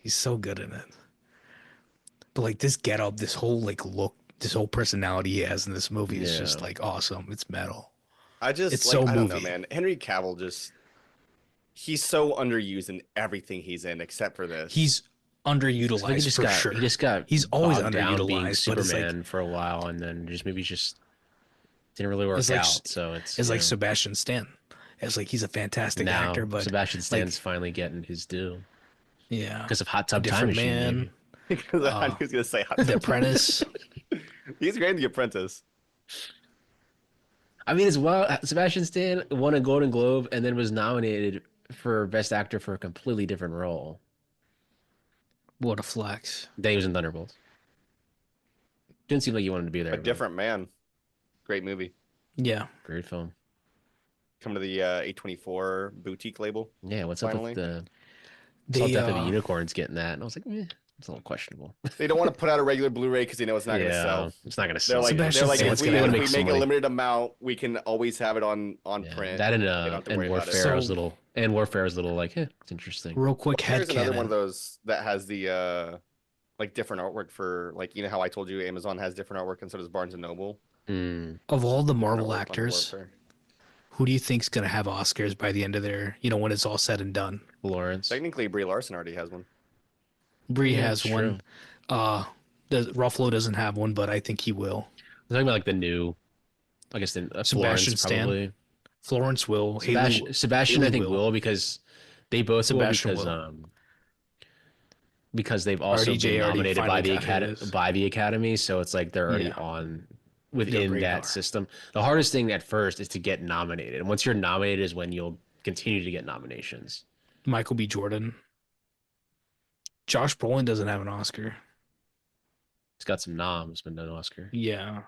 He's so good in it. But like this get up, this whole like look, this whole personality he has in this movie is just Yeah. like awesome. It's metal. I just It's like so I don't know, movie. man. Henry Cavill just he's so underused in everything he's in except for this. He's So he underutilized just for got sure. he just got He's always bogged down being underutilized, but it's like Superman for a while, and then just maybe just didn't really work it's like out. So it's it's you like know, Sebastian Stan. It's like he's a fantastic now actor, but Sebastian Stan's like finally getting his due yeah, because of Hot A Tub Time Different Machine. Man, Maybe. Because I knew he was gonna say Hot The Tub Apprentice. He's great in The Apprentice. I mean, as well, Sebastian Stan won a Golden Globe and then was nominated for Best Actor for a completely different role. What a flex! Then he was in Thunderbolts. Didn't seem like you wanted to be there. A Different Man. Great movie. Yeah, Great film. Come to the A24 boutique label. Yeah, what's Finally. up with the they Death of the Unicorns getting that? And I was like, it's a little questionable. They don't want to put out a regular Blu-ray because they know it's not gonna sell. It's not gonna They're sell. like, Sebastian if we, Stan's gonna if make we some make a money. limited amount, we can always have it on Yeah, print. that We don't have to and worry about it. Warfare was So- little, and Warfare was little like, it's interesting. real quick There's head another one of those that has the like different artwork for like how I told you Amazon has different artwork and so does Barnes and Noble. of all the Marvel Artwork on actors. Warfare. Who do you think's gonna have Oscars by the end of their, when it's all said and done? Lawrence. Technically, Brie Larson already has one. Brie Yeah, has that's one. Ruffalo doesn't have one, but I think he will. I'm talking about like the new, I guess the Sebastian Florence Stan. probably. Florence will. Sebastian, I Haley think will because they both Sebastian will will. because they've also RDJ been already nominated by finally the got academy his. Academy, so it's like they're already Yeah. on Their within radar. that system. The hardest thing at first is to get nominated, and once you're nominated is when you'll continue to get nominations. Michael B. Jordan. Josh Brolin doesn't have an Oscar. He's got some noms, but no Oscar. Yeah.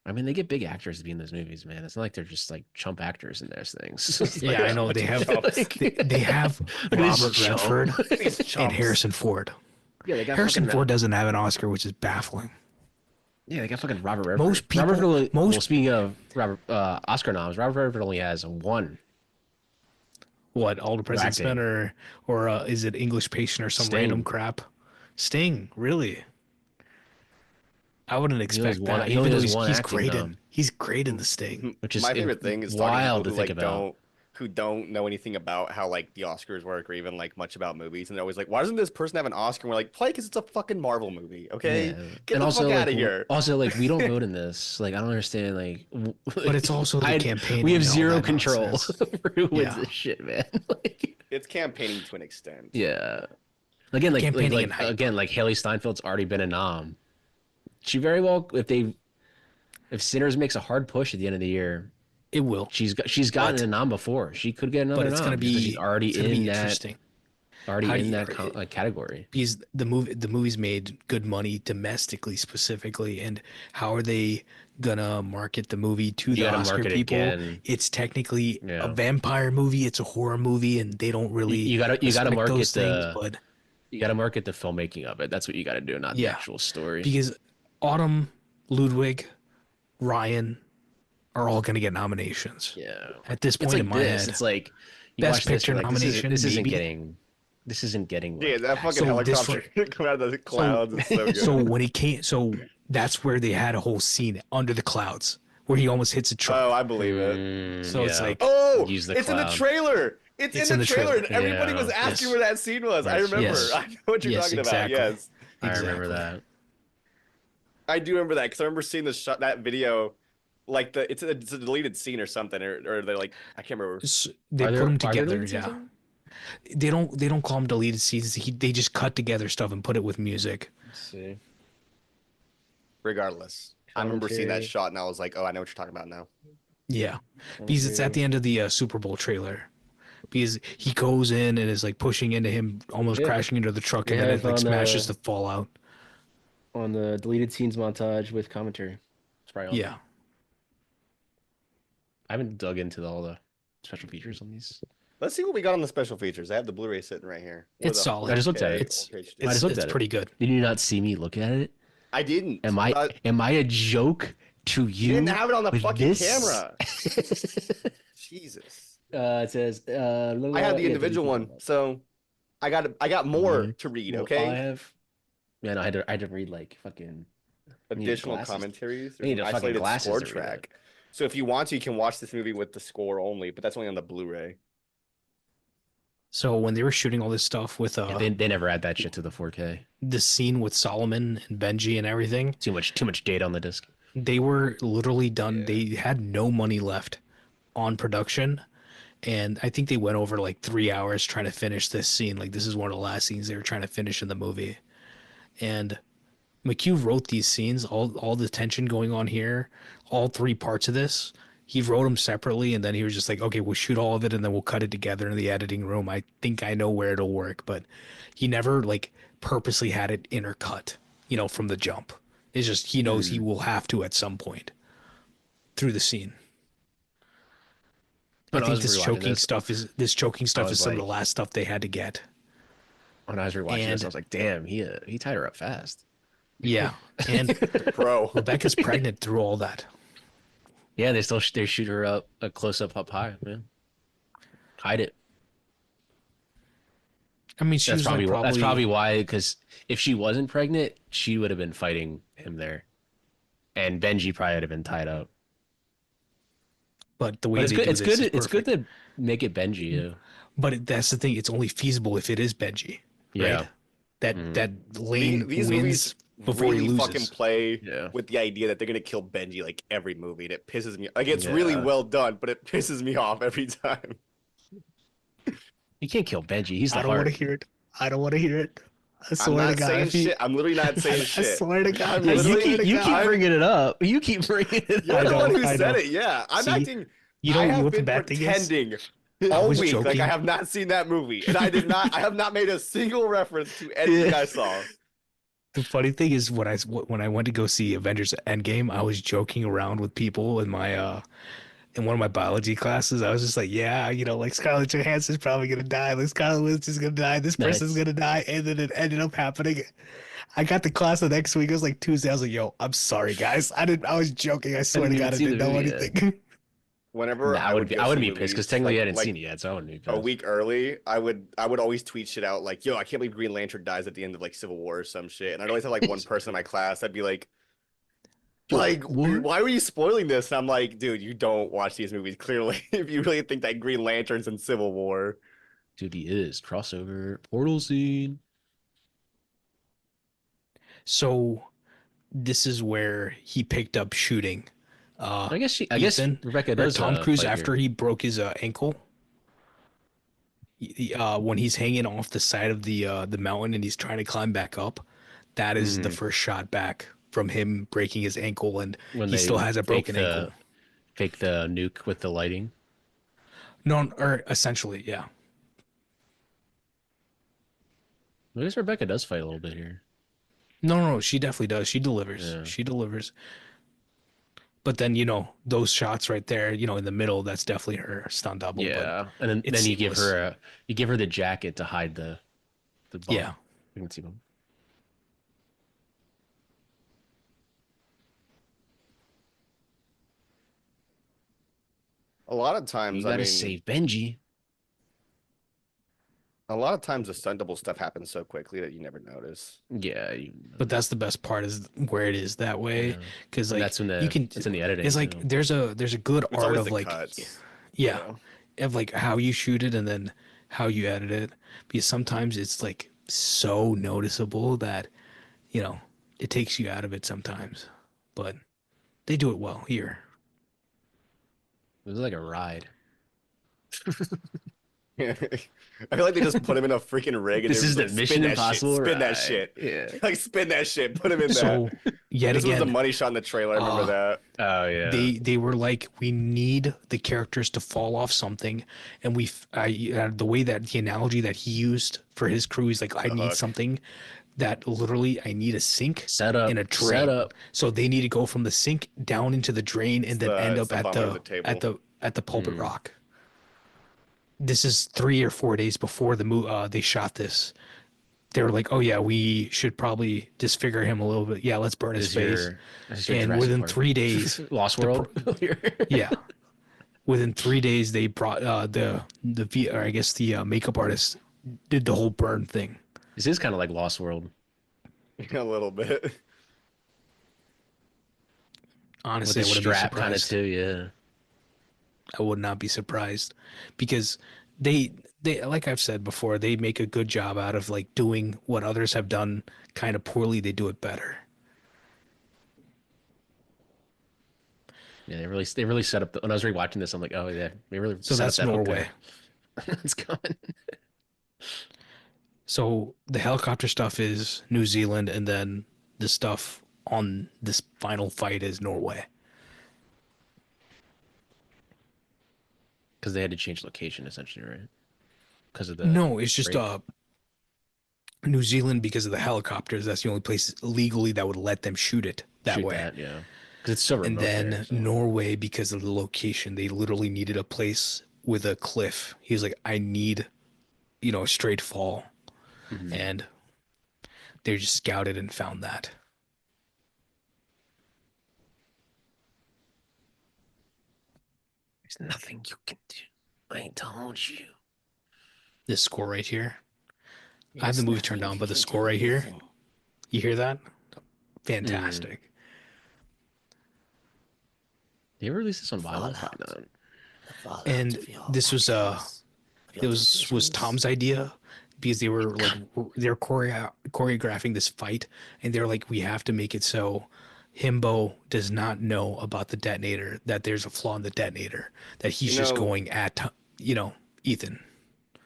I mean, they get big actors to be in those movies, man. It's not like they're just like chump actors in those things. It's Yeah, like, I know. They have like- they have Look at this Robert chump. Redford These and chumps. Harrison Ford. Yeah, they got Harrison fucking, Ford doesn't have an Oscar, which is baffling. Yeah, they got fucking Robert Redford. Most people- Robert Redford, most- well, speaking of Robert Oscar noms, Robert Redford only has one. What, All the President's acting. Men or is it English Patient or some Sting. random crap? Sting, really? I wouldn't expect one- that. he Even only though has one he's acting great nom. he's great in the Sting. Which is my favorite thing is wild talking to to think people about. who don't know anything about how like the Oscars work or even like much about movies, and they're always like, "Why doesn't this person have an Oscar?" And we're like, "Play because it's a fucking Marvel movie, okay? Yeah. Get And the also, fuck like, out of here." Also, like, we don't vote in this. Like, I don't understand. Like, But it's also the campaign We have and all zero that control nonsense. over who wins Yeah. this shit, man. Like, It's campaigning to an extent. yeah. Again, Campaigning and hype. like Haley Steinfeld's already been a nom. She very well, if Sinners makes a hard push at the end of the year, It will. she's gotten But- a nom before. She could get another But it's nom. gonna just 'cause be she's already it's gonna be in that interesting. already How do in you- that category. Because the movie's made good money domestically specifically, and how are they gonna market the movie to You the gotta Oscar market it people? again. It's technically Yeah. a vampire movie, it's a horror movie, and they don't really You gotta respect market those things, the but you gotta market the filmmaking of it. That's what you gotta do, not the Yeah. actual story. because Autumn, Ludwig, Ryan are all gonna get nominations. Yeah. At this It's point like in my this. head. It's like you Best watch this, Picture you're like, nomination, This isn't maybe. getting. This isn't getting. Yeah, Like, that fucking So this helicopter come out of the clouds is so good. So when he came, that's where they had a whole scene under the clouds where he almost hits a truck. Oh, I believe it. So it's like, Oh, Use the it's in the cloud. trailer. It's in the trailer, and everybody Yeah. was asking Yes. where that scene was. I Yes. remember. Yes. I know what you're Yes, talking exactly. about. Yes, I remember Exactly. that. I do remember that because I remember seeing that video, like it's a deleted scene or something, or they're like I can't remember. They Are put there- them are there together. deleted Yeah, scenes? they don't call them deleted scenes. They just cut together stuff and put it with music. Let's see. Regardless, I remember seeing that Commentary. shot and I was like, oh, I know what you're talking about now. Yeah, because it's at the end of the Super Bowl trailer. because he goes in and is like pushing into him, almost Yeah, crashing into the truck, they and then it have like smashes the fallout. on the deleted scenes montage with commentary. It's probably on Yeah, there. I haven't dug into all the special features on these. Let's see what we got on the special features. I have the Blu-ray sitting right here. Or it's the I solid. just looked at 4K, it. It's 4K HD. I just looked it's at it. pretty good. Did you not see me look at it? I didn't. Am I am I a joke to You didn't you have it on the with fucking this? camera. Jesus. It says I have the yeah, individual 32 one, so I got more to read. Well, I Okay. have. Man, I had to read like fucking. I needed Additional glasses. commentaries. I There's an needed fucking isolated glasses score to read it. track. So if you want to, you can watch this movie with the score only, but that's only on the Blu-ray. So when they were shooting all this stuff with Yeah, they never add that shit to the 4K. the scene with Solomon and Benji and everything, Too much data on the disc. they were literally done. Yeah. They had no money left on production, and I think they went over like 3 hours trying to finish this scene. Like this is one of the last scenes they were trying to finish in the movie, and McHugh wrote these scenes, all the tension going on here, all three parts of this. He wrote them separately, and then he was just like, "Okay, we'll shoot all of it, and then we'll cut it together in the editing room. I think I know where it'll work." But he never like purposely had it intercut, from the jump. It's just he knows he will have to at some point through the scene. I When I think was this rewatching choking this, stuff is was some of the like- last stuff they had to get. when I was rewatching this, And I was like, damn, he tied her up fast. yeah, and Bro. Rebecca's pregnant through all that. Yeah, they shoot her up a close up high, man. Hide it. I mean, she was like That's probably why. Because if she wasn't pregnant, she would have been fighting him there, and Benji probably would have been tied up. but the way But it's they good. do It's this good. is It's good perfect. to make it Benji. Yeah. But that's the thing; it's only feasible if it is Benji, Yeah. right? That Lane These wins movies before he really loses. fucking play Yeah. with the idea that they're gonna kill Benji like every movie, and it pisses me. Like it's really Yeah. well done, but it pisses me off every time. You can't kill Benji. He's the I don't want to heart. hear it. I don't want to hear it. I I'm swear to not God, saying if he- shit. I'm literally not saying I shit. swear to God. I'm I Yeah, swear literally- to you God. keep bringing it up. You keep bringing it You're up. the know, one who I said know. it. Yeah, I'm See, acting. you know I have what the been bad thing is? pretending all was week like joking. I have not seen that movie, and I did not. I have not made a single reference to anything I saw. The funny thing is when I went to go see Avengers Endgame, I was joking around with people in my in one of my biology classes. I was just like, yeah, like Scarlett Johansson's probably gonna die, like Scarlett Witch is gonna die, this person's Nice. gonna die, and then it ended up happening. I got the class the next week. It was like Tuesday. I was like, yo, I'm sorry, guys. I was joking. I swear to didn't even God, I see didn't the know movie yet. anything. Whenever Nah, I would go I wouldn't see be pissed because movies, technically I like, hadn't like seen it yet, so I wouldn't be a pissed. week early, I would always tweet shit out like, "Yo, I can't believe Green Lantern dies at the end of like Civil War or some shit." And I'd always have like one person in my class that'd be like, What? why were you spoiling this?" And I'm like, "Dude, you don't watch these movies clearly. If you really think that Green Lantern's in Civil War." Dude, he is crossover portal scene. So this is where he picked up shooting. I guess Ethan Rebecca or does Tom Cruise fight after here. he broke his ankle. When he's hanging off the side of the mountain and he's trying to climb back up, that is the first shot back from him breaking his ankle, and When he they still has a fake broken ankle. fake the nuke with the lighting. No, or essentially, yeah. I guess Rebecca does fight a little bit here. No, she definitely does. She delivers. Yeah. She delivers. But then those shots right there, in the middle, that's definitely her stunt double. Yeah, and then it's you give seamless. her the jacket to hide the bump. Yeah. You can see them. A lot of You times, gotta I mean, save Benji. a lot of times the stunt double stuff happens so quickly that you never notice. Yeah, But that's the best part is where it is that way, Yeah. because And like that's when you can. that's in the editing. It's like too. there's a good It's art always of the like cuts. yeah, know? of like how you shoot it and then how you edit it, because sometimes it's like so noticeable that it takes you out of it sometimes, but they do it well here. It was like a ride. I feel like they just put him in a freaking rig and This they're is just the like, Mission Impossible spin that ride. shit, Yeah. like spin that shit, put him in that. So yet This was the again, money shot in the trailer. I remember that. Oh yeah. they were like, we need the characters to fall off something, and the way that the analogy that he used for his crew is like, I The need hook. something that literally I need a sink Set up. and a drain. Set up. So they need to go from the sink down into the drain and then end It's up the at bum under the the table. pulpit rock. This is 3 or 4 days before they shot this. They were like, "Oh yeah, we should probably disfigure him a little bit. Yeah, let's burn his face." This is your And Jurassic within Park. 3 days, Lost World. yeah, within 3 days they brought or I guess the makeup artist did the whole burn thing. This is kind of like Lost World A little bit. with Honestly, the I wouldn't be strap kind of surprised. too. Yeah. I would not be surprised because they like I've said before, they make a good job out of like doing what others have done kind of poorly. They do it better. Yeah, they really set up when I was rewatching this, I'm like, oh yeah, they really So set up that's that hook Norway. there. It's coming. So the helicopter stuff is New Zealand, and then the stuff on this final fight is Norway. Because they had to change location essentially, right? Because of the No, it's just break. New Zealand because of the helicopters. That's the only place legally that would let them shoot it that Shoot way. that, yeah. Because it's so And remote then there. So. Norway because of the location. They literally needed a place with a cliff. He was like, I need, a straight fall. And they just scouted and found that. There's nothing you can do. I told you. This score right here. I have the movie turned on, but the score right here, you hear that? Fantastic. They ever released this on vinyl? Probably not. And this was was Tom's idea because they were like they're choreographing this fight, and they're like, we have to make it so Himbo does not know about the detonator, that there's a flaw in the detonator, that he's just going at Ethan.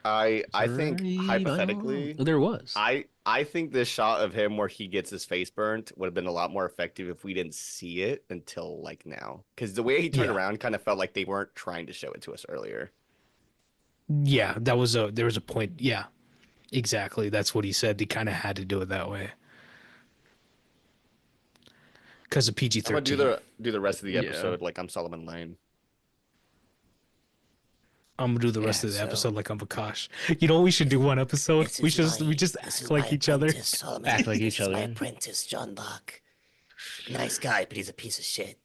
I think hypothetically, Oh, there was. I think this shot of him where he gets his face burnt would have been a lot more effective if we didn't see it until like now. Because the way he turned around kind of felt like they weren't trying to show it to us earlier. Yeah, there was a point. Yeah, exactly. That's what he said. They kind of had to do it that way because of I'm gonna PG-13. do the rest of the Yeah. episode like I'm Solomon Lane. I'm gonna do the rest of the episode like I'm Vikash. You know what we should do one episode? We just act like each other. Act like each other. My apprentice, John Locke. Nice guy, but he's a piece of shit.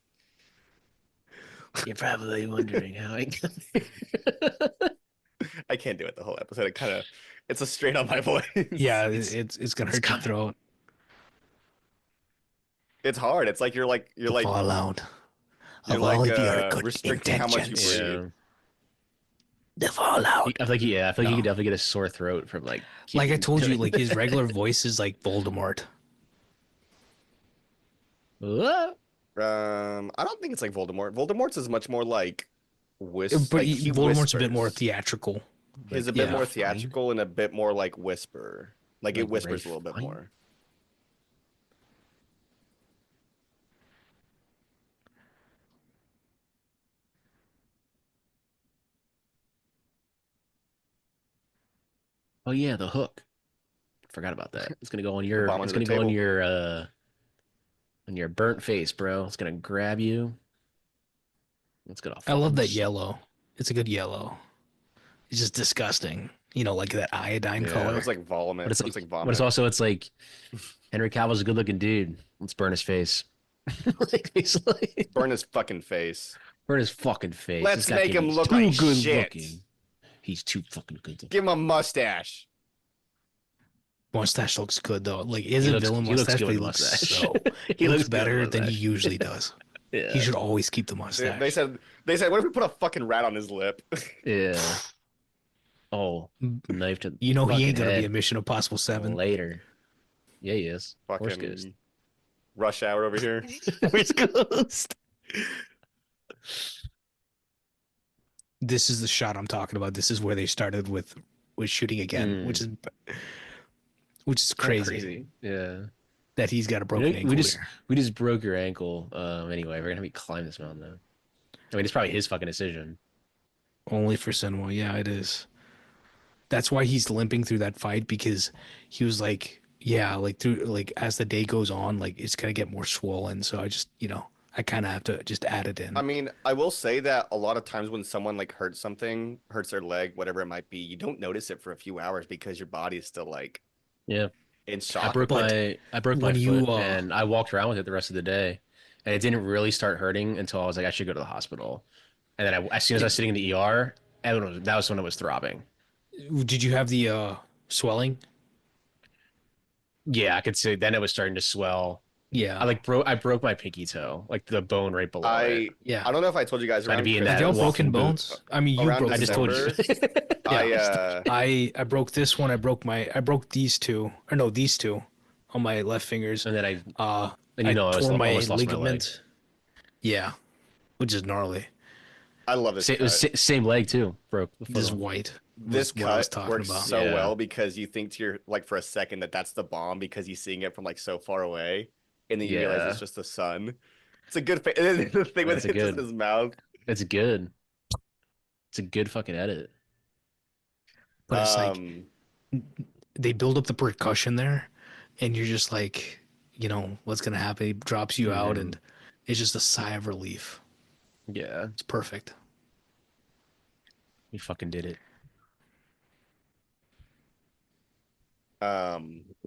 You're probably wondering how I got here. I can't do it the whole episode. It's a strain on my voice. Yeah, it's gonna hurt your throat. It's hard. It's like you're like Fallout. you're Of all like of your good restricting how much you intentions. breathe. Yeah. The Fallout. I feel like you could definitely get a sore throat from like. Like I keeping told you, doing like his regular voice is like Voldemort. What? I don't think it's like Voldemort. Voldemort's is much more like whisper. But Like he Voldemort's a bit whispers. more theatrical. He's a bit yeah, more fine. theatrical and a bit more like whisper. Like it Like whispers a Ray little bit Fine? more. Oh yeah, the hook. Forgot about that. It's gonna go on The bomb It's under gonna the go table. on your burnt face, bro. It's gonna grab you. It's gonna. I love that fucking- yellow. It's a good yellow. It's just disgusting. Like that iodine Yeah, color. It's like vomit. But it's Looks like But vomit. it's also like Henry Cavill's a good-looking dude. Let's burn his face. Like basically, Burn his fucking face. burn his fucking face. Let's This guy make can him be look too like good shit. looking. He's too fucking good looking. Give him a mustache. Mustache looks good though. Like is a looks- villain he looks mustache, good but he with looks mustache. so He he looks looks good better with than he mustache. usually does. Yeah. He should always keep the mustache. They said, what if we put a fucking rat on his lip? Yeah. Oh, knife to he ain't fucking gonna be head a Mission Impossible 7. later. Yeah, he is. Horse Fucking Ghost. rush hour over here. Horse Ghost. this is the shot I'm talking about. This is where they started with shooting again, which is Kind of crazy, crazy. Yeah. that he's got a broken We ankle just here. we just broke your ankle. Anyway, we're gonna have you climb this mountain though. I mean, it's probably his fucking decision. Only for Senwa. Yeah, it is. That's why he's limping through that fight, because he was like, yeah, like through like as the day goes on, like it's gonna get more swollen. So I just, I kind of have to just add it I in. mean, I will say that a lot of times when someone like hurts something, hurts their leg, whatever it might be, you don't notice it for a few hours because your body is still like Yeah. in I shock. broke But my when you foot and I walked around with it the rest of the day, and it didn't really start hurting until I was like, I should go to the hospital. And then as soon as I was sitting in the ER, that was when it was throbbing. did you have the swelling? Yeah, I could see. Then it was starting to swell. Yeah, I broke my pinky toe, like the bone right below it. I yeah. I don't know if I told you guys So I had to around be in Have that y'all Christmas, broken walking boot. bones? I mean, you around broke I just told you. December, Yeah. I I broke this one. I broke these two. Or no, these two on my left fingers. And then I I tore my almost lost my leg. ligament. Yeah, which is gnarly. I love this It was cut. same leg too. Broke the foot This off. white This was what I was cut talking works about. so Yeah. well because you think to your like for a second that that's the bomb because you're seeing it from like so far away, and then you realize it's Yeah, just the sun. It's a good and then the thing with that's a it just good. his mouth. It's good. It's a good fucking edit. But it's like Um, they build up the percussion there, and you're just like, what's gonna happen? He drops you out, Hmm. and it's just a sigh of relief. Yeah, It's perfect. he fucking did it. I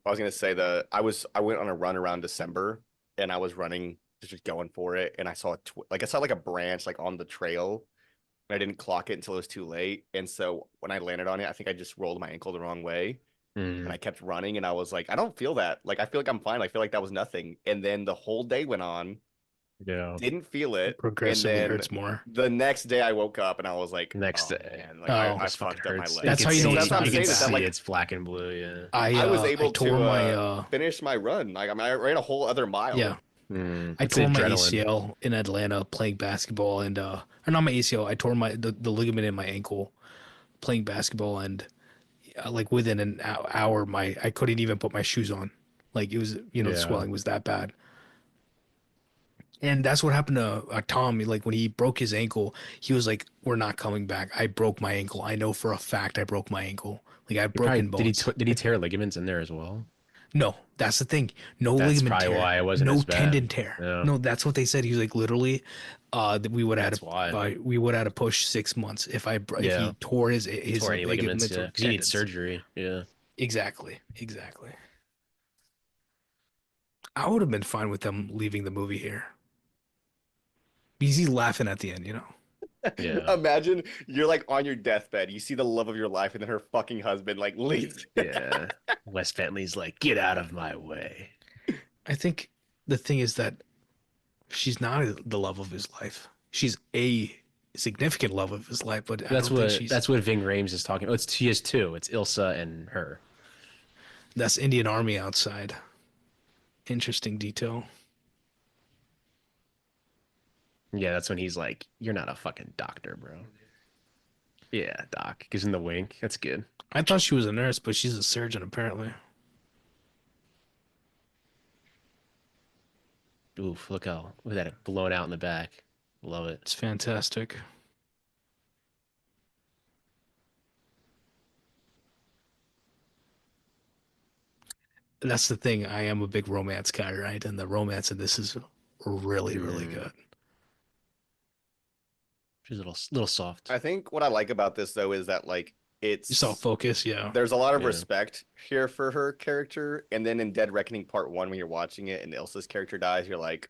was gonna say I went on a run around December and I was running just going for it and I saw I saw like a branch like on the trail and I didn't clock it until it was too late and so when I landed on it I think I just rolled my ankle the wrong way and Mm, I kept running and I was like I don't feel that like I feel like I'm fine I feel like that was nothing and then the whole day went on yeah. didn't feel it and Progressively then hurts more. the next day I woke up and I was like Next oh day. man like Oh. I This fucking fucked up my hurts. leg. That's how you know So it's that's what I'm not You can saying is that see like it's black and blue. Yeah. I was I able tore to my finish my run. Like I mean, I ran a whole other mile. yeah. I It's tore my adrenaline. ACL in Atlanta playing basketball, and or not my ACL. I tore the ligament in my ankle playing basketball, and like within an hour, I couldn't even put my shoes on. Like it was, the Yeah. swelling was that bad. And that's what happened to Tom. Like when he broke his ankle, he was like, "We're not coming back. I broke my ankle. I know for a fact I broke my ankle. Like I have He probably broken bones." did he tear ligaments in there as well? No, that's the thing. No That's ligament probably tear, why it wasn't no as bad. tendon tear. Yeah. No, that's what they said. He was like literally, that we would have That's why. we would have to push 6 months if Yeah. he tore his Tore any ligaments, ligaments yeah. or Because he needs tendons. surgery. Yeah. Exactly, exactly. I would have been fine with them leaving the movie here because he's laughing at the end. Yeah. Imagine you're like on your deathbed, you see the love of your life, and then her fucking husband like leaves. Yeah. Wes Bentley's like, get out of my way. I think the thing is that she's not the love of his life. She's a significant love of his life, but I don't think she's. That's what Ving Rhames is talking about. He has two. It's Ilsa and her. That's Indian Army outside. Interesting detail. Yeah, that's when he's like, you're not a fucking doctor, bro. Yeah, doc. Gives him the wink. That's good. I thought she was a nurse, but she's a surgeon apparently. Oof, look at that blown out in the back. Love it. It's fantastic. That's the thing. I am a big romance guy, right? And the romance in this is really, really good. She's a little soft. I think what I like about this though is that like it's Self focus, yeah. there's a lot of Yeah. respect here for her character, and then in Dead Reckoning Part 1, when you're watching it and Ilsa's character dies, you're like,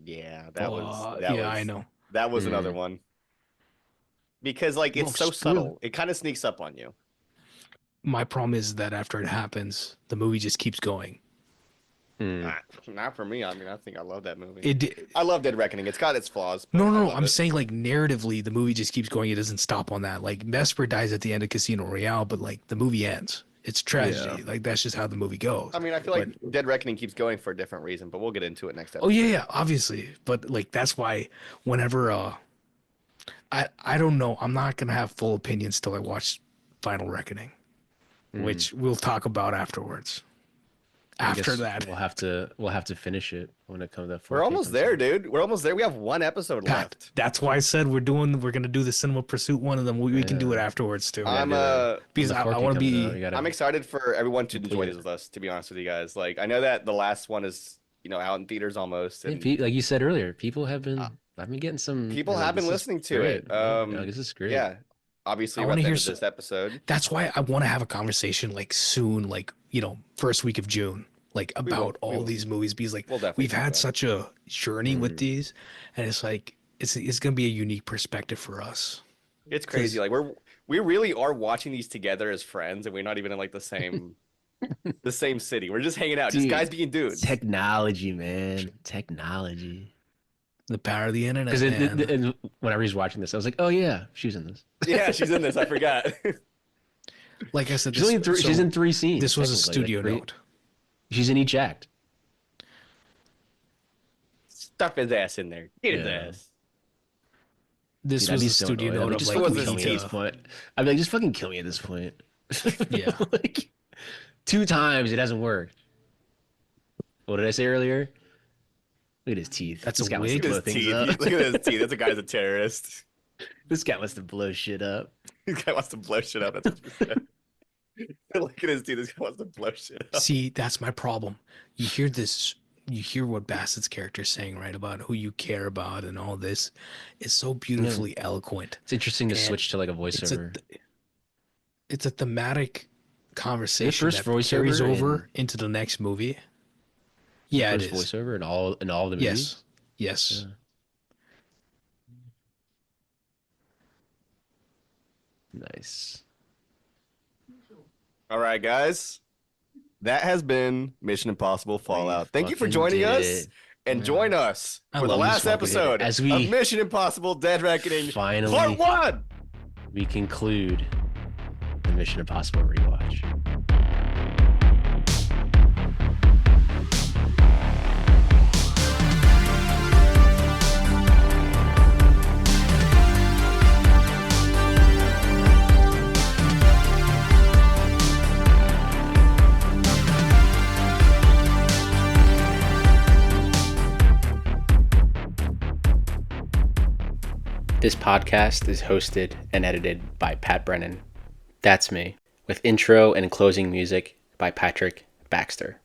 yeah, I know. that was another one because like it's Well, so subtle, it kind of sneaks up on you. My problem is that after it happens, the movie just keeps going. Not for me. I mean, I think I love that movie. It I love Dead Reckoning. It's got its flaws. But No, I no, no. love I'm it. saying like narratively, the movie just keeps going. It doesn't stop on that. Like Vesper dies at the end of Casino Royale, but like the movie ends. It's tragedy. Like that's just how the movie goes. I mean, I feel like Dead Reckoning keeps going for a different reason, but we'll get into it next episode. Oh yeah, yeah, obviously. But like that's why whenever I don't know. I'm not gonna have full opinions till I watch Final Reckoning, which we'll talk about afterwards. I After guess that, we'll have to finish it when it comes to 4K We're almost comes there, out. dude. We're almost there. We have one episode Pat, left. that's why I said we're gonna do the Cinema Pursuit one, and then we can do it afterwards too. I'm Because When the 4K I want to comes be. out, we gotta I'm excited for everyone to complete enjoy it. this with us, to be honest with you guys. Like, I know that the last one is, out in theaters almost, Yeah, and like you said earlier, people have been. I've been getting some. people like, have been this is listening to great. it. Yeah, this is great. Yeah. Obviously, I we're want at to the hear end of this episode. That's why I want to have a conversation like soon, like first week of June, like about we all will. these movies. Because like We'll definitely we've do had that. such a journey with these, and it's like it's gonna be a unique perspective for us. It's crazy. Like we really are watching these together as friends, and we're not even in like the same city. We're just hanging out, just Dude, guys being dudes. Technology, man. Technology. The power of the internet, Because man. whenever he's watching this, I was like, oh yeah, she's in this. Yeah, she's in this. I forgot. Like I said, She's only three. She's in 3 scenes. This was a technically, studio like, note. She's in each act. Stuff his ass in there. Get his Yeah. ass. This Dude, I'd was be a so studio annoyed. I'd note be of just like fucking was kill his me at this point. I'd be like, just fucking kill me at this point. Yeah. Like 2 times it hasn't worked. What did I say earlier? Look at his teeth. That's This a guy wants to wig? blow Look at his things teeth. up. Look at his teeth. This guy's a terrorist. This guy wants to blow shit up. This guy wants to blow shit up. That's what you said. Look at his teeth. This guy wants to blow shit up. See, that's my problem. You hear this, you hear what Bassett's character is saying, right? About who you care about and all this. It's so beautifully eloquent. It's interesting to And switch to like a It's voiceover. it's a thematic conversation first that carries voiceover over into the next movie. Yeah, it First is. voiceover in all of the movies. Yes. Yes. Nice. All right, guys. That has been Mission Impossible Fallout. Thank you for fucking joining did us. it. And join us I for the love last this fucking episode as of we Mission Impossible Dead Reckoning finally Part 1. we conclude the Mission Impossible rewatch. This podcast is hosted and edited by Pat Brennan. That's me, with intro and closing music by Patrick Baxter.